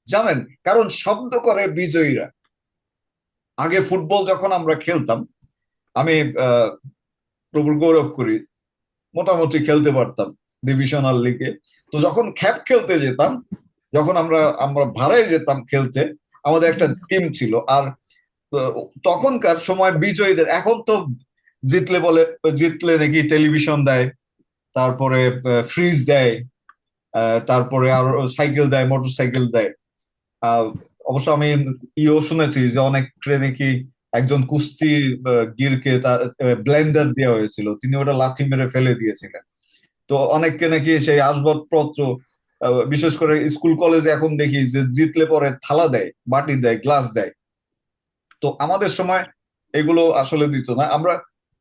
Speaker 3: জানেন? কারণ শব্দ করে বিজয়ীরা। আগে ফুটবল যখন আমরা খেলতাম, আমি প্রভুর গৌরব করি, মোটামুটি খেলতে পারতাম ডিভিশনাল লিগে। তো যখন খ্যাপ খেলতে যেতাম, যখন আমরা ভাড়ায় যেতাম খেলতে, আমাদের একটা টিম ছিল। আর তখনকার সময় বিজয়ীদের, এখন তো জিতলে নাকি টেলিভিশন দেয়, তারপরে ফ্রিজ দেয়, তারপরে আর সাইকেল দেয়, মোটর সাইকেল দেয়। অবশ্য আমি শুনেছি যে অনেক নাকি একজন কুস্তি গিরকে তার ব্লেন্ডার দেওয়া হয়েছিল, তিনি ওটা লাথি মেরে ফেলে দিয়েছিলেন। তো অনেককে নাকি সেই আসবাবপত্র, বিশেষ করে স্কুল কলেজে এখন দেখি যে জিতলে পরে থালা দেয়, বাটি দেয়, গ্লাস দেয়। তো আমাদের সময় এগুলো আসলে দিত না। আমরা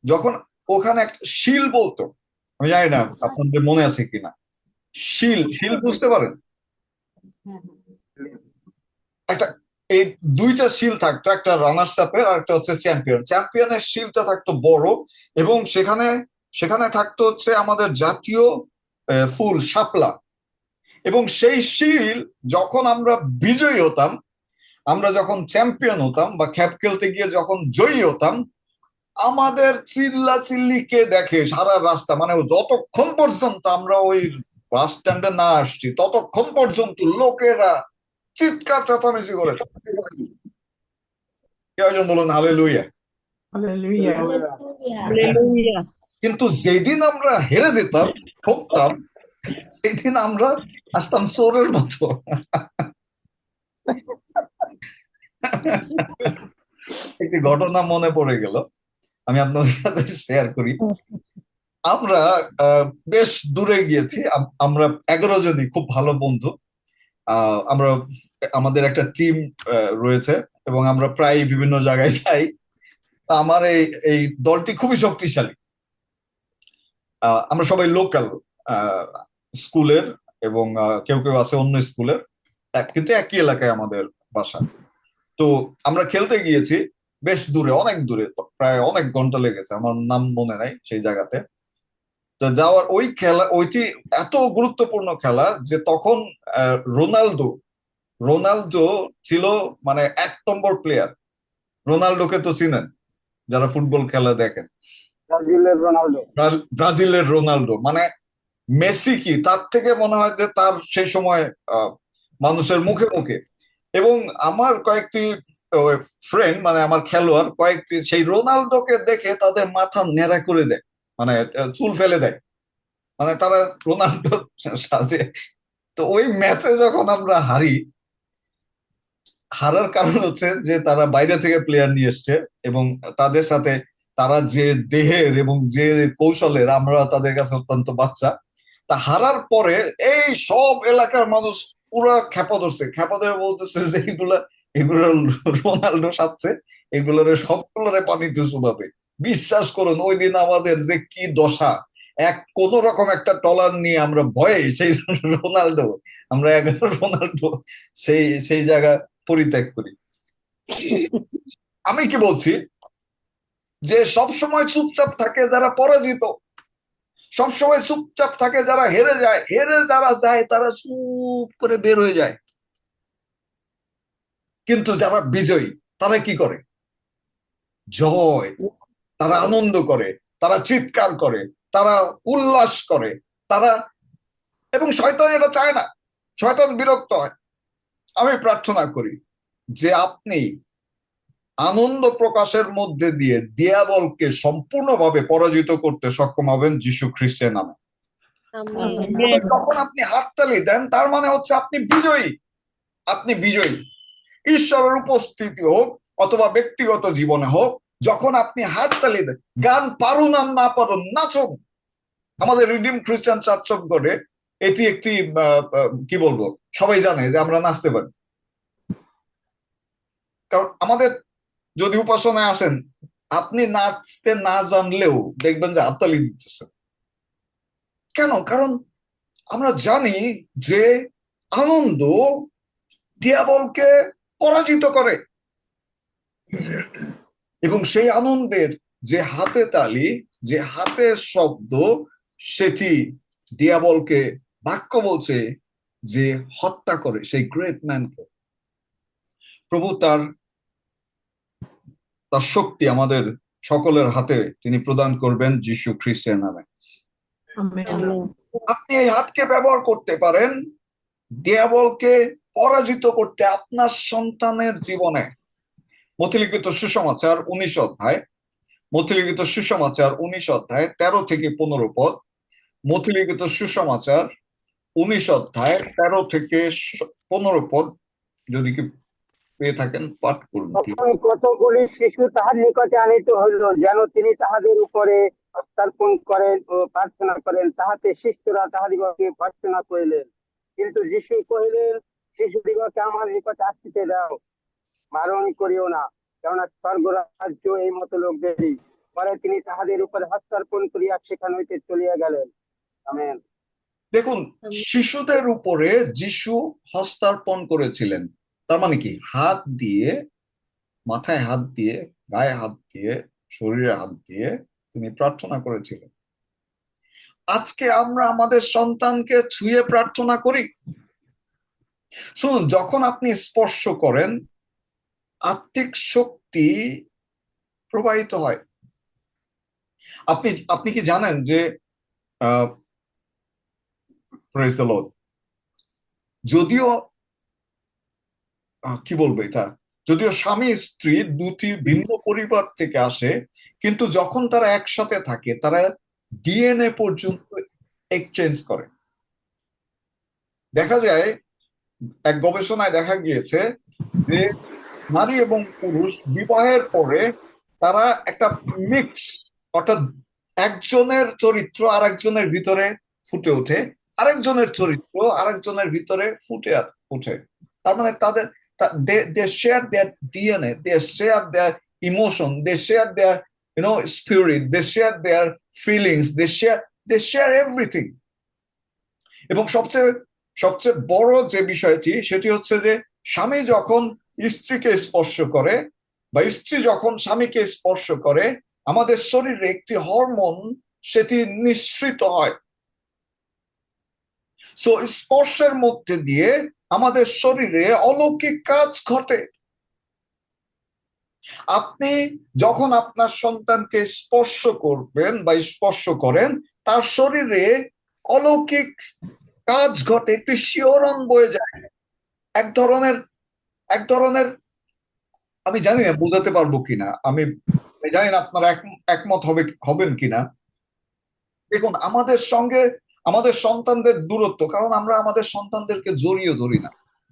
Speaker 3: যখন ওখানে একটা শিল বলতো, আমি জানি না আপনাদের মনে আছে কিনা, শিল বুঝতে পারেন? একটা এই দুইটা শিল থাকতো, একটা রানার্স আপের আর একটা হচ্ছে চ্যাম্পিয়ন। চ্যাম্পিয়নের শিলটা থাকতো বড়, এবং সেখানে থাকতো হচ্ছে আমাদের জাতীয় ফুল শাপলা। এবং সেই শিল যখন আমরা বিজয়ী হতাম, আমরা যখন চ্যাম্পিয়ন হতাম বা খ্যাপ খেলতে গিয়ে যখন জয়ী হতাম, আমাদের চিল্লা চিল্লি কে দেখে সারা রাস্তা, মানে যতক্ষণ পর্যন্ত আমরা ওই বাস স্ট্যান্ডে না আসছি ততক্ষণ পর্যন্ত লোকেরা চিৎকার চেঁচামেচি করেছে। কেউ বলুন হালেলুয়া। কিন্তু যেদিন আমরা হেরে যেতাম, ঠকতাম, সেদিন আমরা আসতাম চোরের মতো। একটি ঘটনা মনে পড়ে গেল, আমি আপনাদের সাথে শেয়ার করি। আমরা বেশ দূরে গিয়েছি, আমরা 11 জনই খুব ভালো বন্ধু। আমরা আমাদের একটা টিম রয়েছে এবং আমরা প্রায় বিভিন্ন জায়গায় যাই। আমার এই দলটি খুবই শক্তিশালী। আমরা সবাই লোকাল স্কুলের, এবং কেউ কেউ আছে অন্য স্কুলের, কিন্তু একই এলাকায় আমাদের বাসা। তো আমরা খেলতে গিয়েছি বেশ দূরে, অনেক দূরে, প্রায় অনেক ঘন্টা লেগেছে, আমার নাম মনে নাই সেই জায়গাতে। তো যাওয়ার ওই খেলা, ওইটি এত গুরুত্বপূর্ণ খেলা যে তখন রোনালদো রোনালদো ছিল মানে 1 নম্বর প্লেয়ার। রোনালদোকে তো চিনেন যারা ফুটবল খেলা দেখেন,
Speaker 4: ব্রাজিলের রোনালদো।
Speaker 3: ব্রাজিলের রোনালদো। মানে মেসি কি তার থেকে মনে হয় যে তার সেই সময় মানুষের মুখে মুখে। এবং আমার কয়েকটি ফ্রেন্ড, মানে আমার খেলোয়াড় কয়েকটি, সেই রোনালদোকে দেখে তাদের মাথা ন্যাড়া করে দেয়, মানে চুল ফেলে দেয়, মানে তারা রোনালদো সাজে। তো ওই ম্যাচে যখন আমরা হারার কারণ হচ্ছে যে তারা বাইরে থেকে প্লেয়ার নিয়ে এসছে এবং তাদের সাথে তারা যে দেহের এবং যে কৌশলের, আমরা তাদের কাছে অত্যন্ত বাচ্চা। তা হারার পরে এই সব এলাকার মানুষ পুরো খেপা ধরছে, খেপা ধরে বলতেছে যে এগুলো রোনালদো সাজছে, এগুলোর সবগুলোরে পানিতে চুবাবে। বিশ্বাস করুন ওই দিন আমাদের যে কি দশা, কোন রকম একটা টলার নিয়ে আমরা ভয়ে সেই রোনালদো, আমরা 11 রোনালদো সেই সেই জায়গা পরিত্যাগ করি। আমি কি বলছি যে সব সময় চুপচাপ থাকে যারা পরাজিত, সব সময় চুপচাপ থাকে যারা হেরে যায়, যারা যায় তারা চুপ করে বের হয়ে যায়। কিন্তু যারা বিজয়ী তারা কি করে? জয়, তারা আনন্দ করে, তারা চিৎকার করে, তারা উল্লাস করে, তারা, এবং শয়তান এটা চায় না, শয়তান বিরক্ত হয়। আমি প্রার্থনা করি যে আপনি আনন্দ প্রকাশের মধ্যে দিয়ে দিয়াবলকে সম্পূর্ণভাবে পরাজিত করতে সক্ষম হবেন যীশু খ্রিস্টের নামে। যখন আপনি হাততালি দেন তার মানে হচ্ছে আপনি বিজয়ী, আপনি বিজয়ী। ঈশ্বরের উপস্থিতি হোক অথবা ব্যক্তিগত জীবনে হোক, যখন আপনি হাততালি দেন, গান পারুন আর না পারুন, নাচুন। আমাদের রিডিম খ্রিস্টান চার্চ অফ গডে এটি একটি কি বলবো, সবাই জানে যে আমরা নাচতে পারি। কারণ আমাদের যদি উপাসনায় আসেন, আপনি নাচতে না জানলেও দেখবেন যে হাততালি দিতেছেন। কেন? কারণ আমরা জানি যে আনন্দ দিয়াবলকে পরাজিত করে, এবং সেই আনন্দের যে হাতে তালি, যে হাতের শব্দ, সেটি দিয়াবলকে, বাক্য বলছে যে হত্যা করে সেই গ্রেট ম্যানকে। প্রভু তার শক্তি আমাদের সকলের হাতে তিনি প্রদান করবেন যীশু খ্রিস্টের নামে। আপনি এই হাতকে ব্যবহার করতে পারেন দিয়াবলকে পরাজিত করতে আপনার সন্তানের জীবনে। মথিলিখিত সুসমাচার 19 অধ্যায়, মথিলিখিত সুসমাচার 19 অধ্যায় 13 থেকে 15 পদ। মথিলিখিত সুসমাচার 19 অধ্যায় 13 থেকে 15 পদ যদি কি পেয়ে থাকেন পাঠ করুন।
Speaker 4: তখন কতগুলি শিশু তাহার নিকটে আনিত হইল, যেন তিনি তাহাদের উপরে হস্তার্পণ করেন ও প্রার্থনা করেন। তাহাতে শিষ্যরা তাহাদিগকে প্রার্থনা করিলেন। কিন্তু যীশু কহিলেন, শিশুদিগকে আমার নিকটে আসিতে দাও, বারণ করিও না, কেননা স্বর্গরাজ্য এই মতো লোকদেরই। পরে তিনি তাহাদের উপরে হস্তার্পণ করিয়া সেখান হইতে চলিয়া গেলেন। আমেন।
Speaker 3: দেখুন, শিশুদের উপরে যিশু হস্তার্পণ করেছিলেন, তার মানে কি? হাত দিয়ে, মাথায় হাত দিয়ে, গায়ে হাত দিয়ে, শরীরে হাত দিয়ে তিনি প্রার্থনা করেছিলেন। আজকে আমরা আমাদের সন্তানকে ছুঁয়ে প্রার্থনা করি। শুনুন, যখন আপনি স্পর্শ করেন আত্মিক শক্তি প্রবাহিত হয়। আপনি কি জানেন যে যদিও কি বলবো এটা, যদিও স্বামী স্ত্রী দুটি ভিন্ন পরিবার থেকে আসে, কিন্তু যখন তারা একসাথে থাকে তারা ডিএনএ পর্যন্ত এক্সচেঞ্জ করে। দেখা যায়, এক গবেষণায় দেখা গিয়েছে যে নারী এবং পুরুষ বিবাহের পরে তারা একটা মিক্স, অর্থাৎ একজনের চরিত্র আরেকজনের ভিতরে ফুটে ওঠে, আরেকজনের চরিত্র আরেকজনের ভিতরে ফুটে ওঠে। তার মানে তাদের they share their DNA, they share their emotion, they share their spirit, they share their feelings, they share everything. এবং সবচেয়ে সবচেয়ে বড় যে বিষয়টি সেটি হচ্ছে যে স্বামী যখন স্ত্রীকে স্পর্শ করে বা স্ত্রী যখন স্বামীকে স্পর্শ করে, আমাদের শরীরে একটি হরমোন সেটি নিঃসৃত হয়। সো স্পর্শের মধ্যে দিয়ে আমাদের শরীরে অলৌকিক কাজ ঘটে। আপনি যখন আপনার সন্তানকে স্পর্শ করবেন বা স্পর্শ করেন, তার শরীরে অলৌকিক কাজ ঘটে, একটি শিহরণ বয়ে যায়, এক ধরনের এক ধরনের আমি জানি না বোঝাতে পারবো কিনা, আমি জানি না আপনারা একমত হবেন কিনা। দেখুন, আমাদের সঙ্গে আমাদের সন্তানদের দূরত্ব, কারণ আমরা আমাদের সন্তানদেরকে জড়িয়ে ধরি না,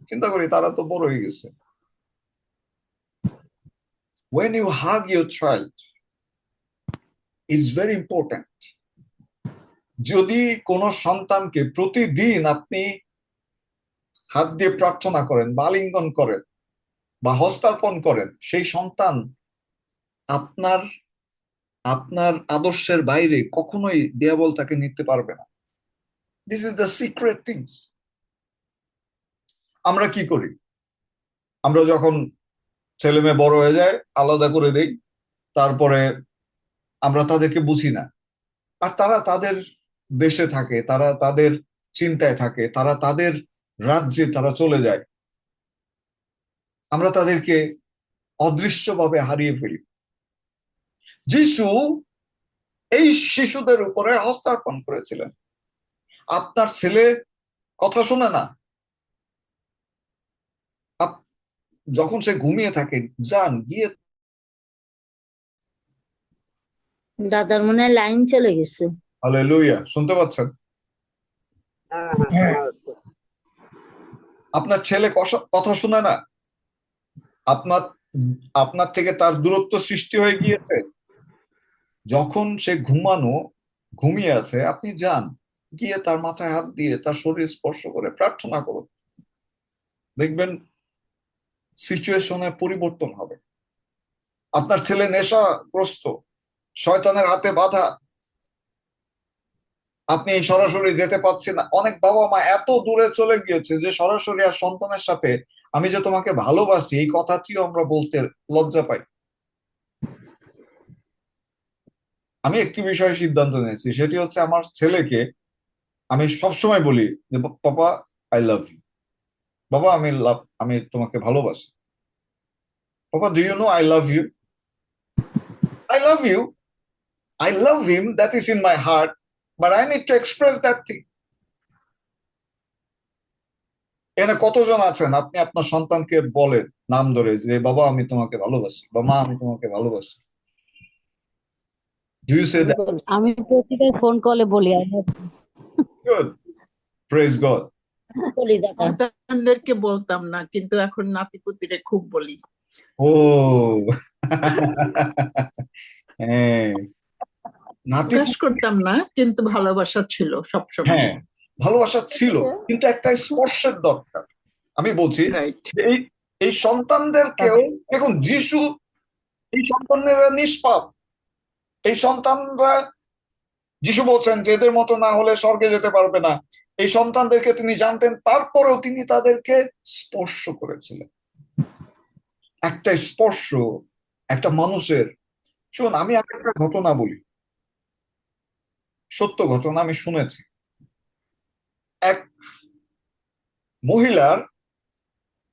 Speaker 3: চিন্তা করি তারা তো বড় হয়ে গেছে। When you hug your child, it's very important. যদি কোনো সন্তানকে প্রতিদিন আপনি হাত দিয়ে প্রার্থনা করেন বা আলিঙ্গন করেন বা হস্তার্পণ করেন, সেই সন্তান আপনার আপনার আদর্শের বাইরে কখনোই দেয়াবল তাকে নিতে পারবে না। This is the secret things. আমরা কি করি? আমরা যখন ছেলে মেয়ে বড় হয়ে যায় আলাদা করে দেই, তারপরে আমরা তাদেরকে বুঝি না, আর তারা তাদের দেশে থাকে, তারা তাদের চিন্তায় থাকে, তারা তাদের রাজ্যে তারা চলে যায়, আমরা তাদেরকে অদৃশ্যভাবে হারিয়ে ফেলি। যিশু এই শিশুদের উপরে হস্তার্পণ করেছিলেন। আপনার ছেলে কথা শোনে না, যখন সে ঘুমিয়ে থাকে, যান গিয়ে।
Speaker 6: দাদার মনে হয় লাইন চলে গেছে।
Speaker 3: হালেলুয়া, শুনতে পাচ্ছেন?
Speaker 4: হ্যাঁ হ্যাঁ, শোনা যাচ্ছে।
Speaker 3: আপনার ছেলে কথা শুনে না, আপনার আপনার থেকে তার দূরত্ব সৃষ্টি হয়ে গিয়েছে। যখন সে ঘুমিয়ে আছে, আপনি যান গিয়ে তার মাথায় হাত দিয়ে তার শরীর স্পর্শ করে প্রার্থনা করুন, দেখবেন সিচুয়েশনের পরিবর্তন হবে। আপনার ছেলে নেশাগ্রস্ত, শয়তানের হাতে বাঁধা, আপনি সরাসরি যেতে পারছেন না। অনেক বাবা মা এত দূরে চলে গিয়েছে যে সরাসরি আর সন্তানের সাথে আমি যে তোমাকে ভালোবাসি এই কথাটিও আমরা বলতে লজ্জা পাই। আমি একটি বিষয়ে সিদ্ধান্ত নিয়েছি, সেটি হচ্ছে আমার ছেলেকে আমি সবসময় বলি যে পাপা, আই লাভ ইউ। বাবা, আমি তোমাকে ভালোবাসি। Papa, do you know I love you? I love you, I love him, that is in my heart, but I need to express that thing. এখানে কতজন আছেন আপনি আপনার সন্তানকে বলেন নাম ধরে যে বাবা আমি তোমাকে ভালোবাসি, বা মা আমি তোমাকে ভালোবাসি? Do you say that?
Speaker 5: আমি প্রতিটা ফোন কলে বলি
Speaker 3: গুড, প্রেজ গড।
Speaker 6: বলি দাদা।
Speaker 7: সন্তানদেরকে বলতাম না, কিন্তু এখন নাতিপুতিরে খুব বলি।
Speaker 3: ও হ্যাঁ, নাতি,
Speaker 7: প্রকাশ করতাম না, কিন্তু ভালোবাসা ছিল সবসময়।
Speaker 3: হ্যাঁ ভালোবাসা ছিল, কিন্তু একটা স্পর্শের দরকার। আমি বলছি
Speaker 7: রাইট।
Speaker 3: যে এই সন্তানদেরকেও, দেখুন যিশু, এই সন্তানেরা নিষ্পাপ, এই সন্তানরা, যিশু বলছেন যে এদের মতো না হলে স্বর্গে যেতে পারবে না। এই সন্তানদেরকে তিনি জানতেন, তারপরেও তিনি তাদেরকে স্পর্শ করেছিলেন। একটা স্পর্শ একটা মানুষের, শুন আমি একটা ঘটনা বলি, সত্য ঘটনা, আমি শুনেছি। এক মহিলার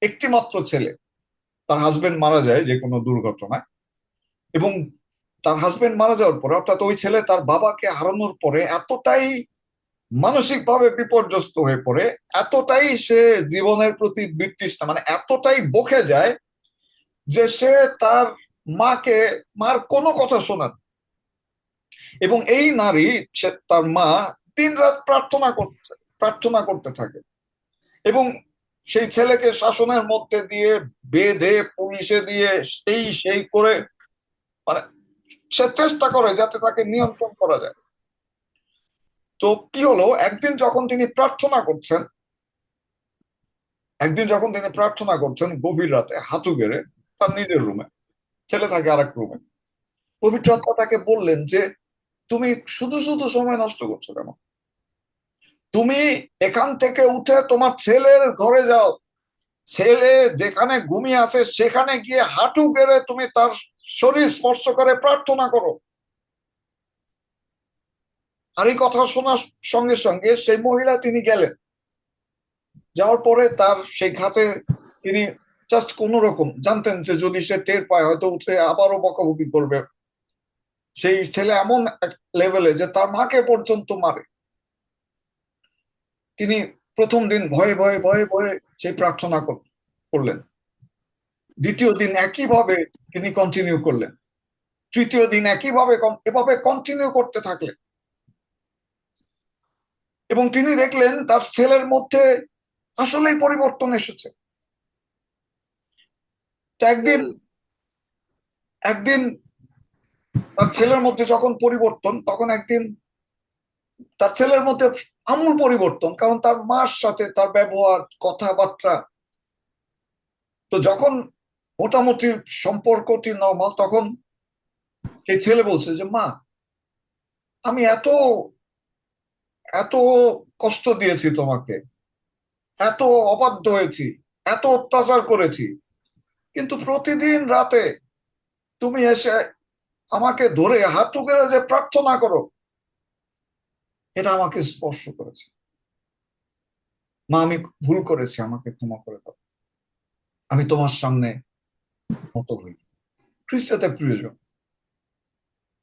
Speaker 3: একটি মাত্র ছেলে, তার হাজবেন্ড মারা যায় যে কোনো দুর্ঘটনায়, এবং তার হাজবেন্ড মারা যাওয়ার পরে, অর্থাৎ ওই ছেলে তার বাবাকে হারানোর পরে এতটাই মানসিকভাবে বিপর্যস্ত হয়ে পড়ে, এতটাই সে জীবনের প্রতি বিতৃষ্ণা, মানে এতটাই বকে যায় যে সে তার মার কোনো কথা শোনে না। এবং এই নারী, সে তার মা দিনরাত প্রার্থনা করতে থাকে, এবং সেই ছেলেকে শাসনের মধ্যে দিয়ে বেঁধে পুলিশে দিয়ে সেই করে, মানে সে চেষ্টা করে যাতে তাকে নিয়ন্ত্রণ করা যায়। তো কি হলো, একদিন যখন তিনি প্রার্থনা করছেন গভীর রাতে হাঁটু গেড়ে তার নিজের রুমে, ছেলে থাকে আরেক রুমে, পবিত্র আত্মা তাকে বললেন যে তুমি শুধু শুধু সময় নষ্ট করছো কেন? তুমি এখান থেকে উঠে তোমার ছেলের ঘরে যাও, ছেলে যেখানে ঘুমিয়ে আছে সেখানে গিয়ে হাঁটু গেড়ে তুমি তার শরীর স্পর্শ করে প্রার্থনা করো। আর এই কথা শোনার সঙ্গে সঙ্গে সেই মহিলা তিনি গেলেন। যাওয়ার পরে তার সেই ঘাটে তিনি জাস্ট কোন রকম জানতেন যে যদি সে টের পায় হয়তো উঠে আবারও বকাবকি করবে। সেই ছেলে এমন এক লেভেলে যে তার মাকে পর্যন্ত মারে। তিনি প্রথম দিন ভয়ে ভয়ে ভয়ে ভয়ে সেই প্রার্থনা করলেন। দ্বিতীয় দিন একইভাবে তিনি কন্টিনিউ করলেন। তৃতীয় দিন একইভাবে এভাবে কন্টিনিউ করতে থাকলেন। এবং তিনি দেখলেন তার ছেলের মধ্যে আসলেই পরিবর্তন এসেছে। একদিন একদিন তার ছেলের মধ্যে যখন পরিবর্তন, তখন একদিন তার ছেলের মধ্যে আমূল পরিবর্তন, কারণ তার মার সাথে তার ব্যবহার, কথাবার্তা। তো যখন মোটামুটি সম্পর্কটি নর্মাল, তখন সেই ছেলে বলছে যে মা, আমি এত এত কষ্ট দিয়েছি তোমাকে, এত অবাধ্য হয়েছি, এত অত্যাচার করেছি, কিন্তু প্রতিদিন রাতে তুমি এসে আমাকে ধরে হাঁটু গেড়ে যে প্রার্থনা করো, এটা আমাকে স্পর্শ করেছে। মা, আমি ভুল করেছি, আমাকে ক্ষমা করে দাও, আমি তোমার সামনে নত হই। খ্রিস্টতে প্রিয়জন,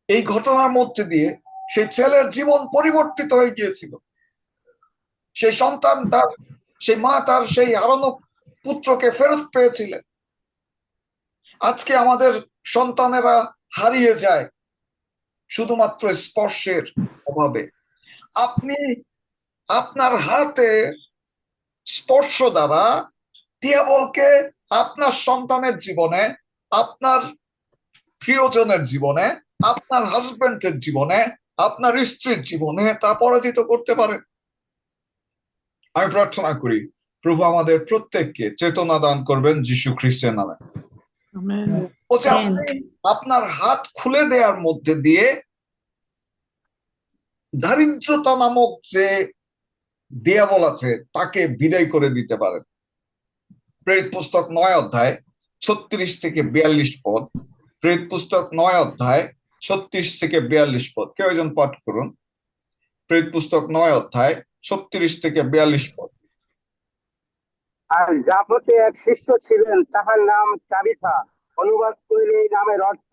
Speaker 3: এই ঘটনার মধ্যে দিয়ে সেই ছেলের জীবন পরিবর্তিত হয়ে গিয়েছিল। সেই সন্তান সেই মা তার সেই হারানো পুত্রকে ফেরত পেয়েছিলেন। আজকে আমাদের সন্তানেরা হারিয়ে যায় শুধুমাত্র স্পর্শের অভাবে। আপনি আপনার হাতে স্পর্শ দ্বারা দিয়াবলকে আপনার সন্তানের জীবনে, আপনার প্রিয়জনের জীবনে, আপনার হাজবেন্ডের জীবনে, আপনার স্ত্রীর জীবনে তা পরাজিত করতে পারে। আমি প্রার্থনা করি প্রভু আমাদের প্রত্যেককে চেতনা দান করবেন যীশু খ্রিস্টের নামে। বলছে আপনি আপনার হাত খুলে দেওয়ার মধ্যে দিয়ে দারিদ্রতা নামক যে দিয়াবল আছে তাকে বিদায় করে দিতে পারেন। প্রেরিত পুস্তক 9 অধ্যায় 36 থেকে 42 পদ। প্রেরিত পুস্তক 9 অধ্যায় 36 থেকে 42 পদ। কেউ একজন পাঠ করুন। প্রেরিত পুস্তক 9 অধ্যায় 36 থেকে 42 পদ।
Speaker 4: আর জাপতে এক শিষ্য ছিলেন, তাহার নাম তাবিথা, অনুবাদ করিলে এই নামের অর্থ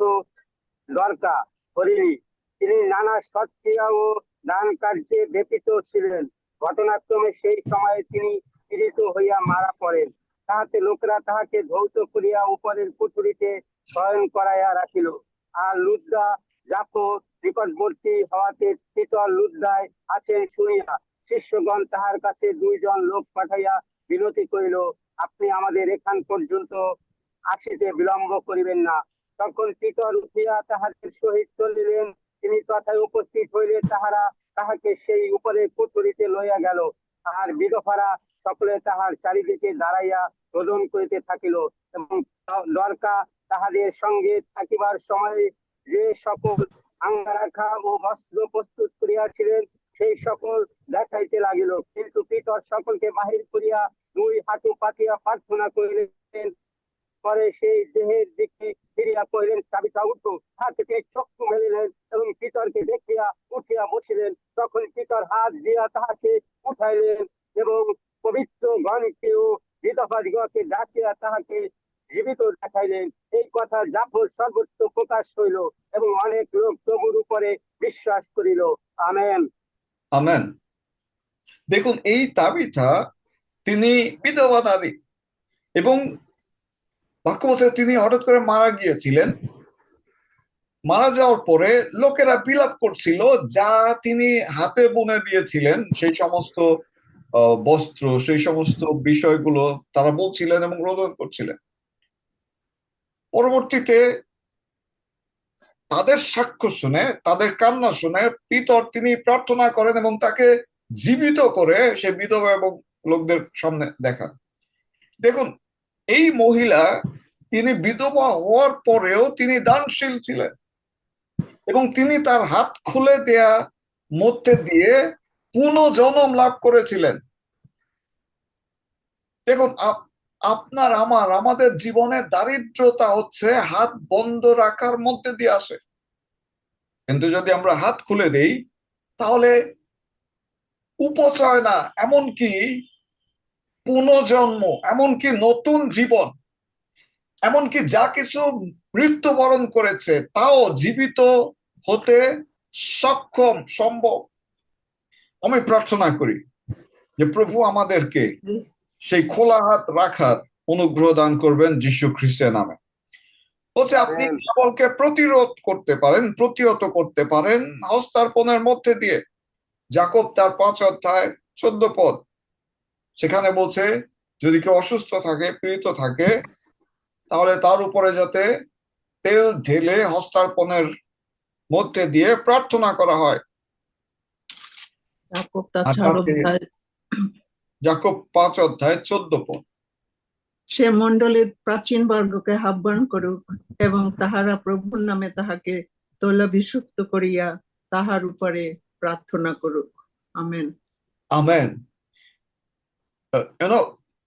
Speaker 4: দরকা হরিণী। তিনি নানা সৎক্রিয়া ও দান কার্যে ব্যতীত ছিলেন। ঘটনাক্রমে সেই সময়ে তিনি পীড়িত হইয়া মারা পড়েন। তাহাতে লোকেরা তাহাকে ধৌত করিয়া উপরের কুঠুরিতে শয়ন করাইয়া রাখিল। আর লুদ্দা জাফর নিকটবর্তী হওয়াতে শীতল লুদ্দায় আছেন শুনিয়া শিষ্যগণ তাহার কাছে 2 জন লোক পাঠাইয়া বিনতি করিল, আপনি আমাদের এখান পর্যন্ত আসিতে বিলম্ব করিবেন না। তখন পিতর উঠিয়া তাহাদের সহিত চলিলেন। তিনি তথায় উপস্থিত হইলে তাহারা তাহাকে সেই উপরে কুঠুরিতে লইয়া গেল। আর বিধবারা সকলে তাহার চারিদিকে দাঁড়াইয়া রোদন করিতে থাকিল। এবং দরকা তাহাদের সঙ্গে থাকিবার সময় যে সকল আঙ্গারাখা ও বস্ত্র প্রস্তুত করিয়াছিলেন সেই সকল দেখাইতে লাগিল। কিন্তু পিতর সকলকে বাহির করিয়া 2 হাঁটু পাতিয়া প্রার্থনা করিলেন। পরে সেই দেহের দিকে ফিরিয়া কহিলেন, তাবিথা উঠো। তাহাকে তিনি চক্ষু মেলিলেন এবং পিতরকে দেখিয়া উঠিয়া বসিলেন। তখন পিতর হাত দিয়া তাহাকে উঠাইলেন এবং পবিত্র গণকে ও বিধবাদিগকে ডাকিয়া তাহাকে জীবিত দেখাইলেন। এই কথা জাফর সর্বত্র প্রকাশ হইল এবং অনেক লোক প্রভুর উপরে বিশ্বাস করিল। আমেন।
Speaker 3: আমেন। দেখুন, এই তাবিথা তিনি বিধবা নারী এবং বাক্য বলছে তিনি হঠাৎ করে মারা গিয়েছিলেন। মারা যাওয়ার পরে লোকেরা বিলাপ করছিল, যা তিনি হাতে বুনে দিয়েছিলেন সেই সমস্ত বস্ত্র, সেই সমস্ত বিষয়গুলো তারা বলছিলেন এবং রোদন করছিলেন। পরবর্তীতে তাদের সাক্ষ্য শুনে, তাদের কান্না শুনে পিতর তিনি প্রার্থনা করেন এবং তাকে জীবিত করে সে বিধবা এবং লোকদের সামনে দেখান। দেখুন, এই মহিলা তিনি বিধবা হওয়ার পরেও তিনি দানশীল ছিলেন এবং তিনি তার হাত খুলে দেয়া মধ্যে দিয়ে পুনর্জন্ম লাভ করেছিলেন। দেখুন, আপনার আমাদের জীবনে দারিদ্রতা হচ্ছে হাত বন্ধ রাখার মধ্যে দিয়ে আসে, কিন্তু যদি আমরা হাত খুলে দেই তাহলে উপচয় না, এমনকি পুনর্জন্ম, এমনকি নতুন জীবন, এমনকি যা কিছু মৃত্যুবরণ করেছে তাও জীবিত হতে সক্ষম, সম্ভব। আমি প্রার্থনা করি যে প্রভু আমাদেরকে সেই খোলা হাত রাখার অনুগ্রহ দান করবেন যীশু খ্রিস্টের নামে। বলছে আপনি দিয়াবলকে প্রতিরোধ করতে পারেন, প্রতিহত করতে পারেন হস্তার্পণের মধ্যে দিয়ে। যাকব তার 5 অধ্যায় 14 পদ, সেখানে বলছে যদি কেউ অসুস্থ থাকে, পীড়িত থাকে, তাহলে তার উপরে যাতে তেল ঢেলে হস্তার্পণের মধ্যে দিয়ে প্রার্থনা করা হয়।
Speaker 7: যাকব তার
Speaker 3: আর
Speaker 7: 4 অধ্যায়।
Speaker 3: যাকব 5 অধ্যায় 14 পদ।
Speaker 7: সে মণ্ডলীর প্রাচীন বর্গকে আহ্বান করুক এবং তাহারা প্রভুর নামে তাহাকে তৈলাভিষিক্ত করিয়া তাহার উপরে প্রার্থনা করুক। Amen.
Speaker 3: Amen.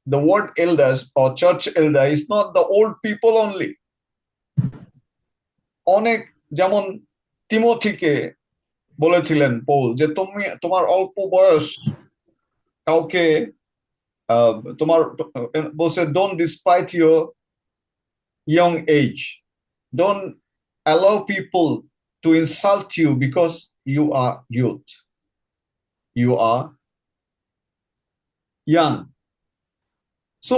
Speaker 3: The word elders or church elder is not the old people only. অনেক, যেমন তিমোথীকে বলেছিলেন পৌল যে তুমি তোমার অল্প বয়স কাউকে তোমার বলছে don't despise your young age, don't allow people to insult you because you are youth, you are young. So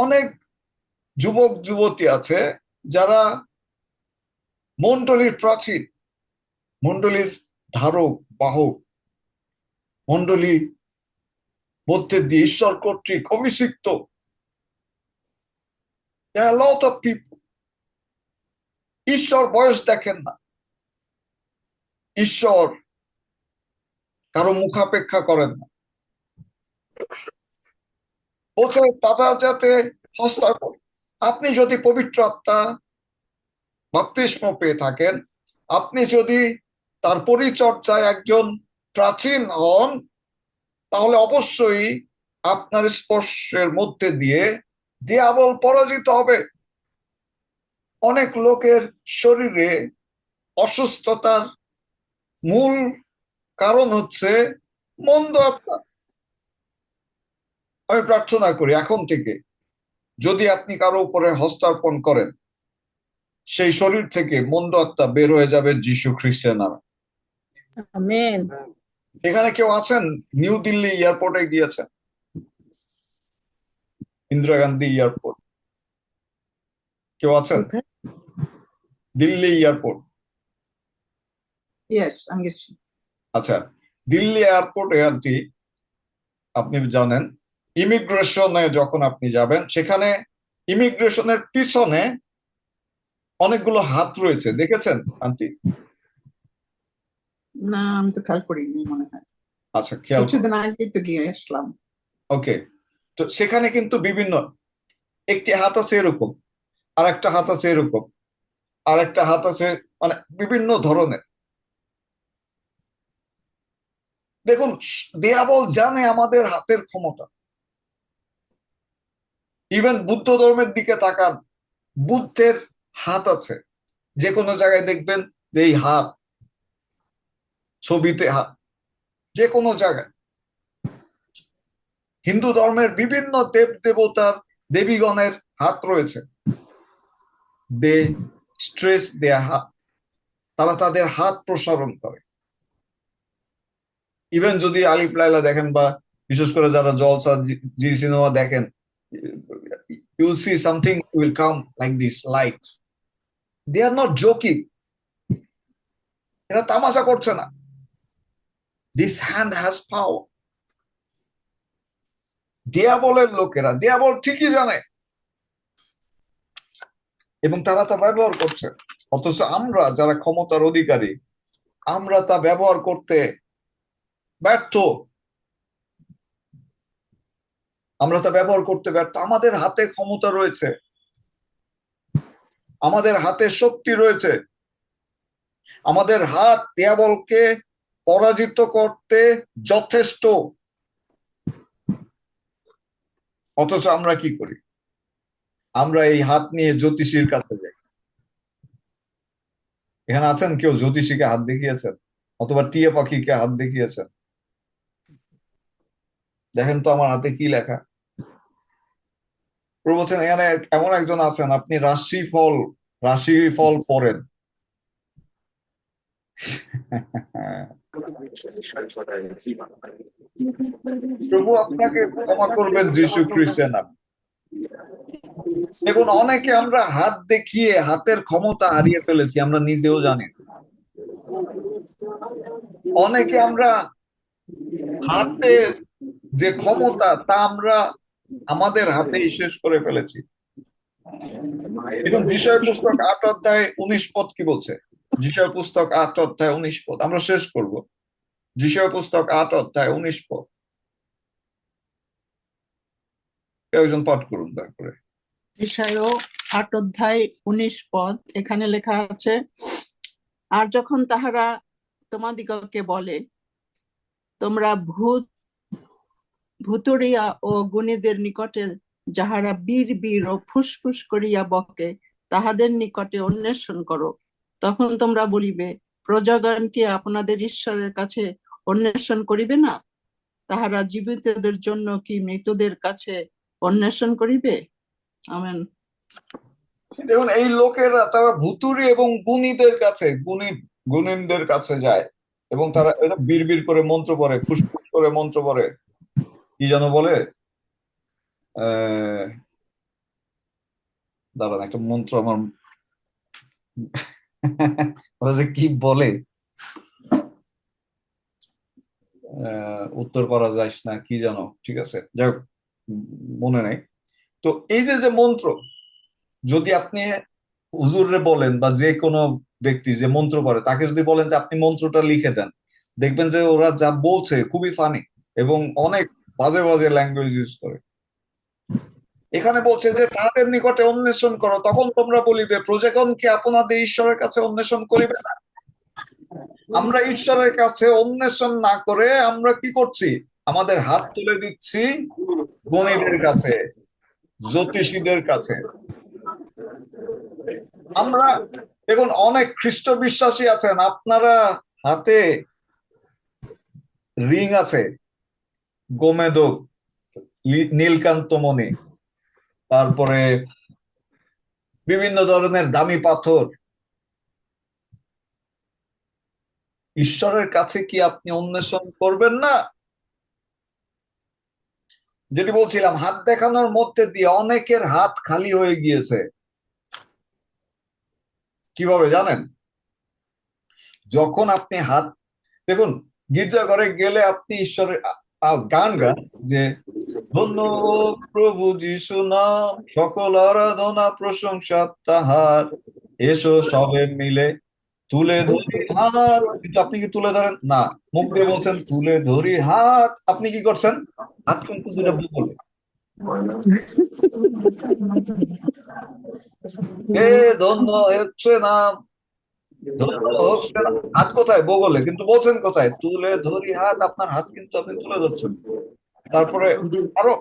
Speaker 3: অনেক যুবক যুবতী আছে যারা মণ্ডলীর প্রাচীর, মণ্ডলীর ধারক বাহক, মণ্ডলী মধ্যে দিয়ে ঈশ্বর কর্তৃক অভিষিক্ত। There are a lot of people. ঈশ্বর বয়স দেখেন না, ঈশ্বর কারো মুখাপেক্ষা করেন না। বলছে তারা যাতে হস্তার্পণ, আপনি যদি পবিত্র আত্মা বাপ্তিস্ম পেয়ে থাকেন, আপনি যদি তার পরিচর্যায় একজন প্রাচীন হন, তাহলে অবশ্যই আপনার স্পর্শের মধ্যে দিয়ে দিয়াবল পরাজিত হবে। অনেক লোকের শরীরে অসুস্থতার মূল কারণ হচ্ছে মন্দ আত্মা। আমি প্রার্থনা করি এখন থেকে যদি আপনি কারো উপরে হস্তার্পণ করেন, সেই শরীর থেকে মন্দ আত্মা বের হয়ে যাবে যীশু খ্রিস্টের নামে।
Speaker 6: আমেন।
Speaker 3: এখানে কেউ আছেন নিউ দিল্লি এয়ারপোর্টে গিয়েছেন? ইন্দিরা গান্ধী এয়ারপোর্ট কেউ আছেন? দিল্লি এয়ারপোর্ট।
Speaker 7: Yes, আমি গেছি।
Speaker 3: আচ্ছা, দিল্লি এয়ারপোর্টে আর কি আপনি জানেন ইমিগ্রেশনে যখন আপনি যাবেন, সেখানে ইমিগ্রেশনের পিছনে অনেকগুলো হাত রয়েছে, দেখেছেন আন্টি?
Speaker 7: না, আমি তো খেয়াল করিনি মনে হয়।
Speaker 3: আচ্ছা, খেয়াল
Speaker 7: কিছুদিন আগে তো গিয়ে আসলাম।
Speaker 3: ওকে। তো সেখানে কিন্তু বিভিন্ন, একটি হাত আছে এরকম, আর একটা হাত আছে এরকম, আর একটা হাত আছে, মানে বিভিন্ন ধরনের। দেখুন, দিয়াবল জানে আমাদের হাতের ক্ষমতা। ইভেন বুদ্ধ ধর্মের দিকে তাকান, বুদ্ধের হাত আছে, যে কোনো জায়গায় দেখবেন যে এই হাত, ছবিতে হাত, যে কোনো জায়গায়। হিন্দু ধর্মের বিভিন্ন দেব দেবতার দেবীগণের হাত রয়েছে, দে স্ট্রেস দেয়া হাত, তারা তাদের হাত প্রসারণ করে। ইভেন যদি আলিফ লায়লা দেখেন বা বিশেষ করে যারা জলসা জি সিনেমা দেখেন, you see something will come like this lights. They are not joking, এরা তামাশা করছে না। This hand has power. দিয়াবলের লোকেরা দিয়াবল ঠিকই জানে এবং তারা তা ব্যবহার করছে, অথচ আমরা যারা ক্ষমতার অধিকারী, আমরা তা ব্যবহার করতে ব্যর্থ। আমরা তা ব্যবহার করতে ব্যর্থ। আমাদের হাতে ক্ষমতা রয়েছে, আমাদের হাতে শক্তি রয়েছে। আমাদের হাত দিয়াবলকে পরাজিত করতে যথেষ্ট। অথচ আমরা কি করি? আমরা এই হাত নিয়ে জ্যোতিষীর কাছে যাই। এখানে আছেন কেউ জ্যোতিষীকে হাত দেখিয়েছেন অথবা টিয়া পাখিকে হাত দেখিয়েছেন? দেখেন তো আমার হাতে কি লেখা। প্রভু বলছেন এখানে এমন একজন আছেন, আপনি রাশিফল পড়েন। প্রভু আপনাকে ক্ষমা করবেন যীশু খ্রিস্টের নাম। দেখুন, অনেকে আমরা হাত দেখিয়ে হাতের ক্ষমতা হারিয়ে ফেলেছি, আমরা নিজেও জানি না। অনেকে আমরা হাতের যে ক্ষমতা তা আমরা আমাদের হাতেই শেষ করে ফেলেছি। দেখুন বিষয় পুস্তক 8 অধ্যায় 19 পদ কি বলছে? বিষয় পুস্তক 8 অধ্যায় 19 পদ আমরা শেষ করব। বিষয় পুস্তক 8 অধ্যায় 19 পদ একজন পাঠ করুন তারপরে।
Speaker 7: ঈশায়া 8 অধ্যায় 19 পদ, এখানে লেখা আছে, আর যখন তাহারা তোমাদিগকে বলে, তোমরা ভুতুড়িয়া ও গুণীদের নিকটে যাহারা বীর বীর ও ফুসফুস করিয়া বকে, তাহাদের নিকটে অন্বেষণ করো, তখন তোমরা বলিবে, প্রজাগণ কি আপনাদের ঈশ্বরের কাছে অন্বেষণ করিবে না? তাহারা জীবিতদের জন্য কি মৃতদের কাছে অন্বেষণ করিবে? আমেন।
Speaker 3: দেখুন, এই লোকেরা তারা ভুতুড়ি এবং গুণীদের কাছে যায় এবং তারা এটা বিড়বিড় করে মন্ত্র পড়ে, ফুসফুস করে মন্ত্র পড়ে। কি যেন বলে, দাঁড়ান একটা মন্ত্র আমার ওরা যে কি বলে, উত্তর পারা যাইস না কি জানো, ঠিক আছে, যাই হোক মনে নাই। তো এই যে মন্ত্র, যদি আপনি হুজুরে বলেন বা যে কোনো ব্যক্তি যে মন্ত্র পড়ে তাকে যদি বলেন যে আপনি মন্ত্রটা লিখে দেন, দেখবেন যে ওরা যা বলছে খুবই ফানি এবং অনেক বাজে বাজে ল্যাঙ্গুয়েজ ইউজ করে। এখানে বলছে যে তাদের নিকটে অন্বেষণ করো, তখন তোমরা বলিবে, প্রজাগণ কি আপনাদের ঈশ্বরের কাছে অন্বেষণ করিবে না? আমরা ঈশ্বরের কাছে অন্বেষণ না করে আমরা কি করছি? আমাদের হাত তুলে দিচ্ছি গুণীদের কাছে, জ্যোতিষীদের কাছে। আমরা দেখুন, অনেক খ্রিস্ট বিশ্বাসী আছেন, আপনারা হাতে রিং আছে, গোমেদক, নীলকান্তমণি, তারপরে বিভিন্ন ধরনের দামি পাথর। ঈশ্বরের কাছে কি আপনি অন্বেষণ করবেন না? যেটি বলছিলাম, হাত দেখানোর মধ্যে দিয়ে অনেকের হাত খালি হয়ে গিয়েছে। কিভাবে জানেন? যখন আপনি হাত দেখুন, গির্জাঘরে গেলে আপনি ঈশ্বরের গান গান যে ধন্য প্রভু যিশু নাম, সকল আরাধনা প্রশংসা তাহার, এসো সবে মিলে তুলে ধরি হাত। কিন্তু আপনি কি তুলে ধরেন না? মুখ দিয়ে বলছেন তুলে ধরি হাত, আপনি কি করছেন? হাত কিন্তু দুটা বগলে। এ ধন্য হচ্ছে নাম, ধন্য হচ্ছে নাম। হাত কোথায়? বগলে। কিন্তু বলছেন কোথায়? তুলে ধরি হাত। আপনার হাত কিন্তু আপনি তুলে ধরছেন। তারপরে আরো,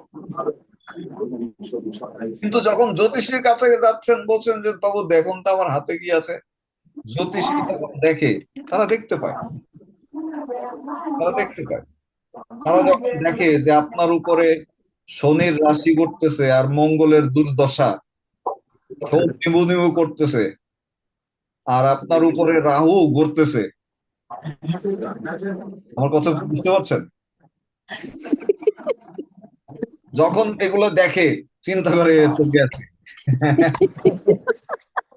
Speaker 3: কিন্তু যখন জ্যোতিষীর কাছে যাচ্ছেন বলছেন যে বাবু দেখুন তো আমার হাতে কি আছে। জ্যোতিষী যখন দেখে, তারা দেখতে পায়, তারা যখন দেখে যে আপনার উপরে শনির রাশি ঘুরতেছে আর মঙ্গলের দুর্দশা, শনি নিবু নিবু করতেছে আর আপনার উপরে রাহু ঘুরতেছে, আমার কথা বুঝতে পারছেন? যখন এগুলো দেখে চিন্তা করে তো গেছে,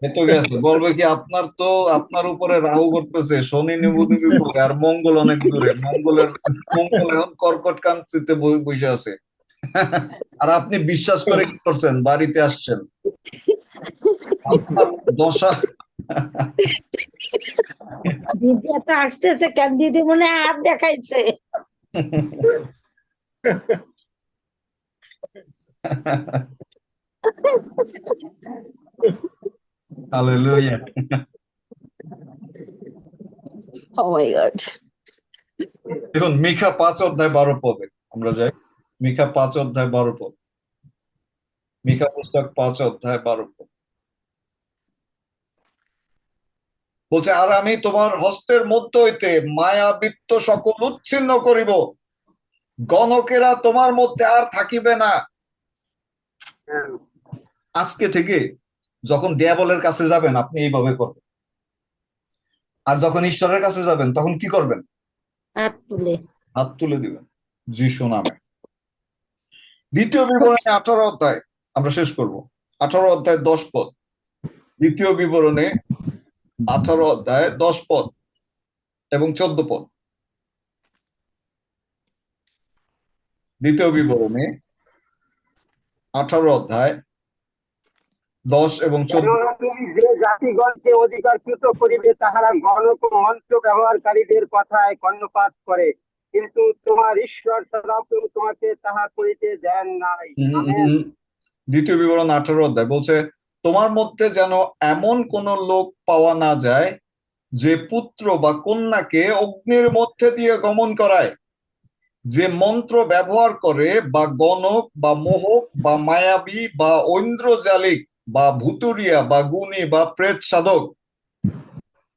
Speaker 3: এত গেছে, বলবে কি আপনার উপরে রাহু করতেছে, শনি নিবু নিবু করে, আর মঙ্গল অনেক দূরে, মঙ্গল এখন কর্কট ক্রান্তিতে বসে আছে। আর আপনি বিশ্বাস করে কি করছেন? বাড়িতে আসছেন, আপনার দশা।
Speaker 6: দিদি এত আসতেছে কেন? দিদি মনে হয় হাত দেখাইছে।
Speaker 3: Hallelujah.
Speaker 5: Oh my God.
Speaker 3: দেখুন মিকা 5 অধ্যায় 12 পদে আমরা যাই। মিকা 5 অধ্যায় 12 পদ। মিকা পুস্তক 5 অধ্যায় 12 পদ বলছে, আর আমি তোমার হস্তের মধ্য হইতে মায়াবৃত্ত সকল উচ্ছিন্ন করিব, গণকেরা তোমার মধ্যে আর থাকিবে না।
Speaker 4: হ্যাঁ,
Speaker 3: আজকে থেকে যখন দেয়াবলের কাছে যাবেন আপনি এইভাবে করবেন, আর যখন ঈশ্বরের কাছে যাবেন তখন কি করবেন?
Speaker 6: হাত তুলে
Speaker 3: হাত তুলে দিবেন যিশু নামে। দ্বিতীয় বিবরণে 18 অধ্যায় আমরা শেষ করব, 18 অধ্যায় 10 পদ। দ্বিতীয় বিবরণে 18 অধ্যায় 10 পদ এবং 14 পদ। দ্বিতীয় বিবরণে 18 অধ্যায় 10 এবং 14।
Speaker 4: কেননা তুমি যে জাতিগণকে অধিকারচ্যুত করিবে তাহারা গণক ও মন্ত্র ব্যবহারকারীদের কথায় কর্ণপাত করে, কিন্তু তোমার ঈশ্বর সদাপ্রভু তোমাকে তাহা করিতে দেন নাই। আমেন।
Speaker 3: দ্বিতীয় বিবরণ 18 অধ্যায় বলছে, তোমার মধ্যে যেন এমন কোন লোক পাওয়া না যায় যে পুত্র বা কন্যাকে অগ্নির মধ্যে দিয়ে গমন করায়, যে মন্ত্র ব্যবহার করে, বা গণক বা মোহক বা মায়াবী বা ঐন্দ্রজালিক বা ভুতুরিয়া বা গুণী বা প্রেত সাধক,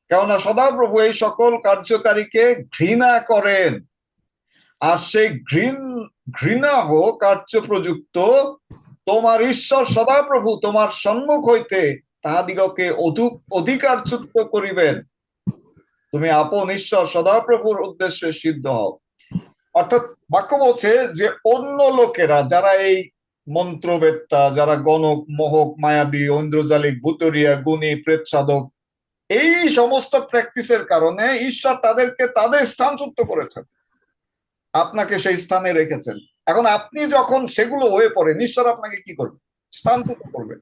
Speaker 3: কেননা সদাপ্রভু এই সকল কার্যকারীকে ঘৃণা করেন, আর সেই ঘৃণাহ কার্য প্রযুক্ত তোমার ঈশ্বর সদাপ্রভু তোমার সম্মুখ হইতে তাহাদিগকে অধিকারচ্যুত করিবেন। তুমি আপন ঈশ্বর সদাপ্রভুর উদ্দেশ্যে সিদ্ধ হও। অর্থাৎ বাক্য বলছে যে অন্য লোকেরা যারা এই মন্ত্রবেত্তা, যারা গণক, মোহক, মায়াবী, ঐন্দ্রজালিক, ভুতুরিয়া, গুণী, প্রেত সাধক, এই সমস্ত প্র্যাকটিসের কারণে ঈশ্বর তাদেরকে তাদের স্থানচ্যুত করেছেন, আপনাকে সেই স্থানে রেখেছেন। এখন আপনি যখন সেগুলো হয়ে পড়েন, ঈশ্বর আপনাকে কি করবে? স্থানচ্যুত করবে।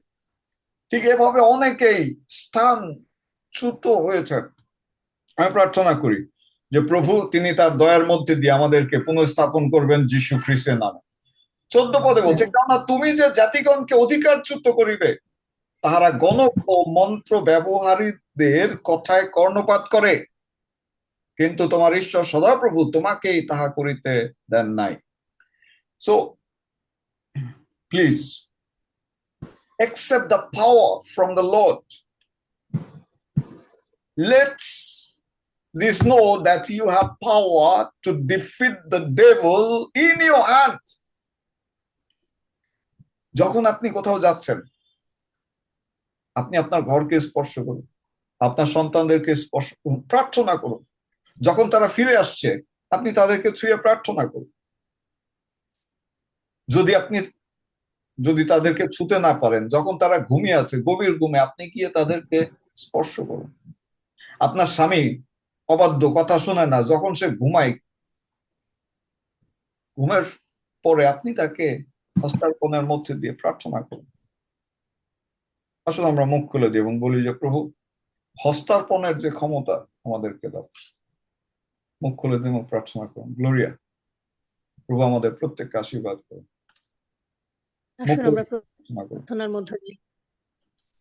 Speaker 3: ঠিক এভাবে অনেকেই স্থানচ্যুত হয়েছেন। আমি প্রার্থনা করি যে প্রভু তিনি তার দয়ার মধ্যে দিয়ে আমাদেরকে পুনঃস্থাপন করবেন যীশু খ্রিস্টের নামে। 14 পদে বলছে, কেননা তুমি যে জাতিগণকে অধিকারচ্যুত করিবে তাহারা গণক ও মন্ত্র ব্যবহারীদের কথায় কর্ণপাত করে, কিন্তু তোমার ঈশ্বর সদাপ্রভু তোমাকেই তাহা করিতে দেন নাই। So please accept the power from the Lord. Let's this know that you have power to defeat the devil in your hand. যখন আপনি কোথাও যাচ্ছেন, আপনি আপনার ঘরকে স্পর্শ করুন, আপনার সন্তানদেরকে স্পর্শ করুন, প্রার্থনা করুন। যখন তারা ফিরে আসছে আপনি তাদেরকে ছুঁয়ে প্রার্থনা করুন। যদি তাদেরকে ছুঁতে না পারেন, যখন তারা ঘুমিয়ে আছে, গভীর ঘুমে, আপনি গিয়ে তাদেরকে স্পর্শ করুন। আপনার স্বামী অবাধ্য, কথা শোনে না, যখন সে ঘুমায়, ঘুমের পরে আপনি তাকে হস্তার্পণের মধ্যে দিয়ে প্রার্থনা করুন। আসলে আমরা মুখ খুলে দিই এবং বলি যে প্রভু হস্তার্পণের যে ক্ষমতা আমাদেরকে দাও। মুখ খুলে দিয়ে প্রার্থনা করুন। গ্লোরিয়া। প্রভু আমাদের প্রত্যেককে আশীর্বাদ করুন।
Speaker 1: আসুন আমরা প্রার্থনার মধ্য দিয়ে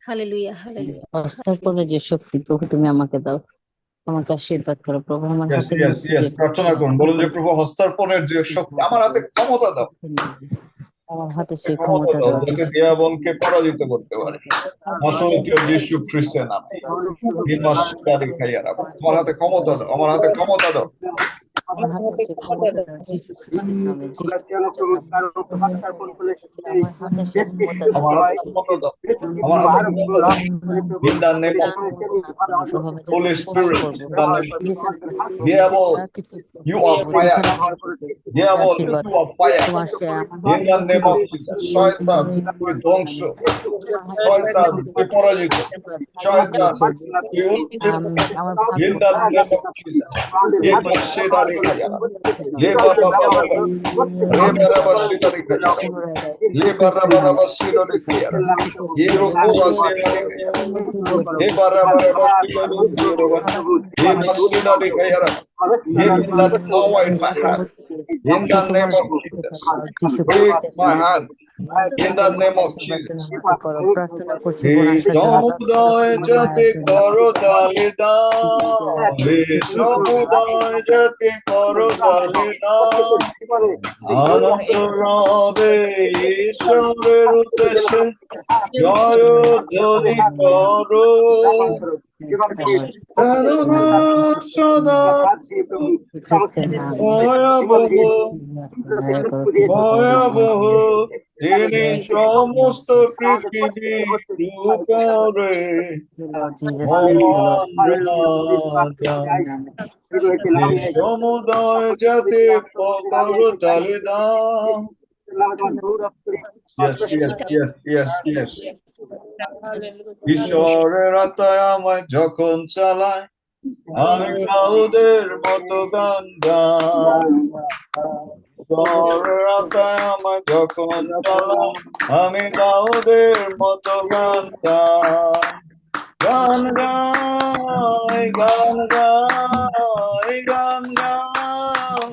Speaker 1: হালেলুয়া হালেলুয়া।
Speaker 6: হস্তার্পণে যে শক্তি প্রভু তুমি আমাকে দাও, আমাকে আশীর্বাদ করো প্রভু। আমার হাতে
Speaker 3: প্রার্থনা করুন, বলুন যে প্রভু হস্তার্পণের যে শক্তি আমার হাতে ক্ষমতা দাও,
Speaker 6: আমার হাতে সেই ক্ষমতা দাও
Speaker 3: যাতে দেয়াবলকে পরাজিত করতে পারে। যীশু খ্রিস্টের নামে আমার হাতে ক্ষমতা দাও, আমার হাতে ক্ষমতা দাও।
Speaker 6: আমার হাতে সেই ক্ষমতা দাও যীশু খ্রিস্টের নামে।
Speaker 3: আমার হাতে ক্ষমতা দাও, আমার হাতে ক্ষমতা দাও। In the name of Holy Spirit, devil, you are fire. Devil, you are fire. In the name of Jesus, শয়তান তুই ধ্বংস, শয়তান তুই পরাজিত, শয়তান তুই উচ্ছেদ। In the name of Jesus, এবার সেটা রেখা যারা, এবার বাবা এবার সেটা রেখা যারা, এবার বাবা সেটা রেখা যারা, এরকম আছে এবার বাবা সেটা রেখা যারা, এবার power in my hand. In the name of Jesus. this.
Speaker 6: যিশু
Speaker 3: Take
Speaker 6: খ্রিস্টের
Speaker 3: my
Speaker 6: নামে
Speaker 3: hand in the name of
Speaker 6: আশীর্বাদ তুমি
Speaker 3: Jesus.
Speaker 6: আমাকে করো। প্রার্থনা করছি
Speaker 3: হে
Speaker 6: বোন আশার জন্য, প্রার্থনা
Speaker 3: সমুদয়
Speaker 6: করছি আমার
Speaker 3: জাতি
Speaker 6: মায়ের জন্য।
Speaker 3: করো তালিদান, হে সমুদয় জাতি করো তালিদান, আনন্দ রবে ঈশ্বরের উদ্দেশ্যে জয়ধ্বনি করো। সদা
Speaker 6: খ্রিস্টের নামে
Speaker 3: ভয়াবহ
Speaker 6: দয়া করো, কৃপা করো,
Speaker 3: ভয়াবহ তিনি সমস্ত পৃথিবী রূপরে
Speaker 6: Lord Jesus, thank you, Lord.
Speaker 3: মহান রাজা। হে সমুদয় জাতি করো তালিদান। Yes, yes, yes, yes, yes. ঈশ্বরের আত্মায় আমায় যখন চালায়, আমি দাউদের মতো গান গাই। ঈশ্বরের আত্মায় আমায় যখন চালায়, আমি দাউদের মতো গান গাই। গান গাই, গান গাই, গান গাই,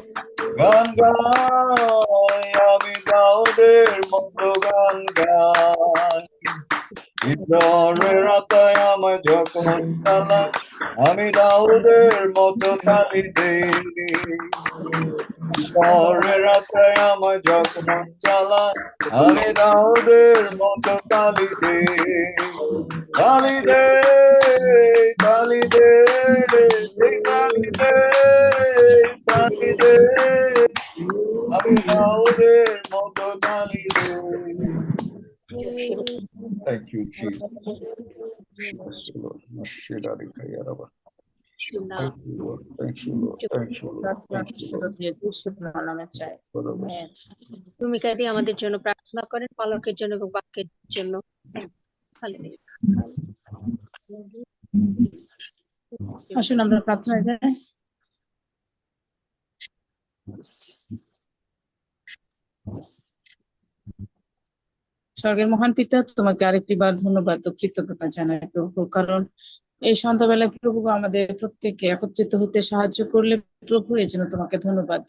Speaker 3: গান গাই, আমি দাউদের মতো গান গাই। ঈশ্বরের আত্মায় আমায় যখন চালায়, আমি দাউদের মতো তালি দেই। ঈশ্বরের আত্মায় আমায় যখন চালায়, আমি দাউদের মতো তালি দেই। তালি দে, তালি দে, তালি দে, তালি দে, আমি দাউদের মতো তালি দেই। Thank you, Jesus. Yes, Lord. Thank you, Lord. Thank you, Lord. Thank you, Lord. Thank you, Lord.
Speaker 1: ভূমিকা দিয়ে আমাদের জন্য প্রার্থনা করেন, পালকের জন্য এবং বাক্যের জন্য।
Speaker 8: আসুন আমরা প্রার্থনায় যাই। স্বর্গের মহান পিতা, তোমাকে আরেকটি বার ধন্যবাদ ও কৃতজ্ঞতা জানাই প্রভু, কারণ এই সন্ধ্যাবেলায় প্রভু আমাদের প্রত্যেককে একত্রিত হতে সাহায্য করলে প্রভু, এই জন্য তোমাকে ধন্যবাদ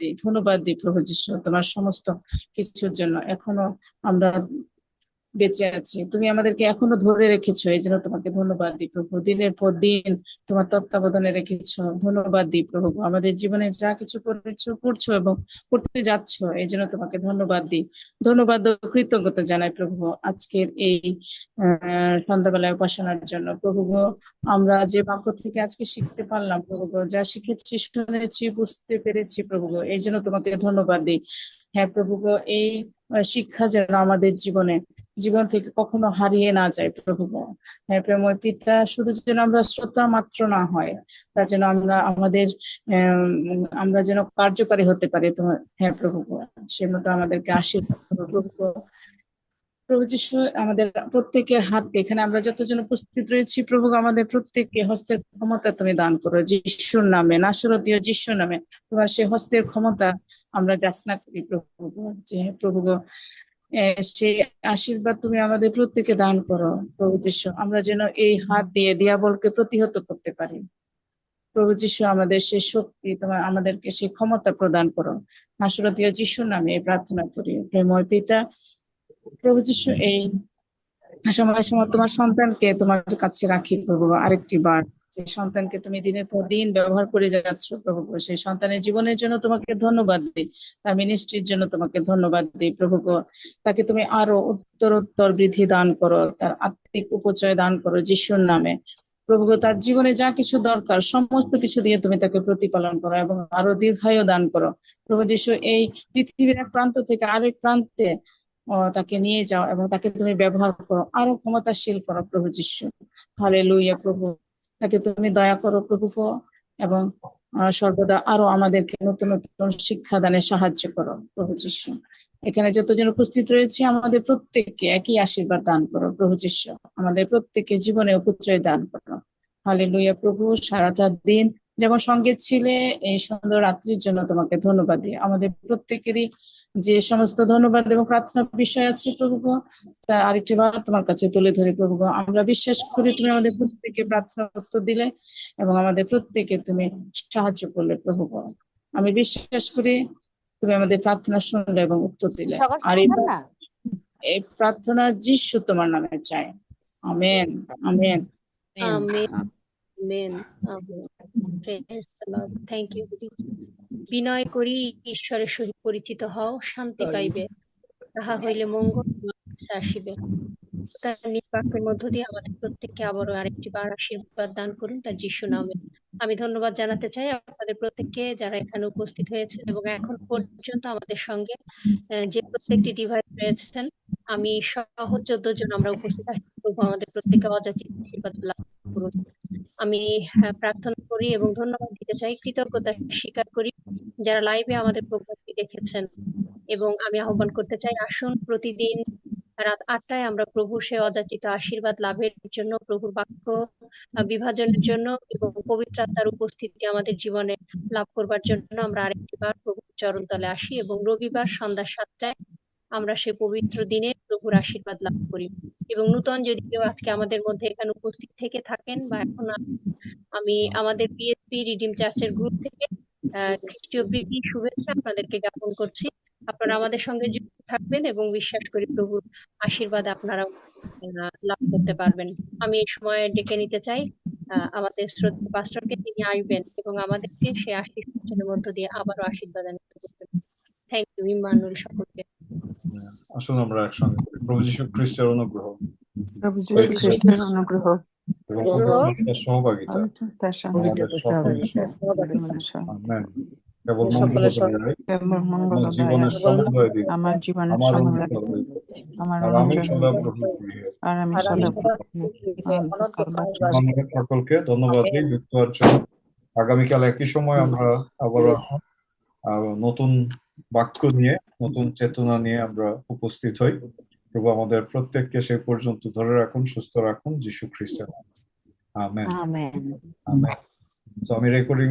Speaker 8: দিই প্রভু যিশু, তোমার সমস্ত কিছুর জন্য। এখনো আমরা বেঁচে আছি, তুমি আমাদেরকে এখনো ধরে রেখেছো, এই জন্য তোমাকে ধন্যবাদ দিই প্রভু। দিনের পর দিন তোমার তত্ত্বাবধানে রেখেছো, ধন্যবাদ দিই প্রভু। আমাদের জীবনে যা কিছু করছো এবং করতে যাচ্ছ, এই জন্য তোমাকে ধন্যবাদ ও কৃতজ্ঞতা জানাই প্রভু আজকের এই সন্ধ্যাবেলায় উপাসনার জন্য প্রভু। আমরা যে বাক্য থেকে আজকে শিখতে পারলাম প্রভু, যা শিখেছি, শুনেছি, বুঝতে পেরেছি প্রভু, এই জন্য তোমাকে ধন্যবাদ দিই। হ্যাঁ প্রভু, এই শিক্ষা যেন আমাদের জীবন থেকে কখনো হারিয়ে না যায় প্রভু। হ্যাঁ প্রেময় পিতা, শুধু যেন আমরা শ্রোতা মাত্র না হয়, তা যেন আমরা যেন কার্যকারী হতে পারি তোমার। হ্যাঁ প্রভু, সে মতো আমাদেরকে আশীর্বাদ করো প্রভু। প্রভু যিশু, আমাদের প্রত্যেকের হাতে এখানে আমরা যতজন উপস্থিত রয়েছি প্রভু, আমাদের প্রত্যেককে হস্তের ক্ষমতা তুমি দান করো যিশুর নামে, নাসরতীয় যিশুর নামে। তোমার সে হস্তের ক্ষমতা আমরা যাচনা করি প্রভু, যে প্রভু সেই আশীর্বাদ তুমি আমাদের প্রত্যেকে দান করো প্রভু যিশু, আমরা যেন এই হাত দিয়ে দিয়াবলকে প্রতিহত করতে পারি প্রভু যিশু। আমাদের সেই শক্তি তোমার, আমাদেরকে সেই ক্ষমতা প্রদান করো। নাসরতীয় যিশুর নামে এই প্রার্থনা করি প্রেময় পিতা। প্রভু যিশু, এই সময় তোমার সন্তানকে তোমার কাছে রাখি প্রভু আরেকটি বার। যে সন্তানকে তুমি দিনের পর দিন ব্যবহার করে যাচ্ছ প্রভু, সেই সন্তানের জীবনের জন্য তোমাকে ধন্যবাদ দিই, তার মিনিস্ট্রির জন্য তোমাকে ধন্যবাদ দিই প্রভু। তাকে তুমি আরো উত্তরোত্তর বৃদ্ধি দান করো, তার আত্মিক উপচয় দান করো যিশুর নামে প্রভু। তার জীবনে যা কিছু দরকার সমস্ত কিছু দিয়ে তুমি তাকে প্রতিপালন করো এবং আরো দীর্ঘায়ু দান করো প্রভু যিশু। এই পৃথিবীর এক প্রান্ত থেকে আরেক প্রান্তে তাকে নিয়ে যাও এবং তাকে তুমি ব্যবহার করো, আরো ক্ষমতাশীল করো প্রভু যিশু। হালেলুয়া প্রভু, তাকে তুমি দয়া করো প্রভু এবং সর্বদা আরো আমাদেরকে নতুন নতুন শিক্ষাদানে সাহায্য করো প্রভু যিশু। এখানে যতজন উপস্থিত রয়েছে আমাদের প্রত্যেককে একই আশীর্বাদ দান করো প্রভু যিশু, আমাদের প্রত্যেকের জীবনে উপচয় দান করো। হালেলুয়া প্রভু, সারাটা দিন যেমন সঙ্গে ছিলে, এই সুন্দর রাত্রির জন্য তোমাকে ধন্যবাদ দিই। আমাদের প্রত্যেকেরই যে সমস্ত ধন্যবাদ এবং প্রার্থনার বিষয় আছে প্রভু, তা আরেকটি বার তোমার কাছে তুলে ধরে প্রভু। আমরা বিশ্বাস করি তুমি আমাদের প্রত্যেকে প্রার্থনা উত্তর দিলে এবং আমাদের প্রত্যেকে তুমি সাহায্য করলে প্রভু। আমি বিশ্বাস করি তুমি আমাদের প্রার্থনা শুনলে এবং উত্তর দিলে।
Speaker 5: সকাল
Speaker 8: আর এই
Speaker 5: সন্ধ্যা না
Speaker 8: এই প্রার্থনা যিশু তোমার নামে চাই। Amen amen
Speaker 1: amen amen amen. Praise the lord. Thank you দিদি। বিনয় করি ঈশ্বরের সহিত পরিচিত হও, শান্তি পাইবে, তাহা হইলে মঙ্গল তোমার কাছে আসিবে। তার নিজ বাক্যের মধ্য দিয়ে আমাদের প্রত্যেককে আবারও আরেকটি বার আশীর্বাদ দান করুন তার যিশু নামে। আমি ধন্যবাদ জানাতে চাই আপনাদের প্রত্যেককে যারা এখানে উপস্থিত হয়েছেন এবং এখন পর্যন্ত আমাদের সঙ্গে যে প্রত্যেকটি ডিভাইস রয়েছেন। আমি সহ 14 জন আমরা উপস্থিত আছি। প্রভু আমাদের প্রত্যেককে অযাচিত আশীর্বাদ লাভ করুন। আমি প্রার্থনা করি এবং ধন্যবাদ দিতে চাই, কৃতজ্ঞতা স্বীকার করি যারা লাইভে আমাদের প্রোগ্রামটি দেখেছেন। এবং আমি আহ্বান করতে চাই, আসুন প্রতিদিন রাত 8টায় আমরা প্রভুর সে অযাচিত আশীর্বাদ লাভের জন্য, প্রভুর বাক্য বিভাজনের জন্য এবং পবিত্র আত্মার উপস্থিতি আমাদের জীবনে লাভ করবার জন্য আমরা আরেকটি বার প্রভুর চরণতলে আসি এবং রবিবার সন্ধ্যা 7টায় আমরা সে পবিত্র দিনে প্রভুর আশীর্বাদ লাভ করি। এবং নূতন যদি কেউ আজকে আমাদের মধ্যে এখানে উপস্থিত থেকে থাকেন বা এখন আমি আমাদের পিএসপি রিডিম চার্চের গ্রুপ থেকে খ্রিস্টীয় প্রীতি শুভেচ্ছা আপনাদেরকে জ্ঞাপন করছি। আপনারা আমাদের সঙ্গে যুক্ত থাকবেন এবং বিশ্বাস করি প্রভুর আশীর্বাদ আপনারা লাভ করতে পারবেন। আমি এই সময় ডেকে নিতে চাই আমাদের শ্রদ্ধেয় পাস্টরকে, তিনি আসবেন এবং আমাদেরকে সে আশীর্বাদের মধ্য দিয়ে আবারও আশীর্বাদ করবেন। থ্যাংক ইউ ইম্মানুয়েল সকলকে।
Speaker 3: আসুন আমরা একসঙ্গে করি। প্রভু যীশু খ্রিস্টের অনুগ্রহ
Speaker 9: প্রভু যীশু খ্রিস্টের অনুগ্রহ
Speaker 3: এবং পবিত্র সহভাগিতা
Speaker 9: তার
Speaker 3: আমাদের সকলের আমেন। কেবল মঙ্গলদায়ক
Speaker 9: কেবল
Speaker 3: আমার
Speaker 9: মঙ্গলদায়ক
Speaker 3: জীবনের সমুদয় দিন
Speaker 9: আমার জীবনের
Speaker 3: আমার
Speaker 9: সময়
Speaker 3: অনুসরণ হইত।
Speaker 9: আমার
Speaker 3: আর আমি
Speaker 9: অনুযায়ী
Speaker 3: সদা প্রভু করি।
Speaker 9: আর আমি সদা
Speaker 3: আমাদের সকলকে ধন্যবাদ দিই যুক্ত হওয়ার জন্য। আগামীকাল একই সময় আমরা আবার নতুন বাক্য নিয়ে, নতুন চেতনা নিয়ে আমরা উপস্থিত হই। প্রভু আমাদের প্রত্যেককে সেই পর্যন্ত ধরে রাখুন, সুস্থ রাখুন, যীশু খ্রিস্টের নামে। Amen
Speaker 6: amen.
Speaker 3: আমেন। তো আমি রেকর্ডিং